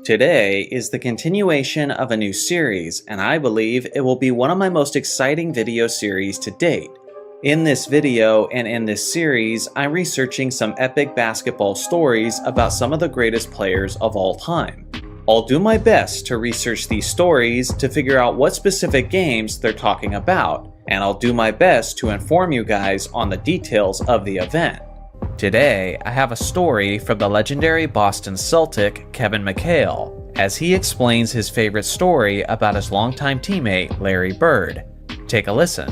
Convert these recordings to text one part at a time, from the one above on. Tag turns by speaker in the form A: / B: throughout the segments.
A: Today is the continuation of a new series, and I believe it will be one of my most exciting video series to date. In this video and in this series, I'm researching some epic basketball stories about some of the greatest players of all time. I'll do my best to research these stories to figure out what specific games they're talking about, and I'll do my best to inform you guys on the details of the event. Today, I have a story from the legendary Boston Celtic, Kevin McHale, as he explains his favorite story about his longtime teammate, Larry Bird. Take a listen.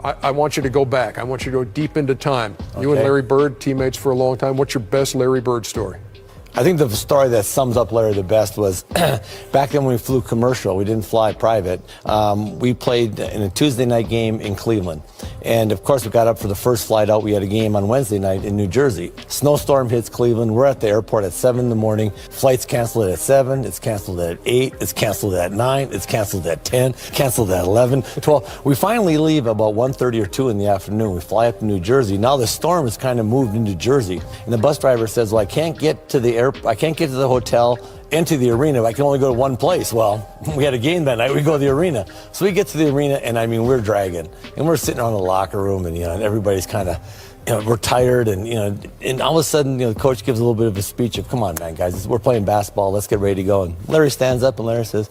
B: I want you to go back. I want you to go deep into time.
C: Okay.
B: You and Larry Bird, teammates for a long time. What's your best Larry Bird story?
C: I think the story that sums up Larry the best was back then when we flew commercial, we didn't fly private. We played in a Tuesday night game in Cleveland. And of course, we got up for the first flight out. We had a game on Wednesday night in New Jersey. Snowstorm hits Cleveland. We're at the airport at 7 in the morning. Flight's canceled at 7. It's canceled at 8. It's canceled at 9. It's canceled at 10. Canceled at 11, 12. We finally leave about 1:30 or 2 in the afternoon. We fly up to New Jersey. Now the storm has kind of moved into Jersey. And the bus driver says, well, I can't get to the hotel and to the arena. I can only go to one place. Well, we had a game that night. We go to the arena. So we get to the arena, and I mean, we're dragging. And we're sitting around the locker room, and, and everybody's kind of, we're tired. And, and all of a sudden, the coach gives a little bit of a speech of, come on, man, guys, we're playing basketball. Let's get ready to go. And Larry stands up, and Larry says,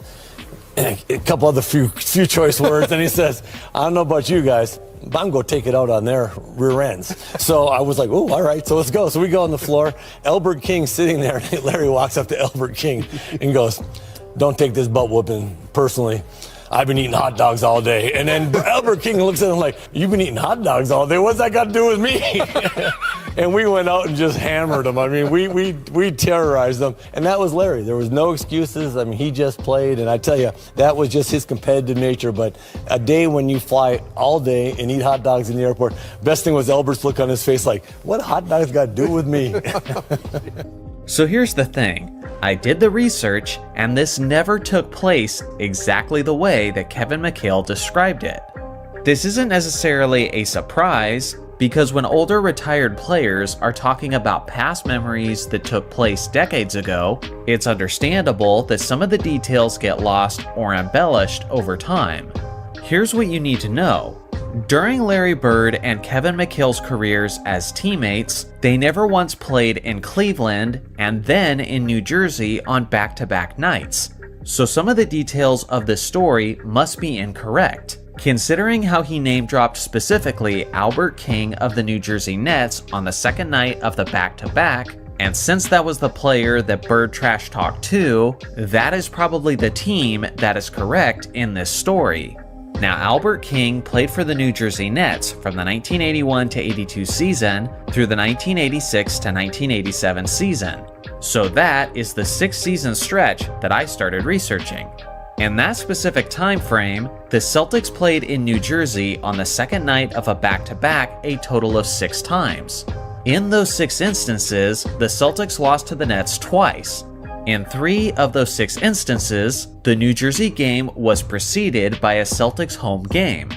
C: a couple other few choice words, and he says, I don't know about you guys, but I'm going to take it out on their rear ends. So I was like, oh, all right, so let's go. So we go on the floor. Albert King sitting there, and Larry walks up to Albert King and goes, don't take this butt whooping personally. I've been eating hot dogs all day. And then Albert King looks at him like, you've been eating hot dogs all day? What's that got to do with me? And we went out and just hammered him. I mean, we terrorized them. And that was Larry. There was no excuses. I mean, he just played. And I tell you, that was just his competitive nature. But a day when you fly all day and eat hot dogs in the airport, best thing was Albert's look on his face like, what hot dogs got to do with me?
A: So here's the thing. I did the research, and this never took place exactly the way that Kevin McHale described it. This isn't necessarily a surprise, because when older retired players are talking about past memories that took place decades ago, it's understandable that some of the details get lost or embellished over time. Here's what you need to know. During Larry Bird and Kevin McHale's careers as teammates, they never once played in Cleveland and then in New Jersey on back-to-back nights. So some of the details of this story must be incorrect, considering how he name-dropped specifically Albert King of the New Jersey Nets on the second night of the back-to-back, and since that was the player that Bird trash talked to, that is probably the team that is correct in this story. Now, Albert King played for the New Jersey Nets from the 1981 to 82 season through the 1986 to 1987 season. So that is the 6-season stretch that I started researching. In that specific time frame, the Celtics played in New Jersey on the second night of a back-to-back a total of 6 times. In those 6 instances, the Celtics lost to the Nets twice. In 3 of those 6 instances, the New Jersey game was preceded by a Celtics home game.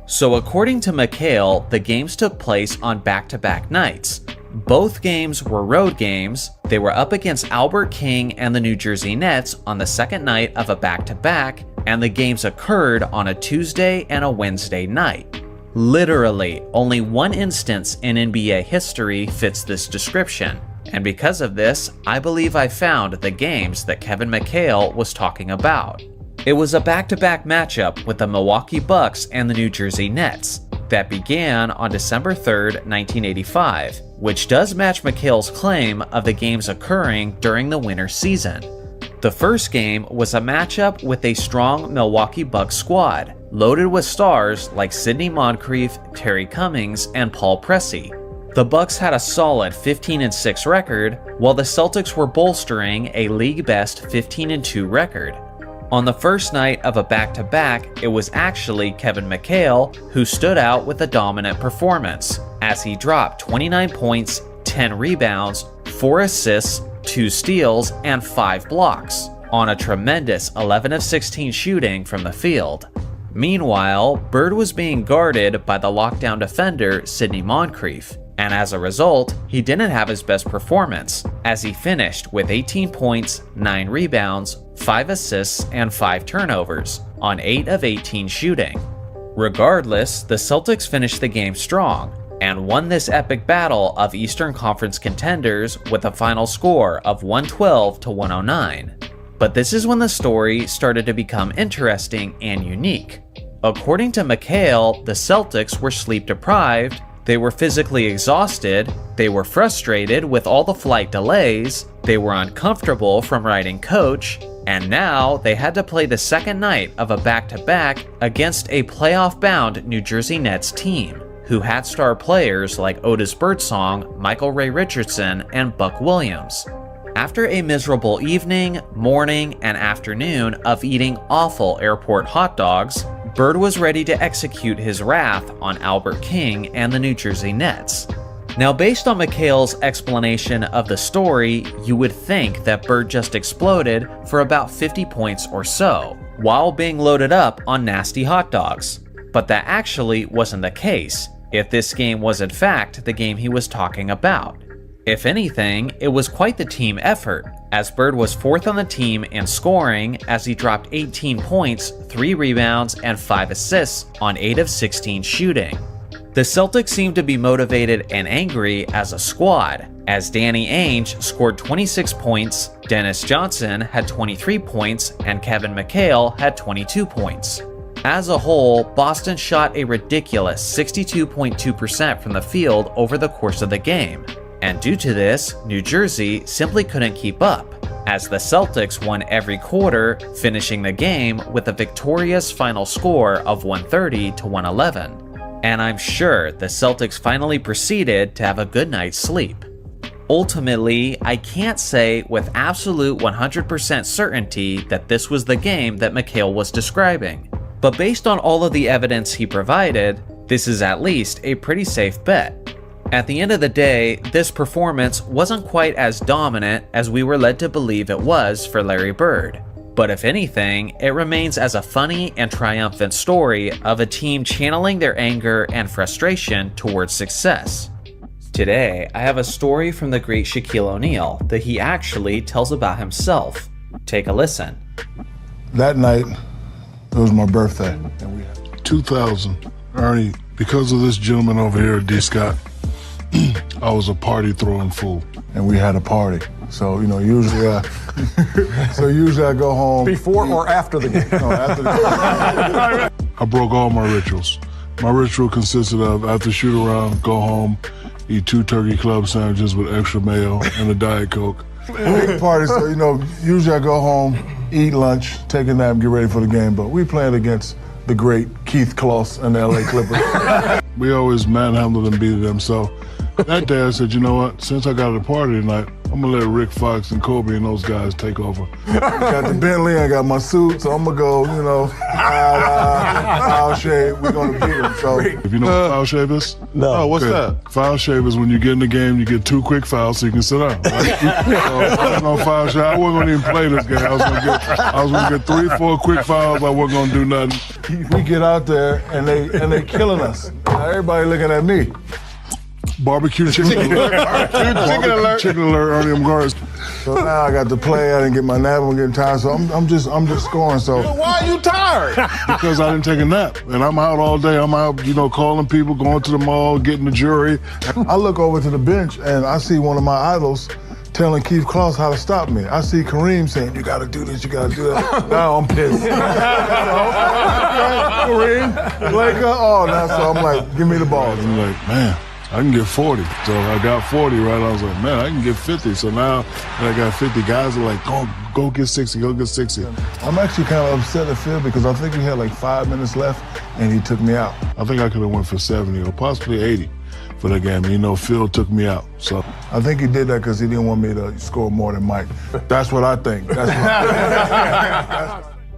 A: So according to McHale, the games took place on back-to-back nights. Both games were road games. They were up against Albert King and the New Jersey Nets on the second night of a back-to-back, and the games occurred on a Tuesday and a Wednesday night. Literally, only one instance in NBA history fits this description. And because of this, I believe I found the games that Kevin McHale was talking about. It was a back-to-back matchup with the Milwaukee Bucks and the New Jersey Nets that began on December 3rd, 1985, which does match McHale's claim of the games occurring during the winter season. The first game was a matchup with a strong Milwaukee Bucks squad, loaded with stars like Sidney Moncrief, Terry Cummings, and Paul Pressey. The Bucks had a solid 15-6 record, while the Celtics were bolstering a league-best 15-2 record. On the first night of a back-to-back, it was actually Kevin McHale who stood out with a dominant performance, as he dropped 29 points, 10 rebounds, 4 assists, 2 steals, and 5 blocks, on a tremendous 11 of 16 shooting from the field. Meanwhile, Bird was being guarded by the lockdown defender Sidney Moncrief, And as a result, he didn't have his best performance, as he finished with 18 points, 9 rebounds, 5 assists, and 5 turnovers on 8 of 18 shooting. Regardless, the Celtics finished the game strong and won this epic battle of Eastern Conference contenders with a final score of 112 to 109. But this is when the story started to become interesting and unique. According to McHale, the Celtics were sleep deprived, they were physically exhausted, they were frustrated with all the flight delays, they were uncomfortable from riding coach, and now they had to play the second night of a back-to-back against a playoff-bound New Jersey Nets team, who had star players like Otis Birdsong, Michael Ray Richardson, and Buck Williams. After a miserable evening, morning, and afternoon of eating awful airport hot dogs, Bird was ready to execute his wrath on Albert King and the New Jersey Nets. Now, based on McHale's explanation of the story, you would think that Bird just exploded for about 50 points or so, while being loaded up on nasty hot dogs. But that actually wasn't the case, if this game was in fact the game he was talking about. If anything, it was quite the team effort, as Bird was 4th on the team in scoring as he dropped 18 points, 3 rebounds, and 5 assists on 8 of 16 shooting. The Celtics seemed to be motivated and angry as a squad, as Danny Ainge scored 26 points, Dennis Johnson had 23 points, and Kevin McHale had 22 points. As a whole, Boston shot a ridiculous 62.2% from the field over the course of the game. And due to this, New Jersey simply couldn't keep up, as the Celtics won every quarter, finishing the game with a victorious final score of 130 to 111. And I'm sure the Celtics finally proceeded to have a good night's sleep. Ultimately, I can't say with absolute 100% certainty that this was the game that McHale was describing, but based on all of the evidence he provided, this is at least a pretty safe bet. At the end of the day, this performance wasn't quite as dominant as we were led to believe it was for Larry Bird. But if anything, it remains as a funny and triumphant story of a team channeling their anger and frustration towards success. Today, I have a story from the great Shaquille O'Neal that he actually tells about himself. Take a listen.
D: That night, it was my birthday. And we had 2000. Ernie, because of this gentleman over here, D. Scott, I was a party throwing fool, and we had a party. So, usually I go home.
B: Before or after the game?
D: No, after the game. I broke all my rituals. My ritual consisted of, after shoot around, go home, eat 2 turkey club sandwiches with extra mayo and a Diet Coke. Big party, so, usually I go home, eat lunch, take a nap, get ready for the game, but we playing against the great Keith Kloss and the LA Clippers. We always manhandled and beat them, so that day I said, you know what, since I got a party tonight, I'm gonna let Rick Fox and Kobe and those guys take over. Got the Bentley, I got my suit, so I'm gonna go, foul shave, we're gonna beat them. So, if you know what foul shave is?
C: No.
D: Oh, what's that? Foul shave is when you get in the game, you get 2 quick fouls so you can sit down. Right? So I was on foul shave. I wasn't gonna even play this game. I was gonna get 3, 4 quick fouls. I wasn't gonna do nothing. We get out there and they killing us. Now everybody looking at me. Barbecue chicken alert. Chicken alert, Ernie, I'm going. So now I got to play, I didn't get my nap, I'm getting tired, so I'm just scoring, so.
E: Why are you tired?
D: Because I didn't take a nap, and I'm out all day, I'm out, calling people, going to the mall, getting the jury. I look over to the bench, and I see one of my idols telling Keith Kloss how to stop me. I see Kareem saying, you gotta do this, you gotta do that. Now I'm pissed. Kareem, Laker, so I'm like, give me the ball. I'm like, man, I can get 40. So I got 40, right? I was like, man, I can get 50. So now that I got 50, guys are like, go get 60, go get 60. I'm actually kind of upset at Phil because I think we had like 5 minutes left and he took me out. I think I could have went for 70 or possibly 80 for that game. Phil took me out. So I think he did that because he didn't want me to score more than Mike. That's what I think.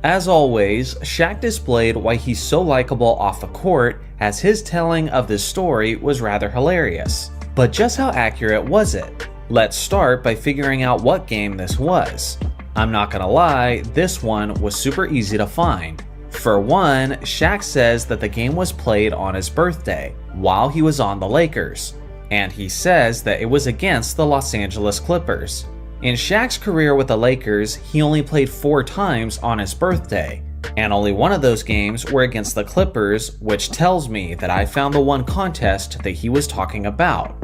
A: As always, Shaq displayed why he's so likable off the court, as his telling of this story was rather hilarious. But just how accurate was it? Let's start by figuring out what game this was. I'm not gonna lie, this one was super easy to find. For one, Shaq says that the game was played on his birthday, while he was on the Lakers. and he says that it was against the Los Angeles Clippers. In Shaq's career with the Lakers, he only played 4 times on his birthday, and only one of those games were against the Clippers, which tells me that I found the one contest that he was talking about.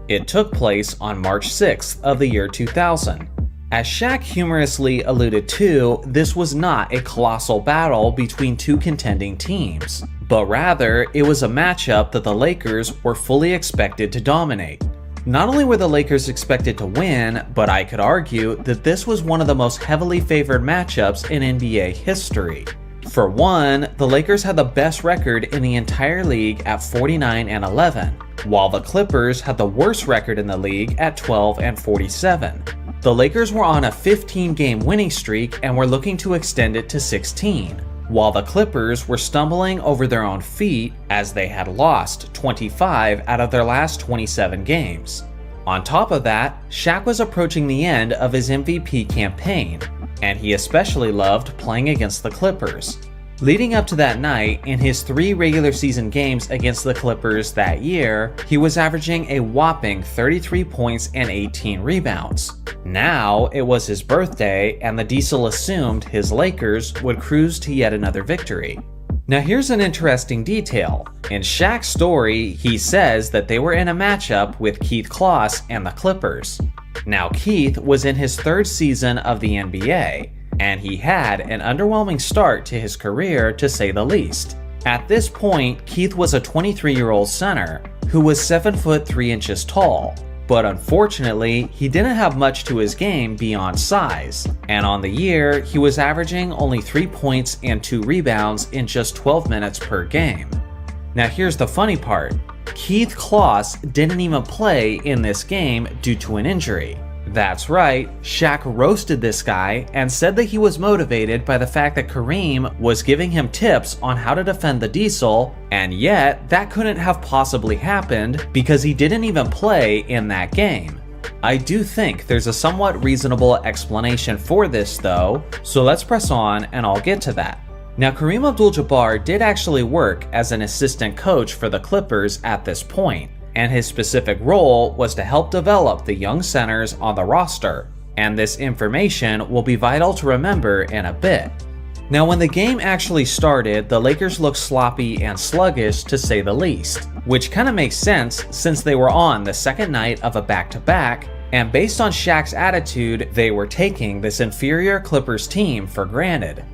A: It took place on March 6th of the year 2000. As Shaq humorously alluded to, this was not a colossal battle between 2 contending teams, but rather it was a matchup that the Lakers were fully expected to dominate. Not only were the Lakers expected to win, but I could argue that this was one of the most heavily favored matchups in NBA history. For one, the Lakers had the best record in the entire league at 49-11, while the Clippers had the worst record in the league at 12-47. The Lakers were on a 15-game winning streak and were looking to extend it to 16, while the Clippers were stumbling over their own feet as they had lost 25 out of their last 27 games. On top of that, Shaq was approaching the end of his MVP campaign, and he especially loved playing against the Clippers. Leading up to that night, in his 3 regular season games against the Clippers that year, he was averaging a whopping 33 points and 18 rebounds. Now, it was his birthday, and the Diesel assumed his Lakers would cruise to yet another victory. Now here's an interesting detail. In Shaq's story, he says that they were in a matchup with Keith Kloss and the Clippers. Now Keith was in his 3rd season of the NBA, and he had an underwhelming start to his career, to say the least. At this point, Keith was a 23-year-old center who was 7 foot 3 inches tall, but unfortunately, he didn't have much to his game beyond size, and on the year, he was averaging only 3 points and 2 rebounds in just 12 minutes per game. Now here's the funny part. Keith Kloss didn't even play in this game due to an injury. That's right, Shaq roasted this guy and said that he was motivated by the fact that Kareem was giving him tips on how to defend the Diesel, and yet that couldn't have possibly happened because he didn't even play in that game. I do think there's a somewhat reasonable explanation for this though, so let's press on and I'll get to that. Now Kareem Abdul-Jabbar did actually work as an assistant coach for the Clippers at this point, and his specific role was to help develop the young centers on the roster, and this information will be vital to remember in a bit. Now when the game actually started, the Lakers looked sloppy and sluggish to say the least, which kind of makes sense since they were on the 2nd night of a back-to-back, and based on Shaq's attitude, they were taking this inferior Clippers team for granted.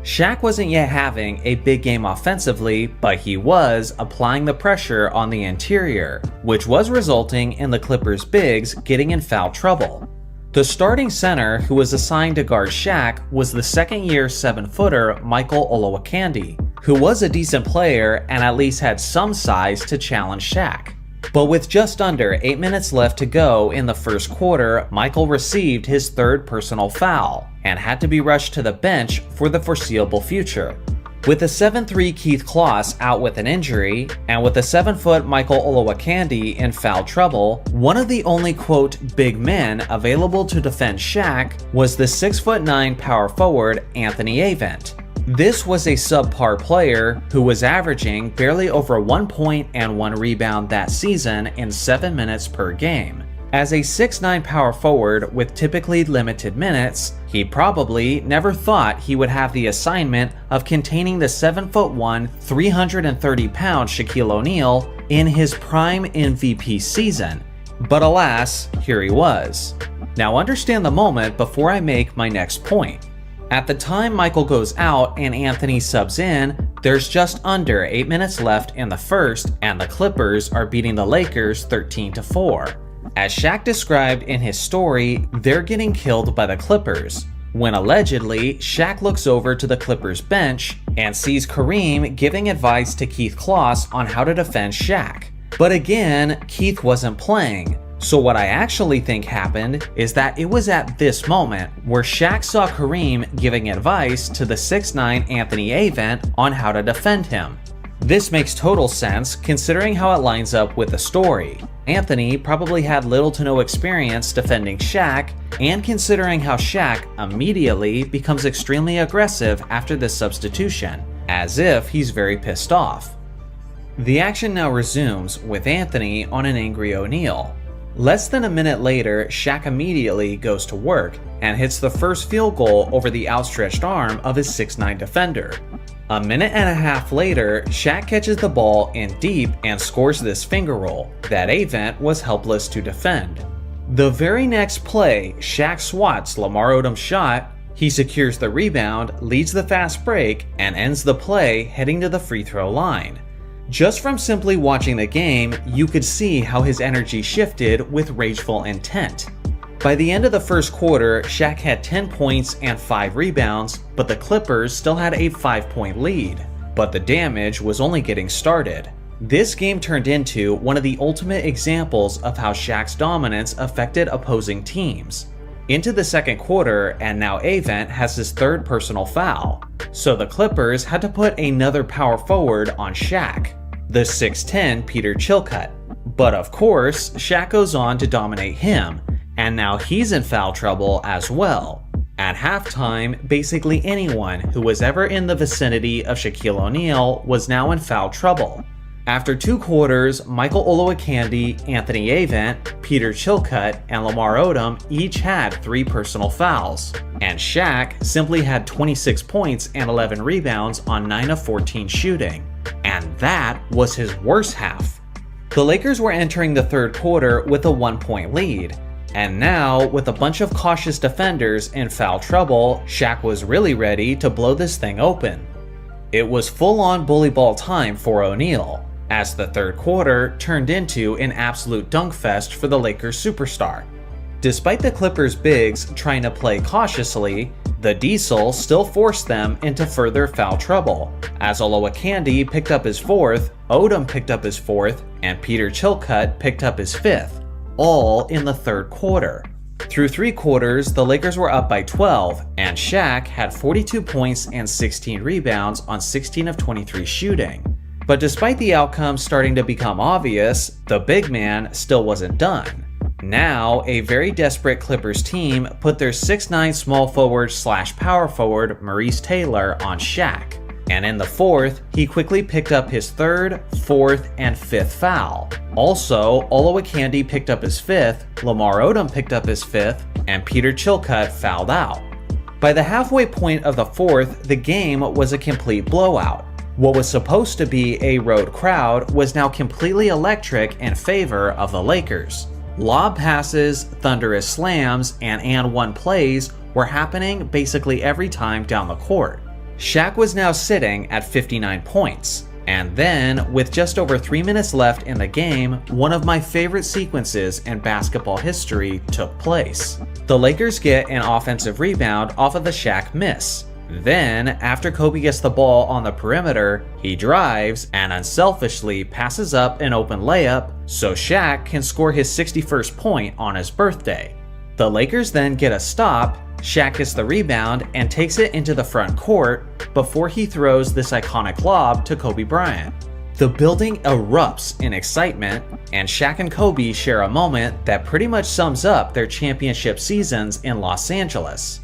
A: Shaq wasn't yet having a big game offensively, but he was applying the pressure on the interior, which was resulting in the Clippers' bigs getting in foul trouble. The starting center who was assigned to guard Shaq was the 2nd-year 7-footer Michael Olowokandi, who was a decent player and at least had some size to challenge Shaq. But with just under 8 minutes left to go in the first quarter, Michael received his 3rd personal foul and had to be rushed to the bench for the foreseeable future. With the 7'3" Keith Kloss out with an injury, and with the 7-foot Michael Olowokandi in foul trouble, one of the only quote big men available to defend Shaq was the 6'9" power forward Anthony Avent. This was a subpar player who was averaging barely over 1 point and 1 rebound that season in 7 minutes per game. As a 6'9" power forward with typically limited minutes, he probably never thought he would have the assignment of containing the 7'1", 330-pound Shaquille O'Neal in his prime MVP season. But alas, here he was. Now understand the moment before I make my next point. At the time Michael goes out and Anthony subs in, there's just under 8 minutes left in the first, and the Clippers are beating the Lakers 13-4. As Shaq described in his story, they're getting killed by the Clippers, when allegedly Shaq looks over to the Clippers bench and sees Kareem giving advice to Keith Kloss on how to defend Shaq. But again, Keith wasn't playing. So what I actually think happened is that it was at this moment where Shaq saw Kareem giving advice to the 6'9" Anthony Avent on how to defend him. This makes total sense considering how it lines up with the story. Anthony probably had little to no experience defending Shaq, and considering how Shaq immediately becomes extremely aggressive after this substitution, as if he's very pissed off. The action now resumes with Anthony on an angry O'Neal. Less than a minute later, Shaq immediately goes to work and hits the first field goal over the outstretched arm of his 6'9" defender. A minute and a half later, Shaq catches the ball in deep and scores this finger roll that Avant was helpless to defend. The very next play, Shaq swats Lamar Odom's shot, he secures the rebound, leads the fast break, and ends the play heading to the free throw line. Just from simply watching the game, you could see how his energy shifted with rageful intent. By the end of the first quarter, Shaq had 10 points and 5 rebounds, but the Clippers still had a 5-point lead. But the damage was only getting started. This game turned into one of the ultimate examples of how Shaq's dominance affected opposing teams. Into the second quarter, and now Avant has his third personal foul. So the Clippers had to put another power forward on Shaq, the 6'10" Peter Chilcutt. But of course, Shaq goes on to dominate him, and now he's in foul trouble as well. At halftime, basically anyone who was ever in the vicinity of Shaquille O'Neal was now in foul trouble. After 2 quarters, Michael Olowokandi, Anthony Avant, Peter Chilcutt, and Lamar Odom each had 3 personal fouls, and Shaq simply had 26 points and 11 rebounds on 9 of 14 shooting. And that was his worst half. The Lakers were entering the third quarter with a 1-point lead, and now, with a bunch of cautious defenders in foul trouble, Shaq was really ready to blow this thing open. It was full-on bully ball time for O'Neal, as the third quarter turned into an absolute dunk fest for the Lakers superstar. Despite the Clippers bigs trying to play cautiously, the Diesel still forced them into further foul trouble, as Olowokandi picked up his 4th, Odom picked up his 4th, and Peter Chilcutt picked up his 5th, all in the third quarter. Through 3 quarters, the Lakers were up by 12, and Shaq had 42 points and 16 rebounds on 16 of 23 shooting. But despite the outcome starting to become obvious, the big man still wasn't done. Now, a very desperate Clippers team put their 6'9" small forward / power forward Maurice Taylor on Shaq, and in the fourth, he quickly picked up his 3rd, 4th, and 5th foul. Also, Olowokandi picked up his 5th, Lamar Odom picked up his 5th, and Peter Chilcutt fouled out. By the halfway point of the fourth, the game was a complete blowout. What was supposed to be a road crowd was now completely electric in favor of the Lakers. Lob passes, thunderous slams, and one plays were happening basically every time down the court. Shaq was now sitting at 59 points. And then, with just over 3 minutes left in the game, one of my favorite sequences in basketball history took place. The Lakers get an offensive rebound off of the Shaq miss. Then, after Kobe gets the ball on the perimeter, he drives and unselfishly passes up an open layup so Shaq can score his 61st point on his birthday. The Lakers then get a stop, Shaq gets the rebound and takes it into the front court before he throws this iconic lob to Kobe Bryant. The building erupts in excitement, and Shaq and Kobe share a moment that pretty much sums up their championship seasons in Los Angeles.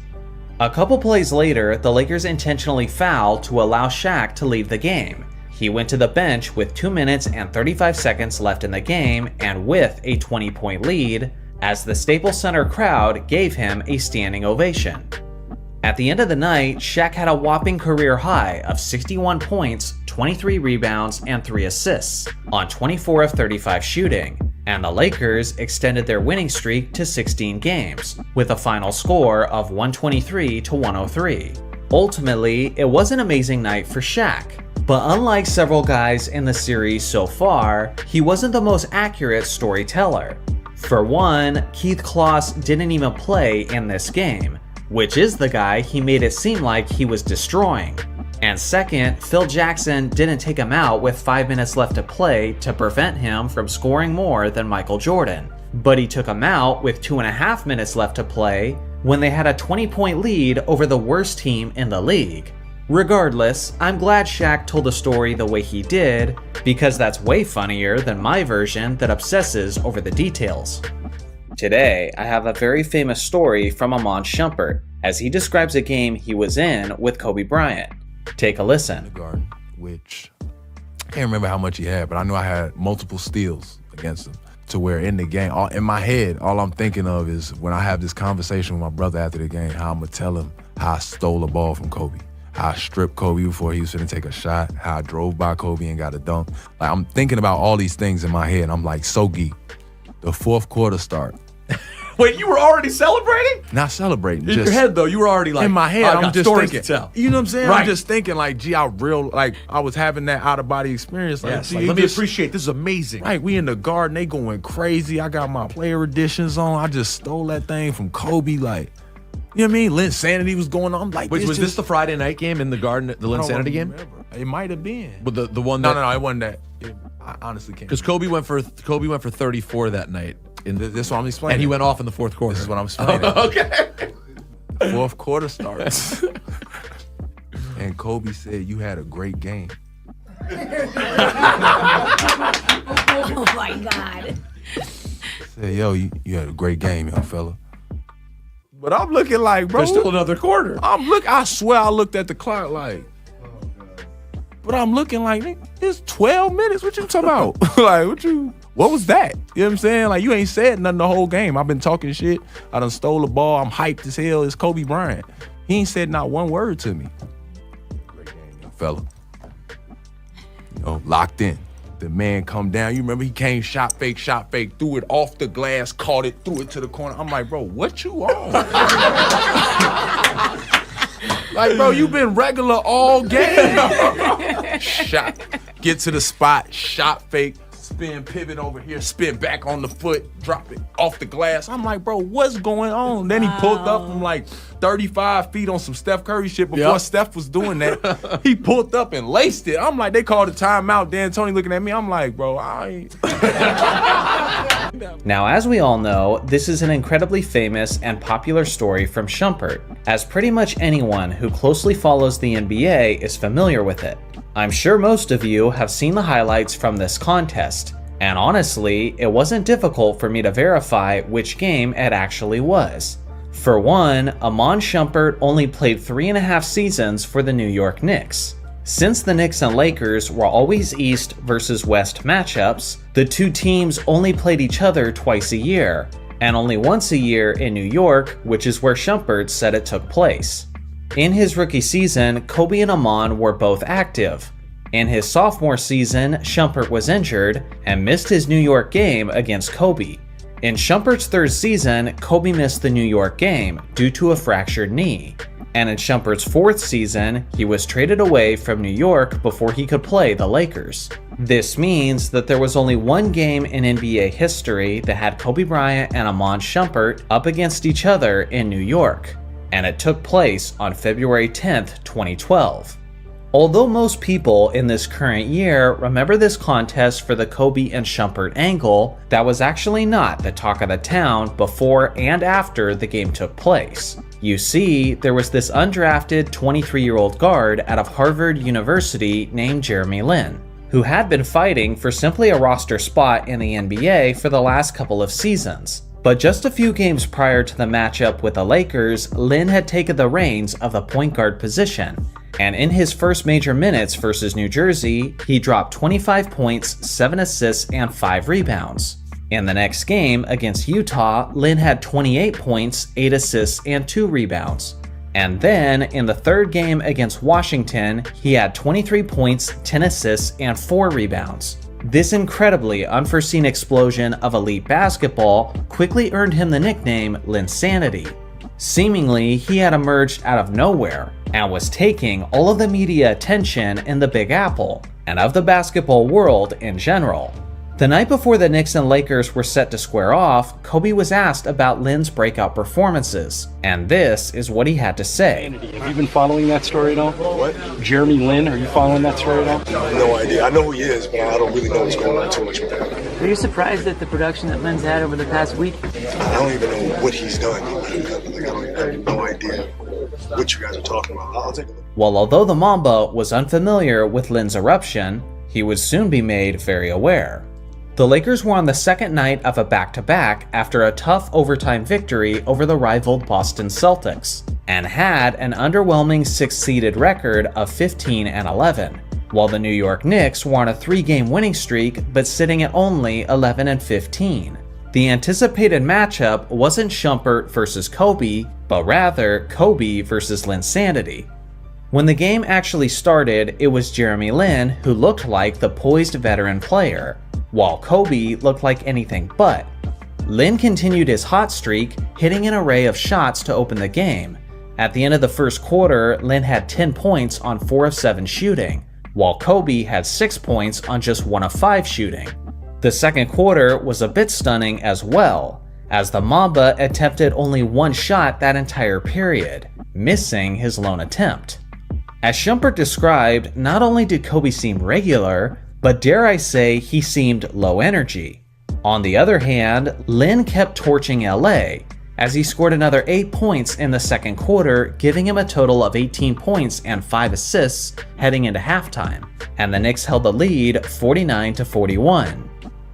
A: A couple plays later, the Lakers intentionally foul to allow Shaq to leave the game. He went to the bench with 2 minutes and 35 seconds left in the game and with a 20-point lead, as the Staples Center crowd gave him a standing ovation. At the end of the night, Shaq had a whopping career high of 61 points, 23 rebounds, and 3 assists on 24 of 35 shooting, and the Lakers extended their winning streak to 16 games, with a final score of 123-103. Ultimately, it was an amazing night for Shaq, but unlike several guys in the series so far, he wasn't the most accurate storyteller. For one, Keith Kloss didn't even play in this game, which is the guy he made it seem like he was destroying. And second, Phil Jackson didn't take him out with 5 minutes left to play to prevent him from scoring more than Michael Jordan, but he took him out with 2.5 minutes left to play when they had a 20-point lead over the worst team in the league. Regardless, I'm glad Shaq told the story the way he did, because that's way funnier than my version that obsesses over the details. Today, I have a very famous story from Shumpert, as he describes a game he was in with Kobe Bryant. Take a listen.
E: Garden, which can't remember how much he had, but I knew I had multiple steals against him. To where in the game, in my head, all I'm thinking of is when I have this conversation with my brother after the game, how I'm gonna tell him how I stole a ball from Kobe, how I stripped Kobe before he was finna take a shot, how I drove by Kobe and got a dunk. Like, I'm thinking about all these things in my head, and I'm like so geeked. The fourth quarter start.
F: Wait, you were already celebrating?
E: Not celebrating.
F: In
E: just
F: your head, though, you were already like,
E: in my head,
F: I
E: I'm
F: got
E: just
F: stories
E: thinking.
F: to tell.
E: You know what I'm saying?
F: Right.
E: I'm just thinking like, gee, I was having that out of body experience. Like,
F: Yes,
E: gee,
F: like, let me appreciate this is amazing.
E: Right, we in the garden, they going crazy. I got my player editions on. I just stole that thing from Kobe. Like, you know what I mean? Linsanity was going on. I'm like,
F: Wait, was this the Friday night game in the Garden, the Linsanity game?
E: Remember. It might have been.
F: But the one that
E: No, it wasn't that. I honestly can't.
F: because Kobe went for 34 that night.
E: This is what I'm explaining.
F: And he went off in the fourth quarter.
E: This is what I'm explaining.
F: Okay.
E: Fourth quarter starts. And Kobe said, you had a great game.
G: Oh my God.
E: Said, yo, you had a great game, young fella. But I'm looking like, bro.
F: There's still another quarter.
E: I swear I looked at the clock like, but I'm looking like, nigga, it's 12 minutes. What you talking about? Like, what was that? You know what I'm saying? Like, you ain't said nothing the whole game. I've been talking shit. I done stole the ball. I'm hyped as hell. It's Kobe Bryant. He ain't said not one word to me. Great game, young fella. You know, locked in. The man come down. You remember he came shot fake, threw it off the glass, caught it, threw it to the corner. I'm like, bro, what you on? Like, bro, you been regular all game. Shot, get to the spot, shot fake, spin, pivot over here, spin back on the foot, drop it off the glass. I'm like, bro, what's going on? Then he pulled up from like 35 feet on some Steph Curry shit before Steph was doing that. He pulled up and laced it. I'm like, they called a timeout. Dan Tony looking at me. I'm like, bro, I ain't.
A: Now, as we all know, this is an incredibly famous and popular story from Shumpert, as pretty much anyone who closely follows the NBA is familiar with it. I'm sure most of you have seen the highlights from this contest, and honestly, it wasn't difficult for me to verify which game it actually was. For one, Amon Shumpert only played 3.5 seasons for the New York Knicks. Since the Knicks and Lakers were always East versus West matchups, the two teams only played each other twice a year, and only once a year in New York, which is where Shumpert said it took place. In his rookie season, Kobe and Amon were both active. In his sophomore season, Shumpert was injured and missed his New York game against Kobe. In Shumpert's third season, Kobe missed the New York game due to a fractured knee. And in Shumpert's fourth season, he was traded away from New York before he could play the Lakers. This means that there was only one game in NBA history that had Kobe Bryant and Amon Shumpert up against each other in New York, and it took place on February 10th, 2012. Although most people in this current year remember this contest for the Kobe and Shumpert angle, that was actually not the talk of the town before and after the game took place. You see, there was this undrafted 23-year-old guard out of Harvard University named Jeremy Lin, who had been fighting for simply a roster spot in the NBA for the last couple of seasons. But just a few games prior to the matchup with the Lakers, Lin had taken the reins of the point guard position. And in his first major minutes versus New Jersey, he dropped 25 points, 7 assists, and 5 rebounds. In the next game against Utah, Lin had 28 points, 8 assists, and 2 rebounds. And then in the third game against Washington, he had 23 points, 10 assists, and 4 rebounds. This incredibly unforeseen explosion of elite basketball quickly earned him the nickname Linsanity. Seemingly, he had emerged out of nowhere and was taking all of the media attention in the Big Apple and of the basketball world in general. The night before the Knicks and Lakers were set to square off, Kobe was asked about Lin's breakout performances, and this is what he had to say.
H: Have you been following that story at all?
B: What?
H: Jeremy Lin, are you following that story at all?
B: No idea. I know who he is, but I don't really know what's going on too much with that.
I: Were you surprised at the production that Lin's had over the past week?
B: I don't even know what he's done. I have no idea what you guys are talking about. I'll take a look.
A: Well, although the Mamba was unfamiliar with Lin's eruption, he would soon be made very aware. The Lakers were on the second night of a back-to-back after a tough overtime victory over the rivaled Boston Celtics, and had an underwhelming 6th-seeded record of 15-11. while the New York Knicks were on a 3-game winning streak but sitting at only 11-15. The anticipated matchup wasn't Shumpert versus Kobe, but rather Kobe versus Linsanity. When the game actually started, it was Jeremy Lin who looked like the poised veteran player, while Kobe looked like anything but. Lin continued his hot streak, hitting an array of shots to open the game. At the end of the first quarter, Lin had 10 points on 4 of 7 shooting, while Kobe had 6 points on just 1 of 5 shooting. The second quarter was a bit stunning as well, as the Mamba attempted only 1 shot that entire period, missing his lone attempt. As Shumpert described, not only did Kobe seem regular, but dare I say he seemed low energy. On the other hand, Lin kept torching LA, as he scored another 8 points in the second quarter, giving him a total of 18 points and 5 assists heading into halftime, and the Knicks held the lead 49-41.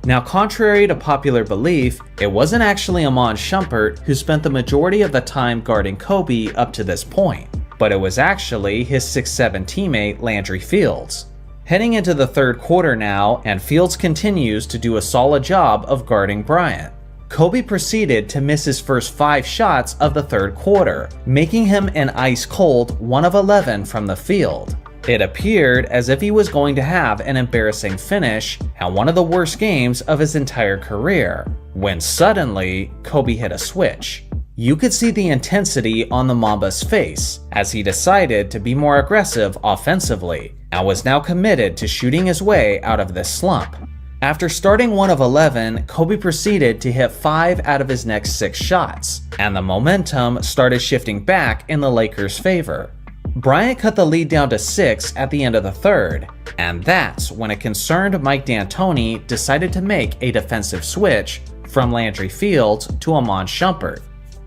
A: Now, contrary to popular belief, it wasn't actually Iman Shumpert who spent the majority of the time guarding Kobe up to this point, but it was actually his 6'7" teammate Landry Fields. Heading into the third quarter now, and Fields continues to do a solid job of guarding Bryant. Kobe proceeded to miss his first 5 shots of the third quarter, making him an ice-cold 1 of 11 from the field. It appeared as if he was going to have an embarrassing finish and one of the worst games of his entire career, when suddenly Kobe hit a switch. You could see the intensity on the Mamba's face as he decided to be more aggressive offensively and was now committed to shooting his way out of this slump. After starting 1 of 11, Kobe proceeded to hit 5 out of his next 6 shots, and the momentum started shifting back in the Lakers' favor. Bryant cut the lead down to 6 at the end of the third, and that's when a concerned Mike D'Antoni decided to make a defensive switch from Landry Fields to Iman Shumpert.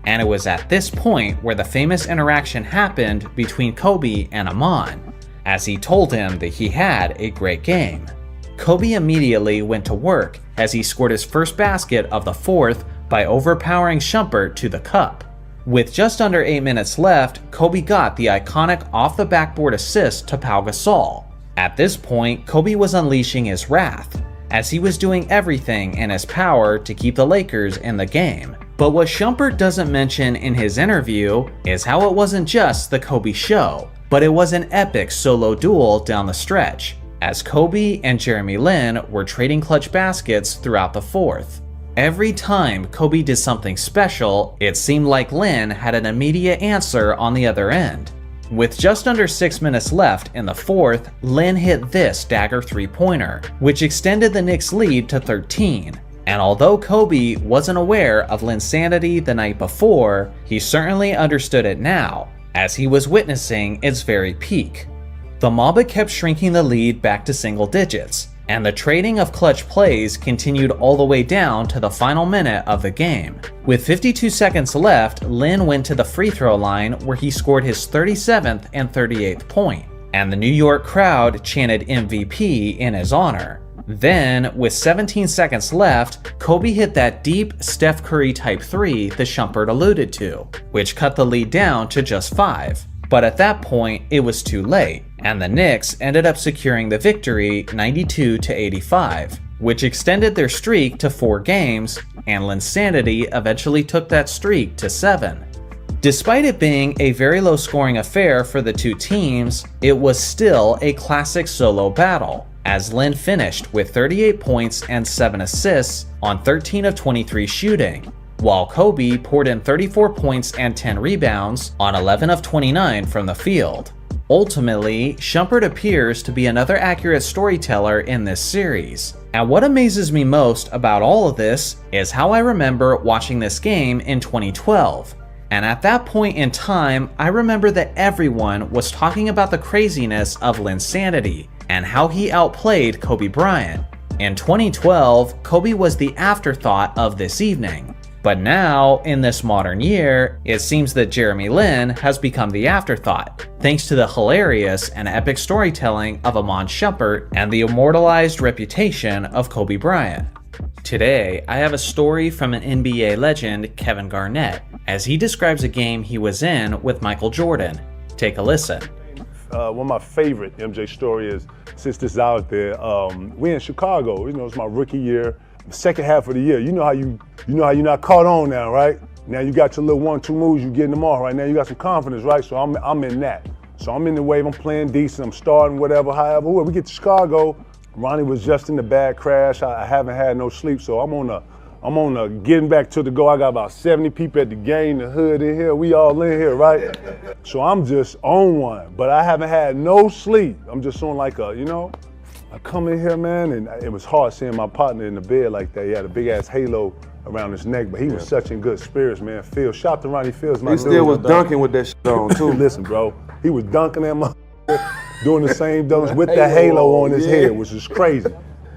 A: And it was at this point where the famous interaction happened between Kobe and Iman, as he told him that he had a great game. Kobe immediately went to work as he scored his first basket of the fourth by overpowering Shumpert to the cup. With just under 8 minutes left, Kobe got the iconic off-the-backboard assist to Pau Gasol. At this point, Kobe was unleashing his wrath, as he was doing everything in his power to keep the Lakers in the game. But what Shumpert doesn't mention in his interview is how it wasn't just the Kobe show, but it was an epic solo duel down the stretch, as Kobe and Jeremy Lin were trading clutch baskets throughout the fourth. Every time Kobe did something special, it seemed like Lin had an immediate answer on the other end. With just under 6 minutes left in the fourth, Lin hit this dagger 3-pointer, which extended the Knicks' lead to 13. And although Kobe wasn't aware of Linsanity the night before, he certainly understood it now, as he was witnessing its very peak. The Mamba kept shrinking the lead back to single digits, and the trading of clutch plays continued all the way down to the final minute of the game. With 52 seconds left, Lin went to the free throw line where he scored his 37th and 38th point, and the New York crowd chanted MVP in his honor. Then, with 17 seconds left, Kobe hit that deep Steph Curry type 3 that Shumpert alluded to, which cut the lead down to just 5. But at that point, it was too late, and the Knicks ended up securing the victory 92-85, which extended their streak to 4 games, and Linsanity eventually took that streak to 7. Despite it being a very low-scoring affair for the two teams, it was still a classic solo battle, as Lin finished with 38 points and 7 assists on 13 of 23 shooting, while Kobe poured in 34 points and 10 rebounds on 11 of 29 from the field. Ultimately, Shumpert appears to be another accurate storyteller in this series. And what amazes me most about all of this is how I remember watching this game in 2012. And at that point in time, I remember that everyone was talking about the craziness of Linsanity and how he outplayed Kobe Bryant. In 2012, Kobe was the afterthought of this evening. But now, in this modern year, it seems that Jeremy Lin has become the afterthought, thanks to the hilarious and epic storytelling of Iman Shumpert and the immortalized reputation of Kobe Bryant. Today, I have a story from an NBA legend, Kevin Garnett, as he describes a game he was in with Michael Jordan. Take a listen.
J: my favorite MJ story is, since this is out there, we in Chicago. You know, it's my rookie year, the second half of the year. You know how you're not caught on now, right? Now you got your little 1-2 moves, you getting them off right now. You got some confidence, right? So I'm in that. So I'm in the wave. I'm playing decent. I'm starting whatever. However, we get to Chicago. Ronnie was just in the bad crash. I haven't had no sleep, so I'm on a getting back to the go. I got about 70 people at the game, the hood in here. We all in here, right? So I'm just on one, but I haven't had no sleep. I'm just on like a, I come in here, man, and it was hard seeing my partner in the bed like that. He had a big ass halo around his neck, but he was such in good spirits, man. Phil, shout to Ronnie Fields, my
K: He still was dunking with that shit on too.
J: Listen, bro, he was dunking that motherfucker, doing the same dunks with that halo on his head, which is crazy.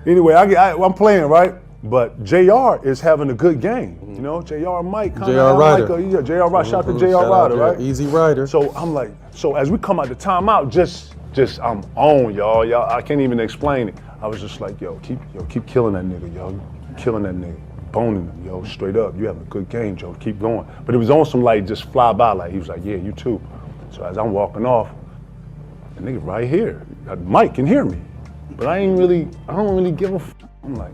J: Anyway, I'm playing, right? But JR is having a good game. You know, JR Mike.
K: JR Ryder.
J: Like JR Ryder. Shout to JR Ryder, right?
K: Easy Ryder.
J: So I'm like, so as we come out the timeout, just I'm on, y'all. Y'all, I can't even explain it. I was just like, keep killing that nigga, yo. Killing that nigga. Boning him, yo, straight up. You having a good game, Joe. Keep going. But it was on some like just fly by, like he was like, yeah, you too. So as I'm walking off, the nigga right here, Mike can hear me. But I don't really give a f. I'm like,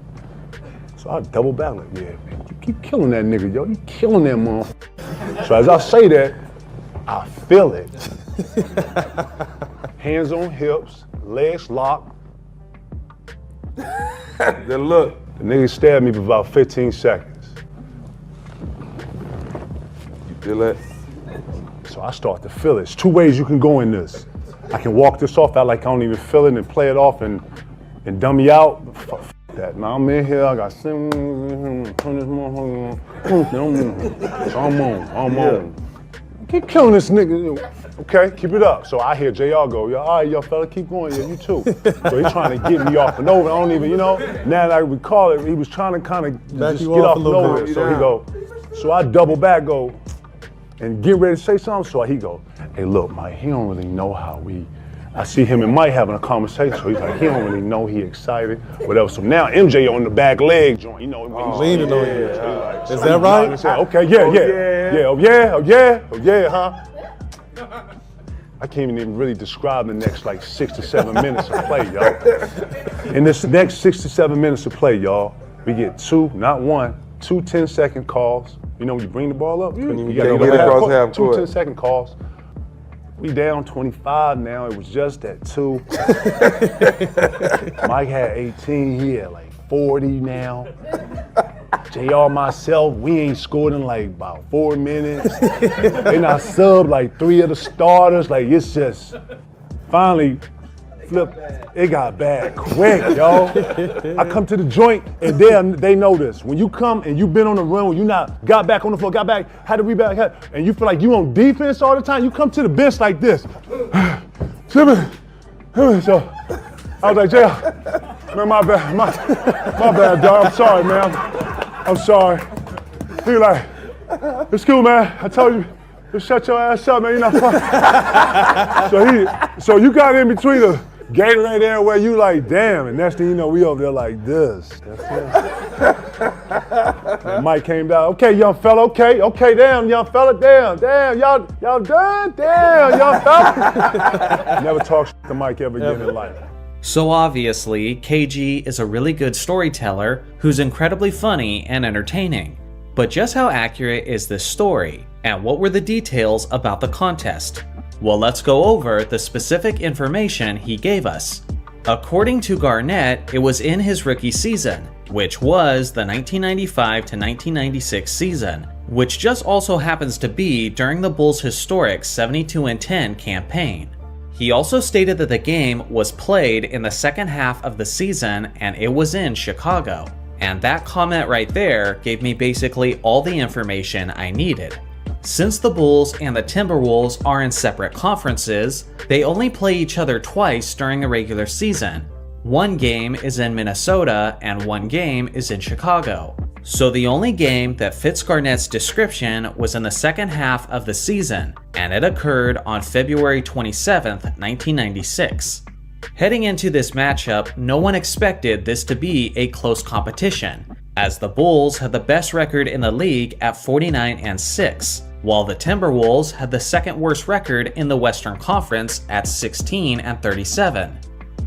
J: so I double back like, yeah, man, you keep killing that nigga, yo. You killing that motherfucker. So as I say that, I feel it. Hands on hips, legs locked.
K: Then look.
J: The nigga stabbed me for about 15 seconds.
K: You feel that?
J: So I start to feel it. There's two ways you can go in this. I can walk this off out like I don't even feel it and play it off and dummy out. Fuck that. Now I'm in here, I got turn this motherfucker. So I'm on. Keep killing this nigga. Okay, keep it up. So I hear JR go, yo, all right, yo, fella, keep going, yeah, you too. So he's trying to get me off and over. I don't even, now that I recall it, he was trying to kind of just get off and over. So he go, so I double back, go, and get ready to say something. So he go, hey, look, Mike, he don't really know how I see him and Mike having a conversation. So he's like, he don't really know he excited, whatever. So now MJ on the back leg joint, he's
K: leaning on you.
J: Like,
K: is that right?
J: Okay, yeah, huh? I can't even really describe the next like 6 to 7 minutes of play, y'all. In this next 6 to 7 minutes of play, y'all, we get two 10-second calls. When you bring the ball up, you gotta
K: get across half
J: court.
K: Two
J: 10-second calls. We down 25 now. It was just at 2. Mike had 18. He had like 40 now. JR, myself, we ain't scored in like about 4 minutes. Then I subbed like 3 of the starters. Like it's just finally flipped. It got bad quick, y'all. I come to the joint and they know this. When you come and you been on the run, when you not got back on the floor, got back, had to rebound, and you feel like you on defense all the time, you come to the bench like this. So I was like, JR, man, my bad, dog. I'm sorry, man. I'm sorry. He like, it's cool, man. I told you, just shut your ass up, man. You're not fucking. So you got in between the Gatorade there where you like, damn, and next thing you know, we over there like this. That's it. And Mike came down. Okay, young fella. Okay, damn, young fella. Damn, y'all done? Damn, young fella. Never talk to Mike ever again in life.
A: So obviously, KG is a really good storyteller who's incredibly funny and entertaining. But just how accurate is this story? And what were the details about the contest? Well, let's go over the specific information he gave us. According to Garnett, it was in his rookie season, which was the 1995 to 1996 season, which just also happens to be during the Bulls' historic 72-10 campaign. He also stated that the game was played in the second half of the season and it was in Chicago. And that comment right there gave me basically all the information I needed. Since the Bulls and the Timberwolves are in separate conferences, they only play each other twice during the regular season. One game is in Minnesota and one game is in Chicago. So the only game that fits Garnett's description was in the second half of the season, and it occurred on February 27th, 1996. Heading into this matchup, no one expected this to be a close competition, as the Bulls had the best record in the league at 49-6, while the Timberwolves had the second worst record in the Western Conference at 16-37.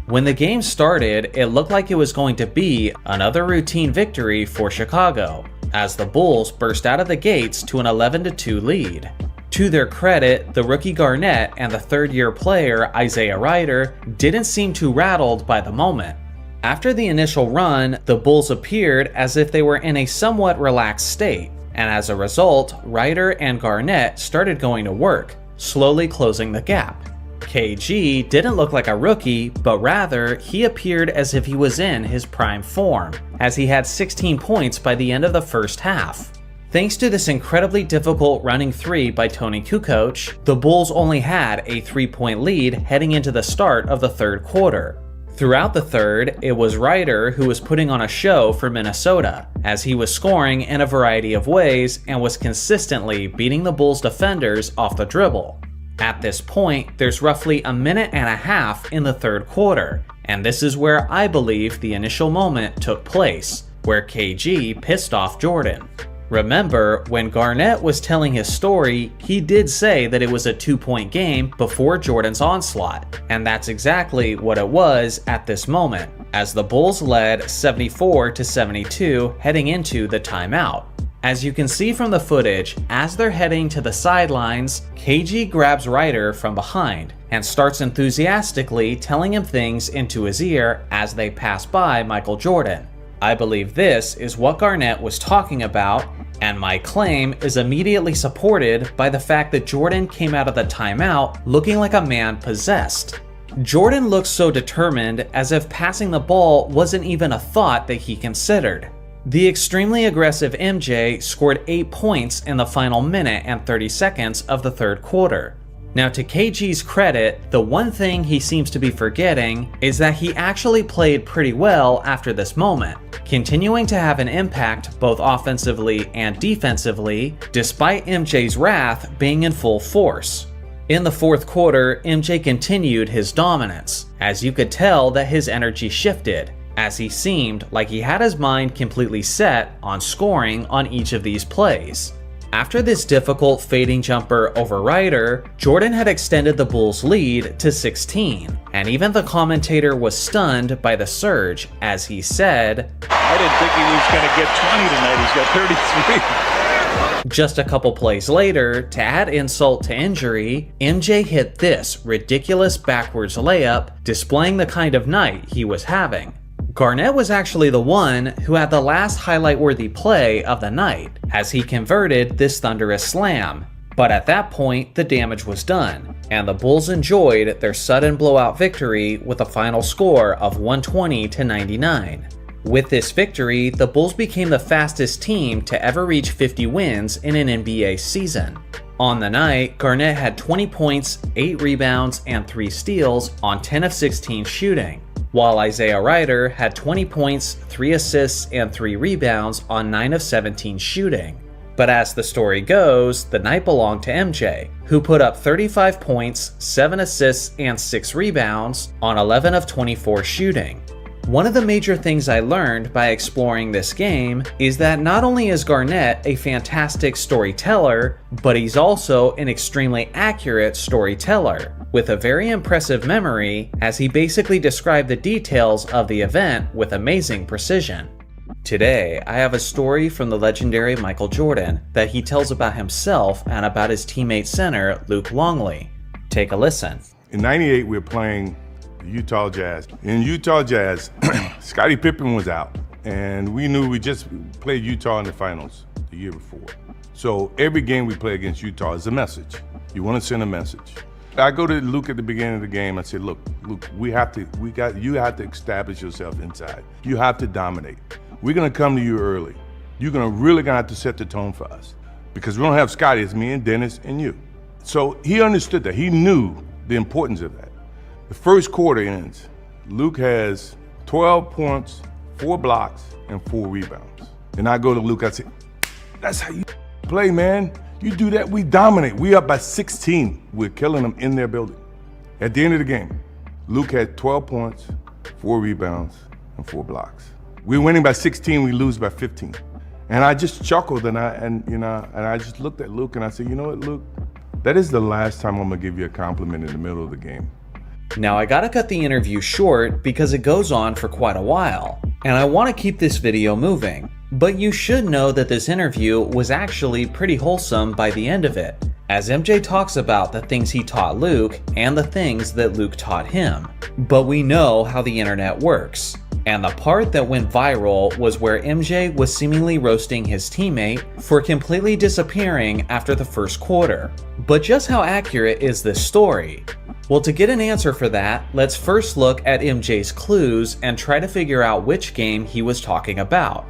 A: When the game started, it looked like it was going to be another routine victory for Chicago, as the Bulls burst out of the gates to an 11-2 lead. To their credit, the rookie Garnett and the third-year player Isaiah Rider didn't seem too rattled by the moment. After the initial run, the Bulls appeared as if they were in a somewhat relaxed state, and as a result, Rider and Garnett started going to work, slowly closing the gap. KG didn't look like a rookie, but rather, he appeared as if he was in his prime form, as he had 16 points by the end of the first half. Thanks to this incredibly difficult running three by Tony Kukoc, the Bulls only had a 3-point lead heading into the start of the third quarter. Throughout the third, it was Rider who was putting on a show for Minnesota, as he was scoring in a variety of ways and was consistently beating the Bulls defenders off the dribble. At this point, there's roughly a minute and a half in the third quarter, and this is where I believe the initial moment took place, where KG pissed off Jordan. Remember, when Garnett was telling his story, he did say that it was a 2-point game before Jordan's onslaught, and that's exactly what it was at this moment, as the Bulls led 74-72 heading into the timeout. As you can see from the footage, as they're heading to the sidelines, KG grabs Rider from behind and starts enthusiastically telling him things into his ear as they pass by Michael Jordan. I believe this is what Garnett was talking about, and my claim is immediately supported by the fact that Jordan came out of the timeout looking like a man possessed. Jordan looked so determined, as if passing the ball wasn't even a thought that he considered. The extremely aggressive MJ scored 8 points in the final minute and 30 seconds of the third quarter. Now, to KG's credit, the one thing he seems to be forgetting is that he actually played pretty well after this moment, continuing to have an impact both offensively and defensively, despite MJ's wrath being in full force. In the fourth quarter, MJ continued his dominance, as you could tell that his energy shifted, as he seemed like he had his mind completely set on scoring on each of these plays. After this difficult fading jumper over Rider, Jordan had extended the Bulls' lead to 16, and even the commentator was stunned by the surge as he said,
L: "I didn't think he was going to get 20 tonight, he's got 33.
A: Just a couple plays later, to add insult to injury, MJ hit this ridiculous backwards layup, displaying the kind of night he was having. Garnett was actually the one who had the last highlight-worthy play of the night, as he converted this thunderous slam. But at that point, the damage was done, and the Bulls enjoyed their sudden blowout victory with a final score of 120-99. With this victory, the Bulls became the fastest team to ever reach 50 wins in an NBA season. On the night, Garnett had 20 points, 8 rebounds, and 3 steals on 10 of 16 shooting, while Isaiah Rider had 20 points, 3 assists, and 3 rebounds on 9 of 17 shooting. But as the story goes, the night belonged to MJ, who put up 35 points, 7 assists, and 6 rebounds on 11 of 24 shooting. One of the major things I learned by exploring this game is that not only is Garnett a fantastic storyteller, but he's also an extremely accurate storyteller, with a very impressive memory, as he basically described the details of the event with amazing precision. Today, I have a story from the legendary Michael Jordan that he tells about himself and about his teammate center, Luke Longley. Take a listen.
M: In '98, we were playing the Utah Jazz. In Utah Jazz, Scottie Pippen was out, and we knew we just played Utah in the finals the year before. So every game we play against Utah is a message. You want to send a message. I go to Luke at the beginning of the game. I say, look, you have to establish yourself inside. You have to dominate. We're gonna come to you early. You're really gonna have to set the tone for us, because we don't have Scottie. It's me and Dennis and you. So he understood that. He knew the importance of that. The first quarter ends. Luke has 12 points, 4 blocks, and 4 rebounds. And I go to Luke. I say, that's how you play, man. You do that, we dominate. We up by 16. We're killing them in their building. At the end of the game, Luke had 12 points, 4 rebounds, and 4 blocks. We're winning by 16, we lose by 15. And I just chuckled and I just looked at Luke and I said, you know what, Luke? That is the last time I'm gonna give you a compliment in the middle of the game.
A: Now I gotta cut the interview short because it goes on for quite a while, and I want to keep this video moving. But you should know that this interview was actually pretty wholesome by the end of it, as MJ talks about the things he taught Luke and the things that Luke taught him. But we know how the internet works, and the part that went viral was where MJ was seemingly roasting his teammate for completely disappearing after the first quarter. But just how accurate is this story? Well, to get an answer for that, let's first look at MJ's clues and try to figure out which game he was talking about.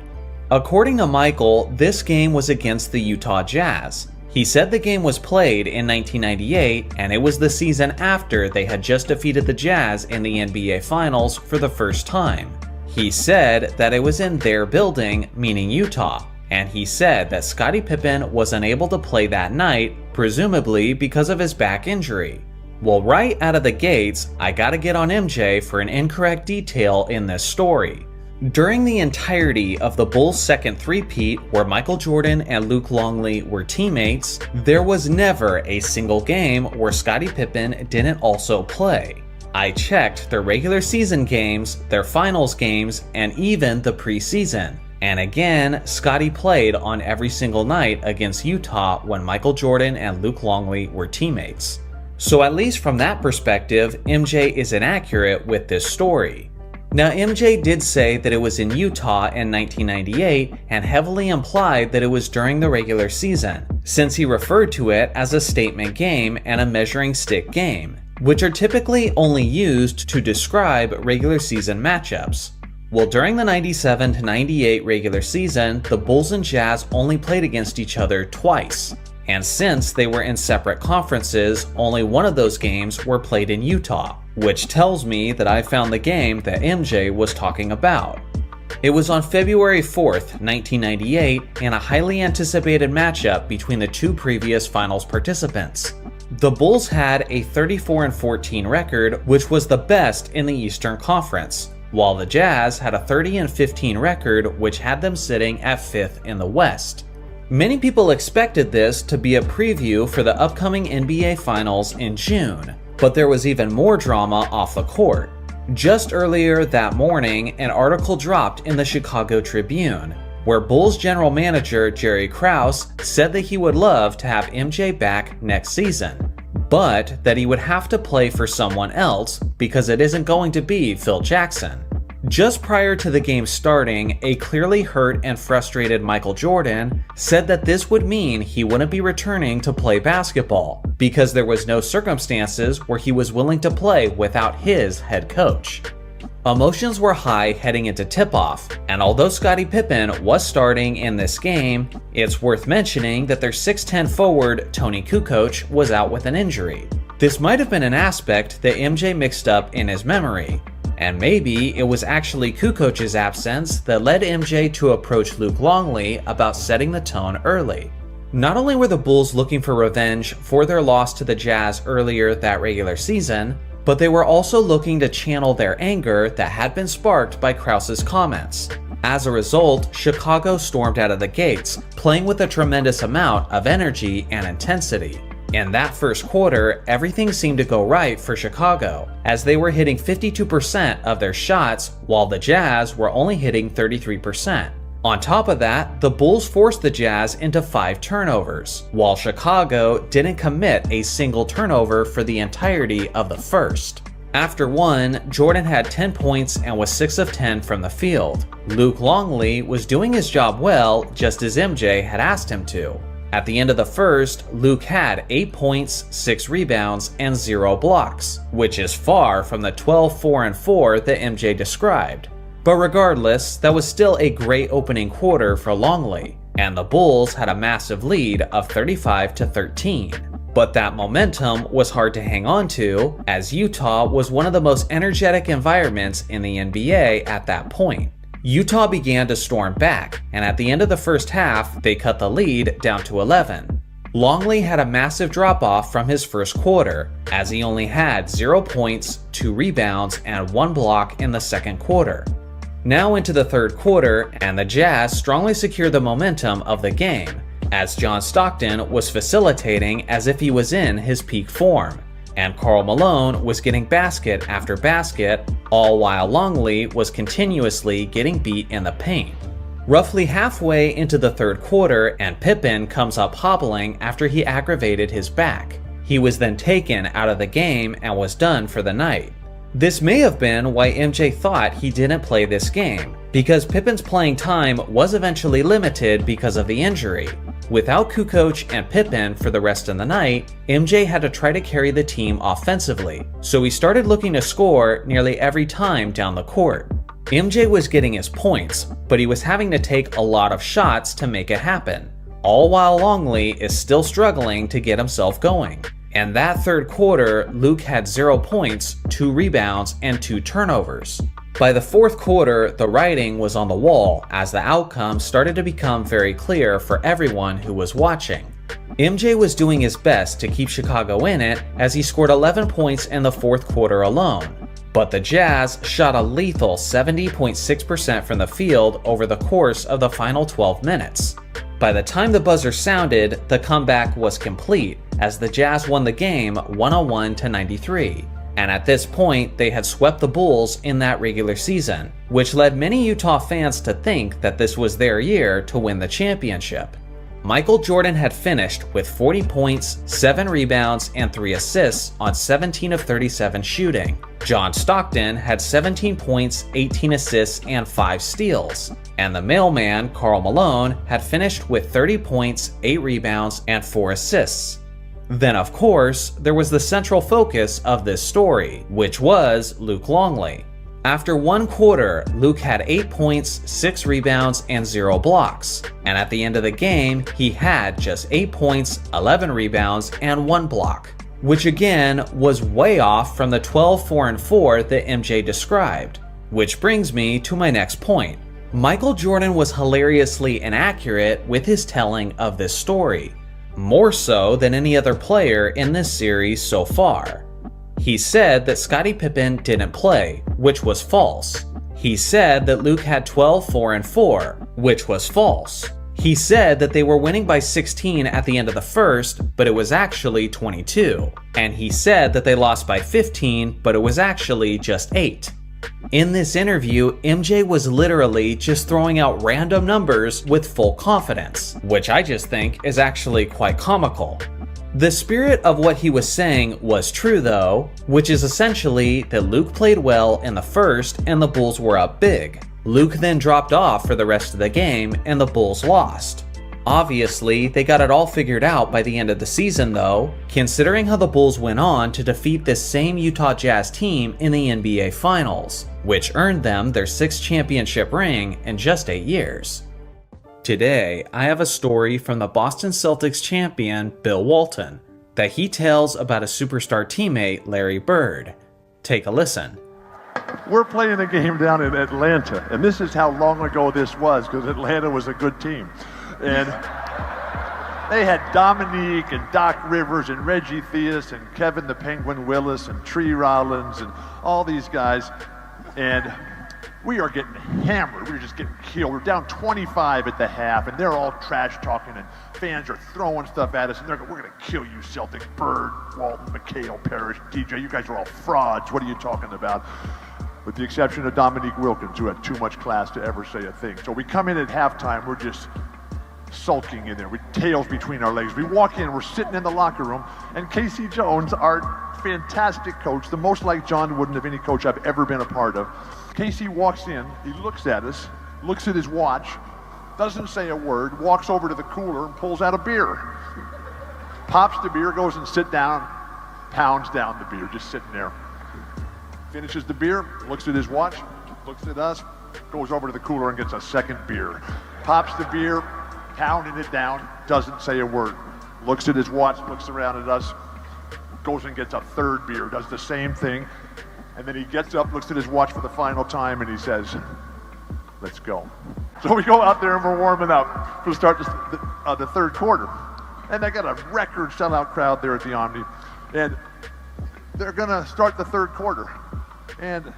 A: According to Michael, this game was against the Utah Jazz. He said the game was played in 1998, and it was the season after they had just defeated the Jazz in the NBA Finals for the first time. He said that it was in their building, meaning Utah, and he said that Scottie Pippen was unable to play that night, presumably because of his back injury. Well, right out of the gates, I gotta get on MJ for an incorrect detail in this story. During the entirety of the Bulls' second three-peat, where Michael Jordan and Luke Longley were teammates, there was never a single game where Scottie Pippen didn't also play. I checked their regular season games, their finals games, and even the preseason. And again, Scottie played on every single night against Utah when Michael Jordan and Luke Longley were teammates. So at least from that perspective, MJ is inaccurate with this story. Now, MJ did say that it was in Utah in 1998 and heavily implied that it was during the regular season, since he referred to it as a statement game and a measuring stick game, which are typically only used to describe regular season matchups. Well, during the 97 to 98 regular season, the Bulls and Jazz only played against each other twice. And since they were in separate conferences, only one of those games were played in Utah, which tells me that I found the game that MJ was talking about. It was on February 4th, 1998, in a highly anticipated matchup between the two previous finals participants. The Bulls had a 34-14 record, which was the best in the Eastern Conference, while the Jazz had a 30-15 record, which had them sitting at 5th in the West. Many people expected this to be a preview for the upcoming NBA Finals in June, but there was even more drama off the court. Just earlier that morning, an article dropped in the Chicago Tribune, where Bulls general manager Jerry Krause said that he would love to have MJ back next season, but that he would have to play for someone else because it isn't going to be Phil Jackson. Just prior to the game starting, a clearly hurt and frustrated Michael Jordan said that this would mean he wouldn't be returning to play basketball because there was no circumstances where he was willing to play without his head coach. Emotions were high heading into tip-off, and although Scottie Pippen was starting in this game, it's worth mentioning that their 6'10 forward Tony Kukoc was out with an injury. This might have been an aspect that MJ mixed up in his memory, and maybe it was actually Kukoc's absence that led MJ to approach Luke Longley about setting the tone early. Not only were the Bulls looking for revenge for their loss to the Jazz earlier that regular season, but they were also looking to channel their anger that had been sparked by Krause's comments. As a result, Chicago stormed out of the gates, playing with a tremendous amount of energy and intensity. In that first quarter, everything seemed to go right for Chicago, as they were hitting 52% of their shots, while the Jazz were only hitting 33%. On top of that, the Bulls forced the Jazz into 5 turnovers, while Chicago didn't commit a single turnover for the entirety of the first. After one, Jordan had 10 points and was 6 of 10 from the field. Luke Longley was doing his job well, just as MJ had asked him to. At the end of the first, Luke had 8 points, 6 rebounds, and 0 blocks, which is far from the 12, 4, and 4 that MJ described. But regardless, that was still a great opening quarter for Longley, and the Bulls had a massive lead of 35-13. But that momentum was hard to hang on to, as Utah was one of the most energetic environments in the NBA at that point. Utah began to storm back, and at the end of the first half, they cut the lead down to 11. Longley had a massive drop-off from his first quarter, as he only had 0 points, 2 rebounds, and 1 block in the second quarter. Now into the third quarter, and the Jazz strongly secured the momentum of the game, as John Stockton was facilitating as if he was in his peak form, and Karl Malone was getting basket after basket, all while Longley was continuously getting beat in the paint. Roughly halfway into the third quarter, and Pippen comes up hobbling after he aggravated his back. He was then taken out of the game and was done for the night. This may have been why MJ thought he didn't play this game, because Pippen's playing time was eventually limited because of the injury. Without Kukoc and Pippen for the rest of the night, MJ had to try to carry the team offensively, so he started looking to score nearly every time down the court. MJ was getting his points, but he was having to take a lot of shots to make it happen, all while Longley is still struggling to get himself going. And that third quarter, Luke had 0 points, 2 rebounds, and 2 turnovers. By the fourth quarter, the writing was on the wall as the outcome started to become very clear for everyone who was watching. MJ was doing his best to keep Chicago in it as he scored 11 points in the fourth quarter alone. But the Jazz shot a lethal 70.6% from the field over the course of the final 12 minutes. By the time the buzzer sounded, the comeback was complete as the Jazz won the game 101-93. And at this point, they had swept the Bulls in that regular season, which led many Utah fans to think that this was their year to win the championship. Michael Jordan had finished with 40 points, 7 rebounds, and 3 assists on 17 of 37 shooting. John Stockton had 17 points, 18 assists, and 5 steals. And the mailman, Karl Malone, had finished with 30 points, 8 rebounds, and 4 assists. Then, of course, there was the central focus of this story, which was Luke Longley. After one quarter, Luke had 8 points, 6 rebounds, and 0 blocks. And at the end of the game, he had just 8 points, 11 rebounds, and 1 block, which again was way off from the 12-4-4 that MJ described. Which brings me to my next point. Michael Jordan was hilariously inaccurate with his telling of this story, more so than any other player in this series so far. He said that Scottie Pippen didn't play, which was false. He said that Luke had 12-4-4, which was false. He said that they were winning by 16 at the end of the first, but it was actually 22. And he said that they lost by 15, but it was actually just 8. In this interview, MJ was literally just throwing out random numbers with full confidence, which I just think is actually quite comical. The spirit of what he was saying was true though, which is essentially that Luke played well in the first and the Bulls were up big. Luke then dropped off for the rest of the game and the Bulls lost. Obviously, they got it all figured out by the end of the season though, considering how the Bulls went on to defeat this same Utah Jazz team in the NBA Finals, which earned them their 6th championship ring in just 8 years. Today, I have a story from the Boston Celtics champion Bill Walton that he tells about a superstar teammate, Larry Bird. Take a listen.
N: We're playing a game down in Atlanta, and this is how long ago this was, because Atlanta was a good team. And they had Dominique and Doc Rivers and Reggie Theus and Kevin the Penguin Willis and Tree Rollins and all these guys. And we are getting hammered. We're just getting killed. We're down 25 at the half, and they're all trash talking, and fans are throwing stuff at us, and they're going, we're going to kill you, Celtics. Bird, Walton, McHale, Parrish, DJ, you guys are all frauds. What are you talking about? With the exception of Dominique Wilkins, who had too much class to ever say a thing. So we come in at halftime, we're just sulking in there with tails between our legs. We walk in, we're sitting in the locker room, and Casey Jones, our fantastic coach, the most like John Wooden of any coach I've ever been a part of. Casey walks in, he looks at us, looks at his watch, doesn't say a word, walks over to the cooler and pulls out a beer. Pops the beer, goes and sits down, pounds down the beer, just sitting there. Finishes the beer, looks at his watch, looks at us, goes over to the cooler and gets a second beer. Pops the beer, pounding it down, doesn't say a word. Looks at his watch, looks around at us, goes and gets a third beer, does the same thing, and then he gets up, looks at his watch for the final time, and he says, let's go. So we go out there and we're warming up to start the third quarter. And they got a record sellout crowd there at the Omni. And they're gonna start the third quarter. And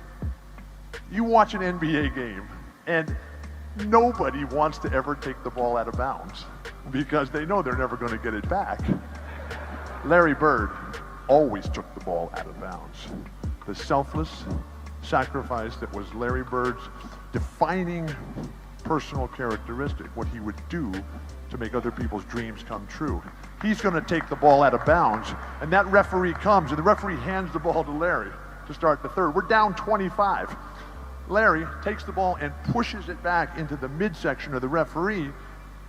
N: You watch an NBA game, and nobody wants to ever take the ball out of bounds because they know they're never going to get it back. Larry Bird always took the ball out of bounds. The selfless sacrifice that was Larry Bird's defining personal characteristic, what he would do to make other people's dreams come true. He's going to take the ball out of bounds, and that referee comes, and the referee hands the ball to Larry to start the third. We're down 25. Larry takes the ball and pushes it back into the midsection of the referee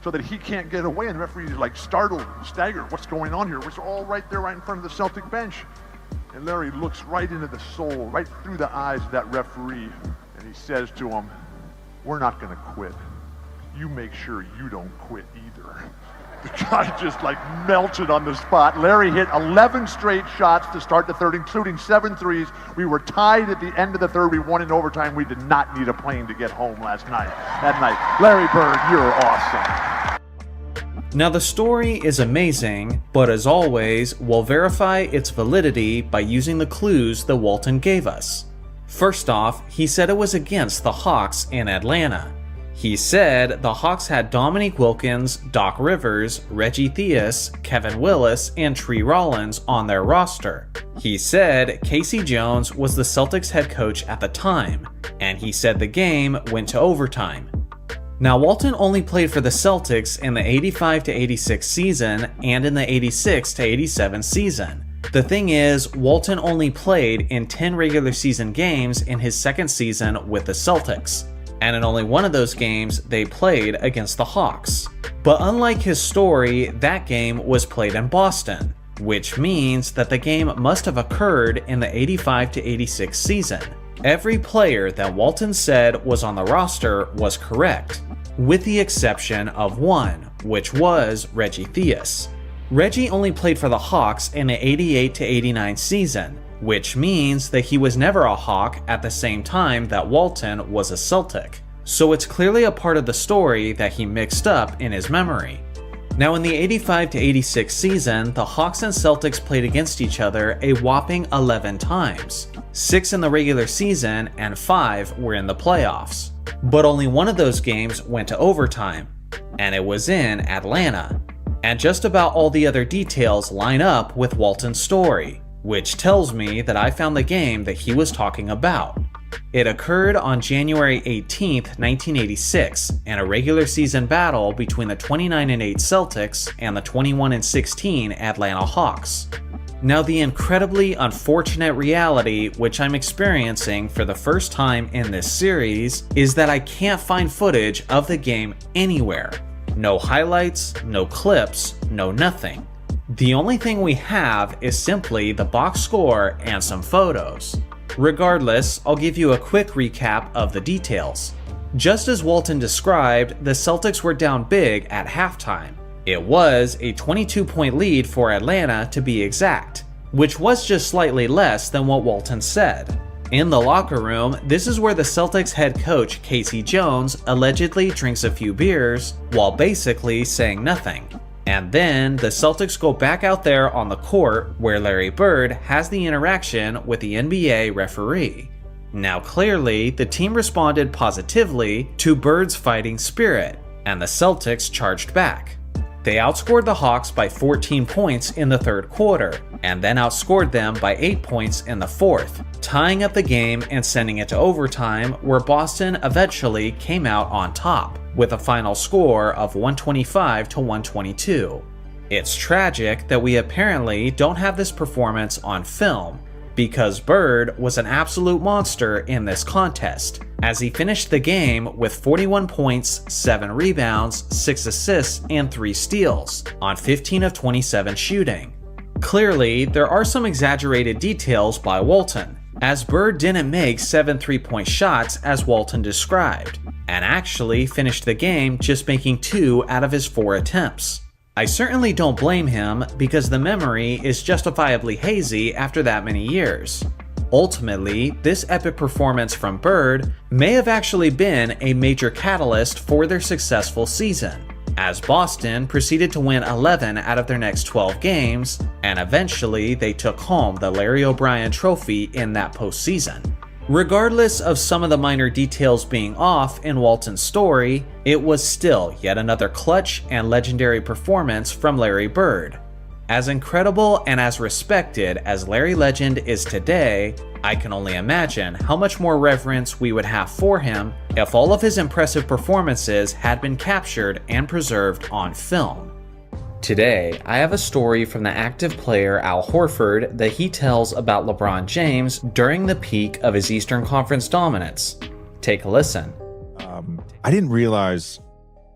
N: so that he can't get away, and the referee is like startled, staggered. What's going on here? We're all right there, right in front of the Celtic bench. And Larry looks right into the soul, right through the eyes of that referee, and he says to him, "We're not going to quit. You make sure you don't quit either." The guy just like melted on the spot. Larry hit 11 straight shots to start the third, including 7 threes. We were tied at the end of the third. We won in overtime. We did not need a plane to get home that night. Larry Bird, you're awesome.
A: Now the story is amazing, but as always, we'll verify its validity by using the clues that Walton gave us. First off, he said it was against the Hawks in Atlanta. He said the Hawks had Dominique Wilkins, Doc Rivers, Reggie Theus, Kevin Willis, and Tree Rollins on their roster. He said Casey Jones was the Celtics head coach at the time, and he said the game went to overtime. Now Walton only played for the Celtics in the 85-86 season and in the 86-87 season. The thing is, Walton only played in 10 regular season games in his second season with the Celtics, and in only one of those games they played against the Hawks. But unlike his story, that game was played in Boston, which means that the game must have occurred in the 85-86 season. Every player that Walton said was on the roster was correct, with the exception of one, which was Reggie Theus. Reggie only played for the Hawks in the 88-89 season, which means that he was never a Hawk at the same time that Walton was a Celtic. So it's clearly a part of the story that he mixed up in his memory. Now in the 85-86 season, the Hawks and Celtics played against each other a whopping 11 times. 6 in the regular season and 5 were in the playoffs. But only one of those games went to overtime, and it was in Atlanta. And just about all the other details line up with Walton's story, which tells me that I found the game that he was talking about. It occurred on January 18th, 1986, in a regular season battle between the 29-8 Celtics and the 21-16 Atlanta Hawks. Now the incredibly unfortunate reality which I'm experiencing for the first time in this series is that I can't find footage of the game anywhere. No highlights, no clips, no nothing. The only thing we have is simply the box score and some photos. Regardless, I'll give you a quick recap of the details. Just as Walton described, the Celtics were down big at halftime. It was a 22-point lead for Atlanta to be exact, which was just slightly less than what Walton said. In the locker room, this is where the Celtics head coach Casey Jones allegedly drinks a few beers while basically saying nothing. And then the Celtics go back out there on the court where Larry Bird has the interaction with the NBA referee. Now clearly, the team responded positively to Bird's fighting spirit, and the Celtics charged back. They outscored the Hawks by 14 points in the third quarter, and then outscored them by 8 points in the fourth, tying up the game and sending it to overtime, where Boston eventually came out on top, with a final score of 125-122. It's tragic that we apparently don't have this performance on film, because Bird was an absolute monster in this contest, as he finished the game with 41 points, 7 rebounds, 6 assists, and 3 steals, on 15 of 27 shooting. Clearly, there are some exaggerated details by Walton, as Bird didn't make 7 3-point shots as Walton described, and actually finished the game just making 2 out of his 4 attempts. I certainly don't blame him, because the memory is justifiably hazy after that many years. Ultimately, this epic performance from Bird may have actually been a major catalyst for their successful season, as Boston proceeded to win 11 out of their next 12 games, and eventually they took home the Larry O'Brien Trophy in that postseason. Regardless of some of the minor details being off in Walton's story, it was still yet another clutch and legendary performance from Larry Bird. As incredible and as respected as Larry Legend is today, I can only imagine how much more reverence we would have for him if all of his impressive performances had been captured and preserved on film. Today, I have a story from the active player Al Horford that he tells about LeBron James during the peak of his Eastern Conference dominance. Take a listen.
O: I didn't realize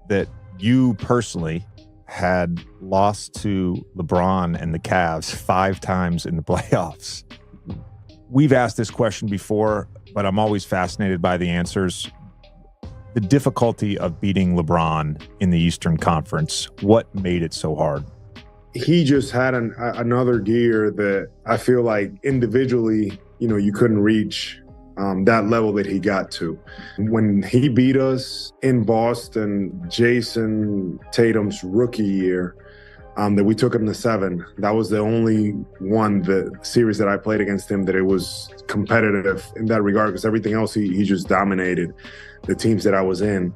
O: that you personally had lost to LeBron and the Cavs 5 times in the playoffs. We've asked this question before, but I'm always fascinated by the answers. The difficulty of beating LeBron in the Eastern Conference, what made it so hard?
P: He just had another gear that I feel like individually, you couldn't reach that level that he got to. When he beat us in Boston, Jason Tatum's rookie year, that we took him to 7. That was the only one, the series that I played against him, that it was competitive in that regard, because everything else he just dominated the teams that I was in.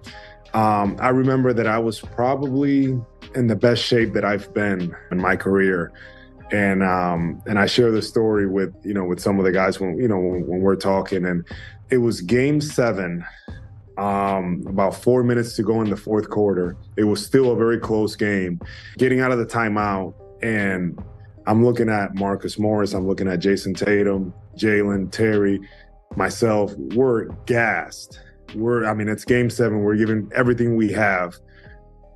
P: I remember that I was probably in the best shape that I've been in my career. And I share the story with some of the guys when we're talking, and it was game 7, about 4 minutes to go in the fourth quarter. It was still a very close game. Getting out of the timeout, and I'm looking at Marcus Morris, I'm looking at Jason Tatum, Jalen, Terry, myself. We're gassed. It's game 7. We're giving everything we have.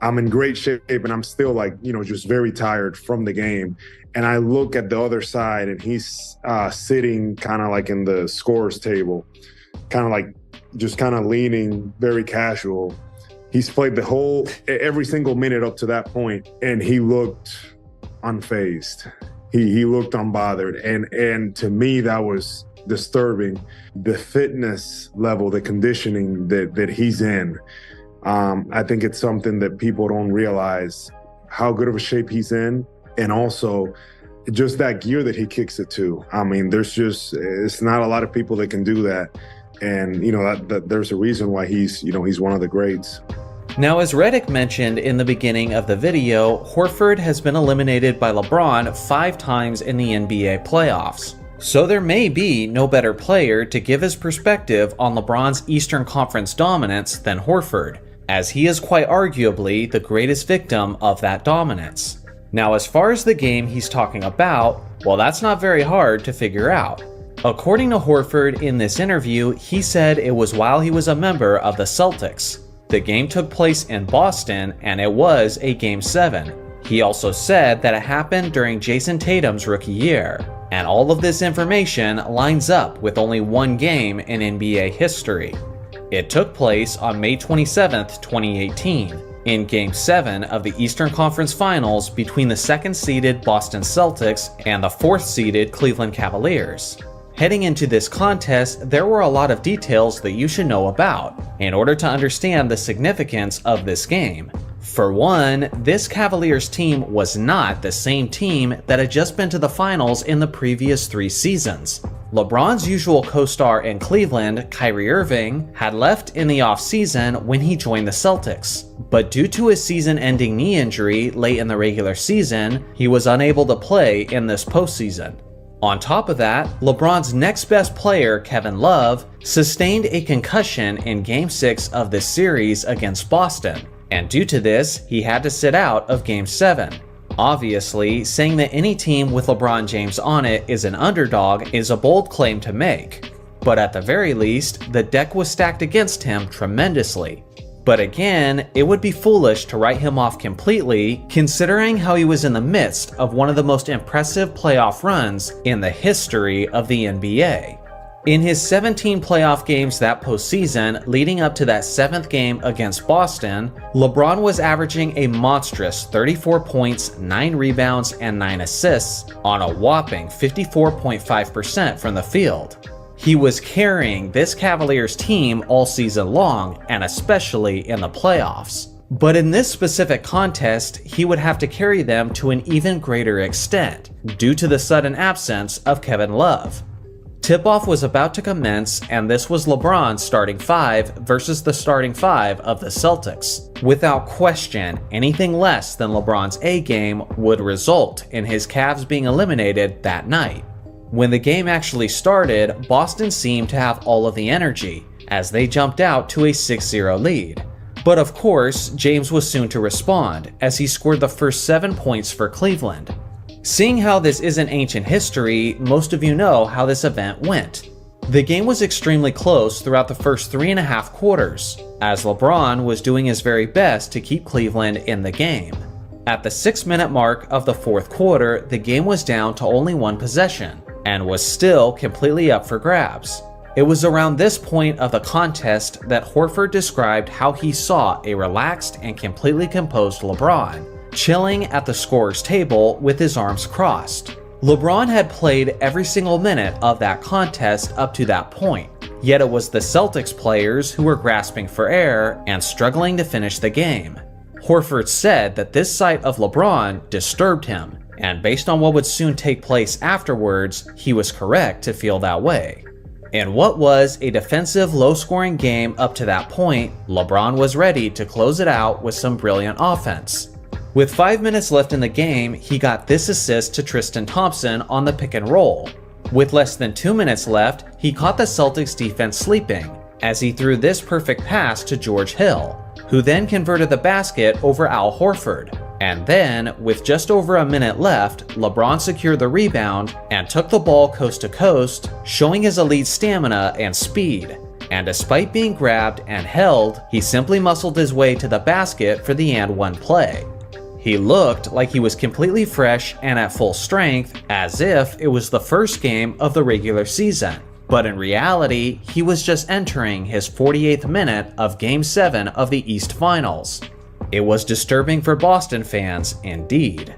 P: I'm in great shape, and I'm still just very tired from the game. And I look at the other side, and he's sitting kind of like in the scorer's table, kind of leaning, very casual. He's played every single minute up to that point, and he looked unfazed. He looked unbothered. And to me, that was disturbing. The fitness level, the conditioning that he's in. I think it's something that people don't realize how good of a shape he's in, and also just that gear that he kicks it to. It's not a lot of people that can do that. And, that there's a reason why he's one of the greats.
A: Now, as Reddick mentioned in the beginning of the video, Horford has been eliminated by LeBron 5 times in the NBA playoffs. So there may be no better player to give his perspective on LeBron's Eastern Conference dominance than Horford, as he is quite arguably the greatest victim of that dominance. Now, as far as the game he's talking about, well, that's not very hard to figure out. According to Horford in this interview, he said it was while he was a member of the Celtics. The game took place in Boston, and it was a Game 7. He also said that it happened during Jason Tatum's rookie year. And all of this information lines up with only one game in NBA history. It took place on May 27th, 2018, in Game 7 of the Eastern Conference Finals between the 2nd-seeded Boston Celtics and the 4th-seeded Cleveland Cavaliers. Heading into this contest, there were a lot of details that you should know about in order to understand the significance of this game. For one, this Cavaliers team was not the same team that had just been to the finals in the previous 3 seasons. LeBron's usual co-star in Cleveland, Kyrie Irving, had left in the offseason when he joined the Celtics. But due to his season-ending knee injury late in the regular season, he was unable to play in this postseason. On top of that, LeBron's next best player, Kevin Love, sustained a concussion in Game 6 of this series against Boston. And due to this, he had to sit out of Game 7. Obviously, saying that any team with LeBron James on it is an underdog is a bold claim to make. But at the very least, the deck was stacked against him tremendously. But again, it would be foolish to write him off completely, considering how he was in the midst of one of the most impressive playoff runs in the history of the NBA. In his 17 playoff games that postseason, leading up to that 7th game against Boston, LeBron was averaging a monstrous 34 points, 9 rebounds, and 9 assists on a whopping 54.5% from the field. He was carrying this Cavaliers team all season long, and especially in the playoffs. But in this specific contest, he would have to carry them to an even greater extent, due to the sudden absence of Kevin Love. Tip-off was about to commence, and this was LeBron's starting five versus the starting five of the Celtics. Without question, anything less than LeBron's A game would result in his Cavs being eliminated that night. When the game actually started, Boston seemed to have all of the energy, as they jumped out to a 6-0 lead. But of course, James was soon to respond, as he scored the first 7 points for Cleveland. Seeing how this isn't ancient history, most of you know how this event went. The game was extremely close throughout the first 3.5 quarters, as LeBron was doing his very best to keep Cleveland in the game. At the 6-minute mark of the fourth quarter, the game was down to only one possession, and was still completely up for grabs. It was around this point of the contest that Horford described how he saw a relaxed and completely composed LeBron, chilling at the scorer's table with his arms crossed. LeBron had played every single minute of that contest up to that point, yet it was the Celtics players who were grasping for air and struggling to finish the game. Horford said that this sight of LeBron disturbed him, and based on what would soon take place afterwards, he was correct to feel that way. In what was a defensive, low-scoring game up to that point, LeBron was ready to close it out with some brilliant offense. With 5 minutes left in the game, he got this assist to Tristan Thompson on the pick and roll. With less than 2 minutes left, he caught the Celtics defense sleeping, as he threw this perfect pass to George Hill, who then converted the basket over Al Horford. And then, with just over a minute left, LeBron secured the rebound and took the ball coast to coast, showing his elite stamina and speed. And despite being grabbed and held, he simply muscled his way to the basket for the and one play. He looked like he was completely fresh and at full strength, as if it was the first game of the regular season. But in reality, he was just entering his 48th minute of Game 7 of the East Finals. It was disturbing for Boston fans, indeed.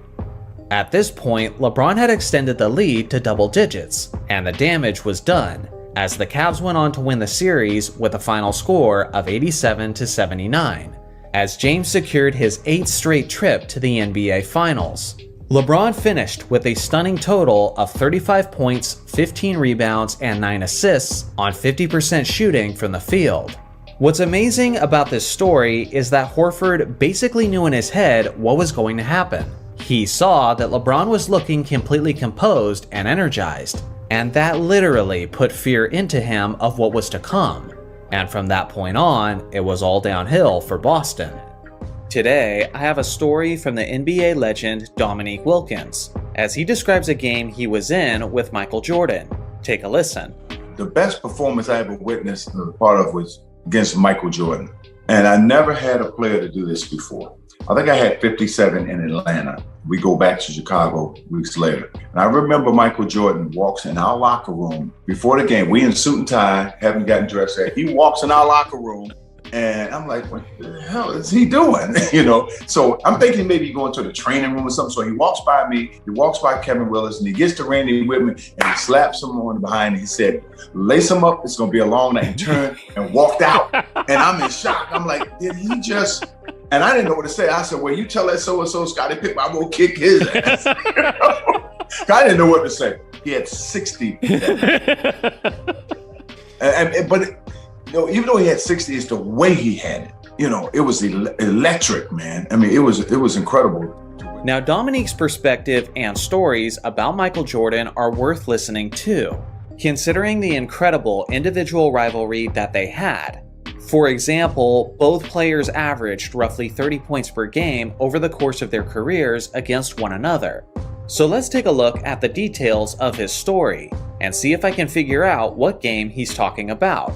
A: At this point, LeBron had extended the lead to double digits, and the damage was done, as the Cavs went on to win the series with a final score of 87-79. As James secured his 8th straight trip to the NBA Finals. LeBron finished with a stunning total of 35 points, 15 rebounds, and 9 assists on 50% shooting from the field. What's amazing about this story is that Horford basically knew in his head what was going to happen. He saw that LeBron was looking completely composed and energized, and that literally put fear into him of what was to come. And from that point on, it was all downhill for Boston. Today, I have a story from the NBA legend Dominique Wilkins, as he describes a game he was in with Michael Jordan. Take a listen.
Q: The best performance I ever witnessed and was part of was against Michael Jordan. And I never had a player to do this before. I think I had 57 in Atlanta. We go back to Chicago weeks later. And I remember Michael Jordan walks in our locker room before the game. We in suit and tie, haven't gotten dressed yet. He walks in our locker room and I'm like, what the hell is he doing? You know, so I'm thinking maybe going to the training room or something. So he walks by me, he walks by Kevin Willis, and he gets to Randy Whitman and he slaps him on behind and he said, lace him up, it's gonna be a long night, and turned and walked out. And I'm in shock. I'm like, did he just? And I didn't know what to say. I said, well, you tell that so-and-so Scottie Pippen, I'm gonna kick his ass. I didn't know what to say. He had 60. But you know, even though he had 60, it's the way he had it. You know, it was electric, man. I mean, it was incredible.
A: Now, Dominique's perspective and stories about Michael Jordan are worth listening to, considering the incredible individual rivalry that they had. For example, both players averaged roughly 30 points per game over the course of their careers against one another. So let's take a look at the details of his story and see if I can figure out what game he's talking about.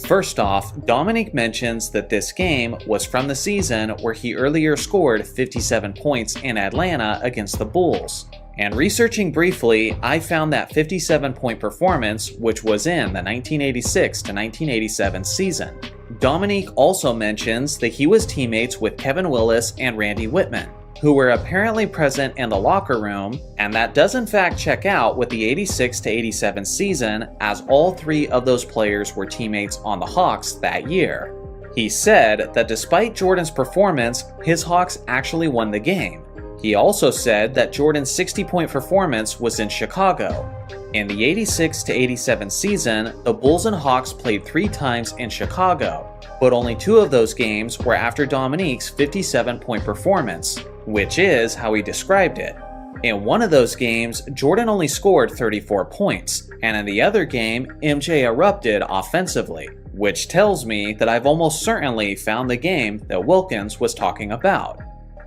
A: First off, Dominique mentions that this game was from the season where he earlier scored 57 points in Atlanta against the Bulls. And researching briefly, I found that 57-point performance, which was in the 1986 to 1987 season. Dominique also mentions that he was teammates with Kevin Willis and Randy Whitman, who were apparently present in the locker room, and that does in fact check out with the 86 to 87 season, as all three of those players were teammates on the Hawks that year. He said that despite Jordan's performance, his Hawks actually won the game, He also said that Jordan's 60-point performance was in Chicago. In the 86-87 season, the Bulls and Hawks played 3 times in Chicago, but only 2 of those games were after Dominique's 57-point performance, which is how he described it. In one of those games, Jordan only scored 34 points, and in the other game, MJ erupted offensively, which tells me that I've almost certainly found the game that Wilkins was talking about.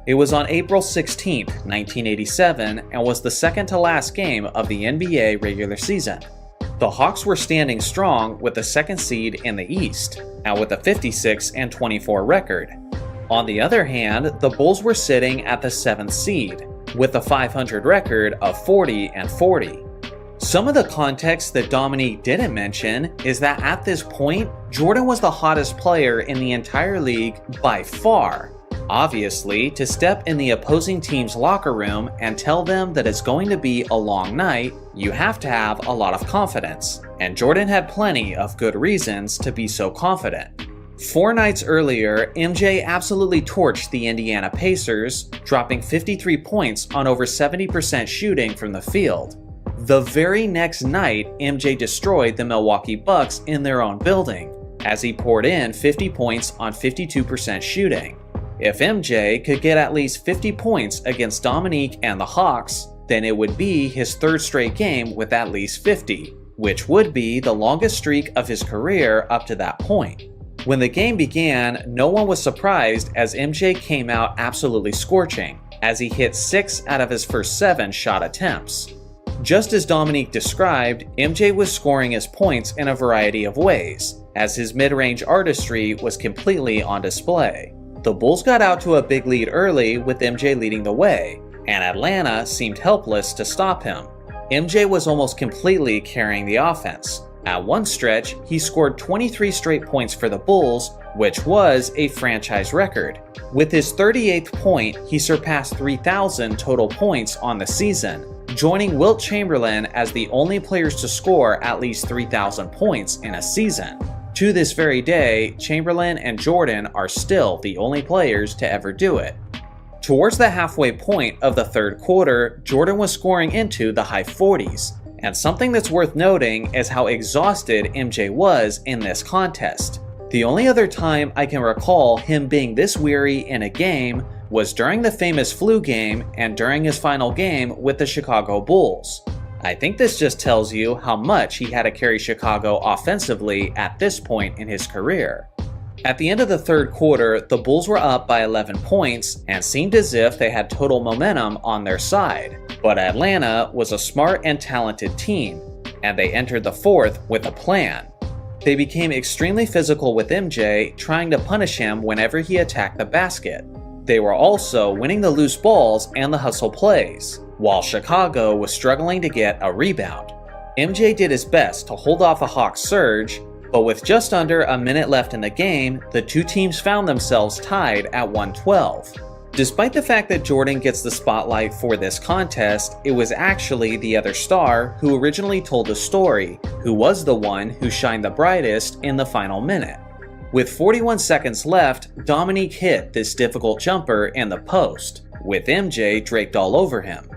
A: It was on April 16, 1987, and was the second to last game of the NBA regular season. The Hawks were standing strong with the second seed in the East, and with a 56-24 record. On the other hand, the Bulls were sitting at the 7th seed, with a 500 record of 40-40. Some of the context that Dominique didn't mention is that at this point, Jordan was the hottest player in the entire league by far. Obviously, to step in the opposing team's locker room and tell them that it's going to be a long night, you have to have a lot of confidence, and Jordan had plenty of good reasons to be so confident. 4 nights earlier, MJ absolutely torched the Indiana Pacers, dropping 53 points on over 70% shooting from the field. The very next night, MJ destroyed the Milwaukee Bucks in their own building, as he poured in 50 points on 52% shooting. If MJ could get at least 50 points against Dominique and the Hawks, then it would be his 3rd straight game with at least 50, which would be the longest streak of his career up to that point. When the game began, no one was surprised as MJ came out absolutely scorching, as he hit 6 out of his first 7 shot attempts. Just as Dominique described, MJ was scoring his points in a variety of ways, as his mid-range artistry was completely on display. The Bulls got out to a big lead early with MJ leading the way, and Atlanta seemed helpless to stop him. MJ was almost completely carrying the offense. At one stretch, he scored 23 straight points for the Bulls, which was a franchise record. With his 38th point, he surpassed 3,000 total points on the season, joining Wilt Chamberlain as the only players to score at least 3,000 points in a season. To this very day, Chamberlain and Jordan are still the only players to ever do it. Towards the halfway point of the 3rd quarter, Jordan was scoring into the high 40s, and something that's worth noting is how exhausted MJ was in this contest. The only other time I can recall him being this weary in a game was during the famous flu game and during his final game with the Chicago Bulls. I think this just tells you how much he had to carry Chicago offensively at this point in his career. At the end of the 3rd quarter, the Bulls were up by 11 points and seemed as if they had total momentum on their side. But Atlanta was a smart and talented team, and they entered the 4th with a plan. They became extremely physical with MJ, trying to punish him whenever he attacked the basket. They were also winning the loose balls and the hustle plays, while Chicago was struggling to get a rebound. MJ did his best to hold off the Hawks' surge, but with just under a minute left in the game, the 2 teams found themselves tied at 112. Despite the fact that Jordan gets the spotlight for this contest, it was actually the other star who originally told the story, who was the one who shined the brightest in the final minute. With 41 seconds left, Dominique hit this difficult jumper in the post, with MJ draped all over him.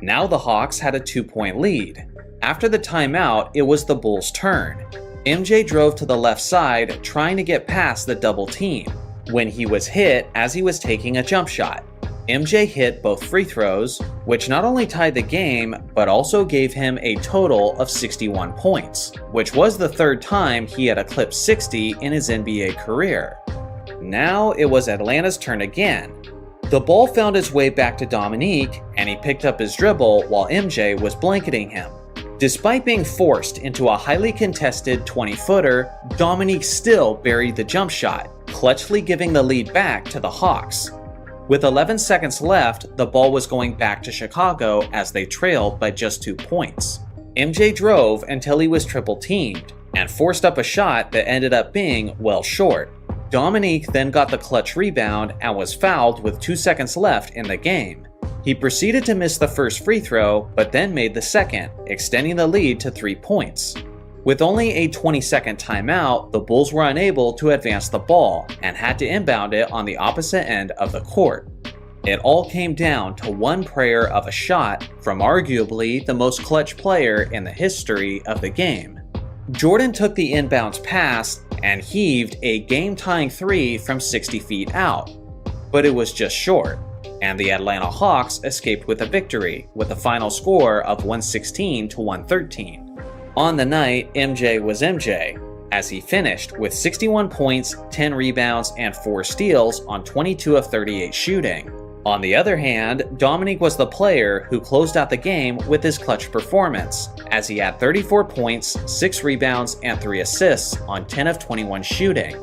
A: Now the Hawks had a 2-point lead. After the timeout, it was the Bulls' turn. MJ drove to the left side, trying to get past the double team, when he was hit as he was taking a jump shot. MJ hit both free throws, which not only tied the game, but also gave him a total of 61 points, which was the 3rd time he had eclipsed 60 in his NBA career. Now it was Atlanta's turn again. The ball found its way back to Dominique, and he picked up his dribble while MJ was blanketing him. Despite being forced into a highly contested 20-footer, Dominique still buried the jump shot, clutchly giving the lead back to the Hawks. With 11 seconds left, the ball was going back to Chicago as they trailed by just 2 points. MJ drove until he was triple-teamed, and forced up a shot that ended up being well short. Dominique then got the clutch rebound and was fouled with 2 seconds left in the game. He proceeded to miss the first free throw, but then made the second, extending the lead to 3 points. With only a 20-second timeout, the Bulls were unable to advance the ball and had to inbound it on the opposite end of the court. It all came down to one prayer of a shot from arguably the most clutch player in the history of the game. Jordan took the inbounds pass and heaved a game-tying 3 from 60 feet out, but it was just short, and the Atlanta Hawks escaped with a victory with a final score of 116 to 113. On the night, MJ was MJ, as he finished with 61 points, 10 rebounds, and 4 steals on 22 of 38 shooting. On the other hand, Dominique was the player who closed out the game with his clutch performance, as he had 34 points, 6 rebounds, and 3 assists on 10 of 21 shooting.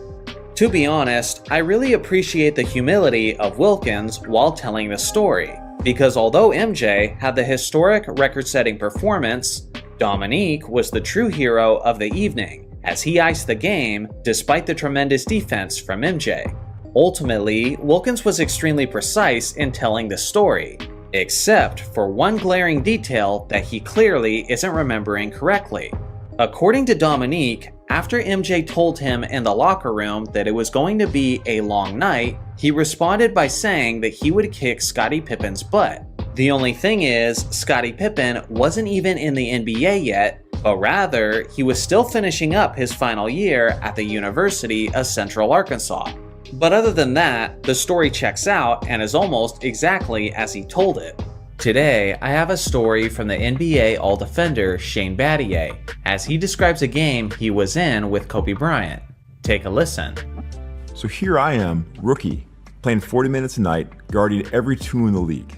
A: To be honest, I really appreciate the humility of Wilkins while telling the story, because although MJ had the historic record-setting performance, Dominique was the true hero of the evening, as he iced the game despite the tremendous defense from MJ. Ultimately, Wilkins was extremely precise in telling the story, except for one glaring detail that he clearly isn't remembering correctly. According to Dominique, after MJ told him in the locker room that it was going to be a long night, he responded by saying that he would kick Scottie Pippen's butt. The only thing is, Scottie Pippen wasn't even in the NBA yet, but rather, he was still finishing up his final year at the University of Central Arkansas. But other than that, the story checks out and is almost exactly as he told it. Today, I have a story from the NBA All-Defender Shane Battier, as he describes a game he was in with Kobe Bryant. Take a listen.
R: So here I am, rookie, playing 40 minutes a night, guarding every 2 in the league.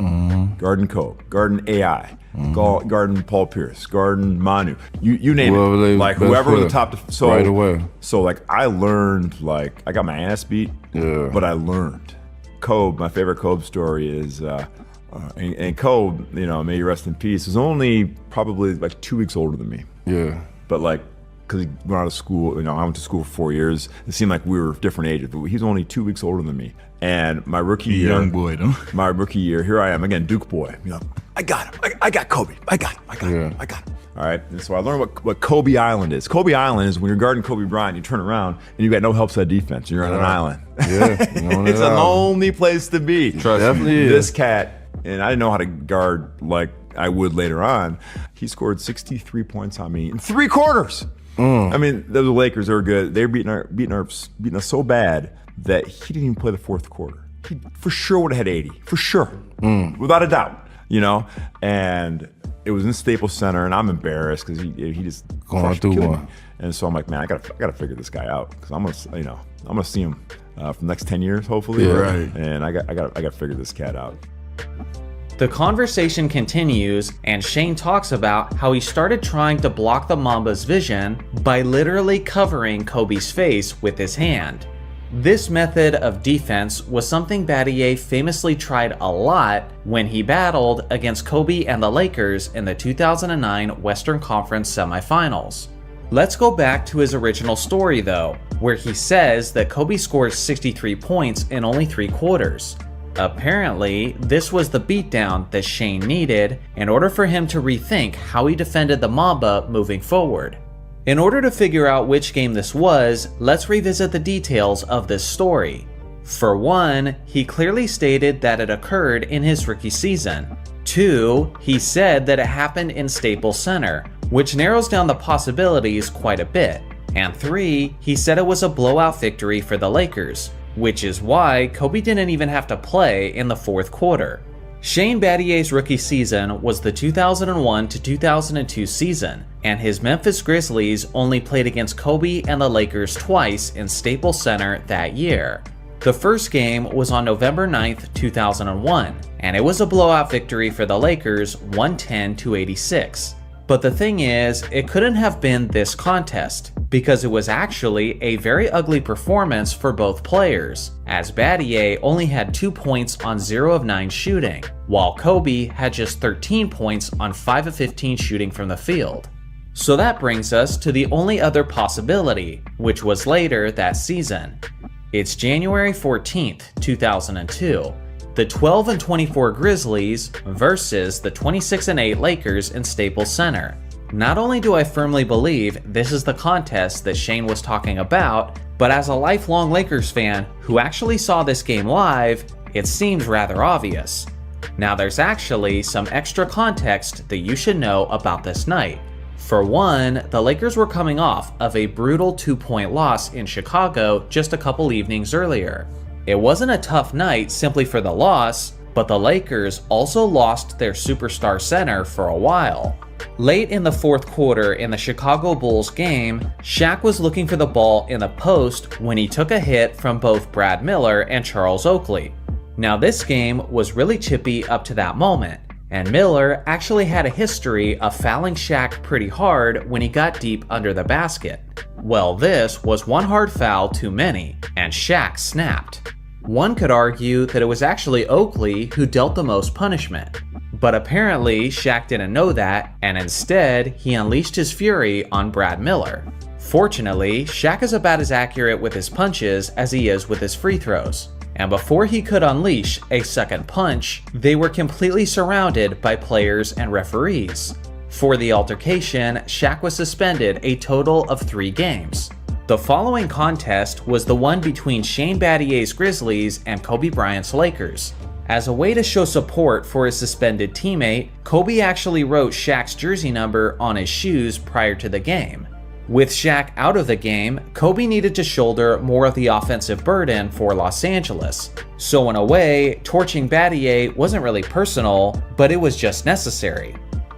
R: Guarding Kobe, guarding AI, guarding Paul Pierce, guarding Manu, you name it. Like whoever was the top. So
D: right away.
R: So like I learned, like I got my ass beat, but I learned. Kobe, my favorite Kobe story is, and Kobe, you know, may he rest in peace, was only probably like 2 weeks older than me.
D: Yeah.
R: But like, because he went out of school, you know, I went to school for 4 years. It seemed like we were different ages, but he was only 2 weeks older than me. And my rookie year,
D: young boy, though.
R: My rookie year, here I am again, Duke boy. You know, I got him. I got Kobe. I got him. All right. And so I learned what Kobe Island is. Kobe Island is when you're guarding Kobe Bryant, you turn around and you got no help side defense. You're on an island.
D: Yeah.
R: It's a lonely place to be.
D: Definitely
R: This cat, and I didn't know how to guard like I would later on. He scored 63 points on me in 3 quarters. I mean, the Lakers are good. They were beating us so bad that he didn't even play the 4th quarter. He for sure would have had 80, for sure, without a doubt. You know, and it was in Staples Center, and I'm embarrassed because he just
D: going through one.
R: And so I'm like, man, I gotta figure this guy out because I'm gonna see him for the next 10 years, hopefully.
D: Yeah, right.
R: And I gotta figure this cat out.
A: The conversation continues, and Shane talks about how he started trying to block the Mamba's vision by literally covering Kobe's face with his hand. This method of defense was something Battier famously tried a lot when he battled against Kobe and the Lakers in the 2009 Western Conference semifinals. Let's go back to his original story though, where he says that Kobe scored 63 points in only 3 quarters. Apparently, this was the beatdown that Shane needed in order for him to rethink how he defended the Mamba moving forward. In order to figure out which game this was, let's revisit the details of this story. For one, he clearly stated that it occurred in his rookie season. 2, he said that it happened in Staples Center, which narrows down the possibilities quite a bit. And 3, he said it was a blowout victory for the Lakers, which is why Kobe didn't even have to play in the 4th quarter. Shane Battier's rookie season was the 2001 to 2002 season, and his Memphis Grizzlies only played against Kobe and the Lakers twice in Staples Center that year. The first game was on November 9th, 2001, and it was a blowout victory for the Lakers, 110-86. But the thing is, it couldn't have been this contest, because it was actually a very ugly performance for both players, as Battier only had 2 points on 0 of 9 shooting, while Kobe had just 13 points on 5 of 15 shooting from the field. So that brings us to the only other possibility, which was later that season. It's January 14th, 2002. The 12-24 Grizzlies versus the 26-8 Lakers in Staples Center. Not only do I firmly believe this is the contest that Shane was talking about, but as a lifelong Lakers fan who actually saw this game live, it seems rather obvious. Now there's actually some extra context that you should know about this night. For one, the Lakers were coming off of a brutal 2-point loss in Chicago just a couple evenings earlier. It wasn't a tough night simply for the loss, but the Lakers also lost their superstar center for a while. Late in the fourth quarter in the Chicago Bulls game, Shaq was looking for the ball in the post when he took a hit from both Brad Miller and Charles Oakley. Now this game was really chippy up to that moment, and Miller actually had a history of fouling Shaq pretty hard when he got deep under the basket. Well, this was one hard foul too many, and Shaq snapped. One could argue that it was actually Oakley who dealt the most punishment. But apparently Shaq didn't know that, and instead he unleashed his fury on Brad Miller. Fortunately, Shaq is about as accurate with his punches as he is with his free throws. And before he could unleash a second punch, they were completely surrounded by players and referees. For the altercation, Shaq was suspended a total of 3 games. The following contest was the one between Shane Battier's Grizzlies and Kobe Bryant's Lakers. As a way to show support for his suspended teammate, Kobe actually wrote Shaq's jersey number on his shoes prior to the game. With Shaq out of the game, Kobe needed to shoulder more of the offensive burden for Los Angeles. So in a way, torching Battier wasn't really personal, but it was just necessary.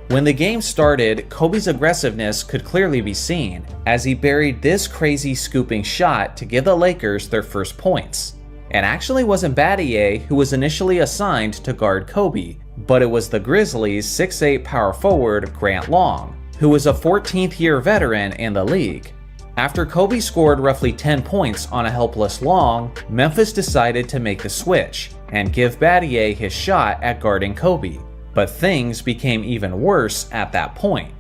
A: When the game started, Kobe's aggressiveness could clearly be seen, as he buried this crazy scooping shot to give the Lakers their first points. It actually wasn't Battier who was initially assigned to guard Kobe, but it was the Grizzlies' 6'8" power forward Grant Long, who was a 14th year veteran in the league. After Kobe scored roughly 10 points on a helpless Long, Memphis decided to make the switch and give Battier his shot at guarding Kobe. But things became even worse at that point.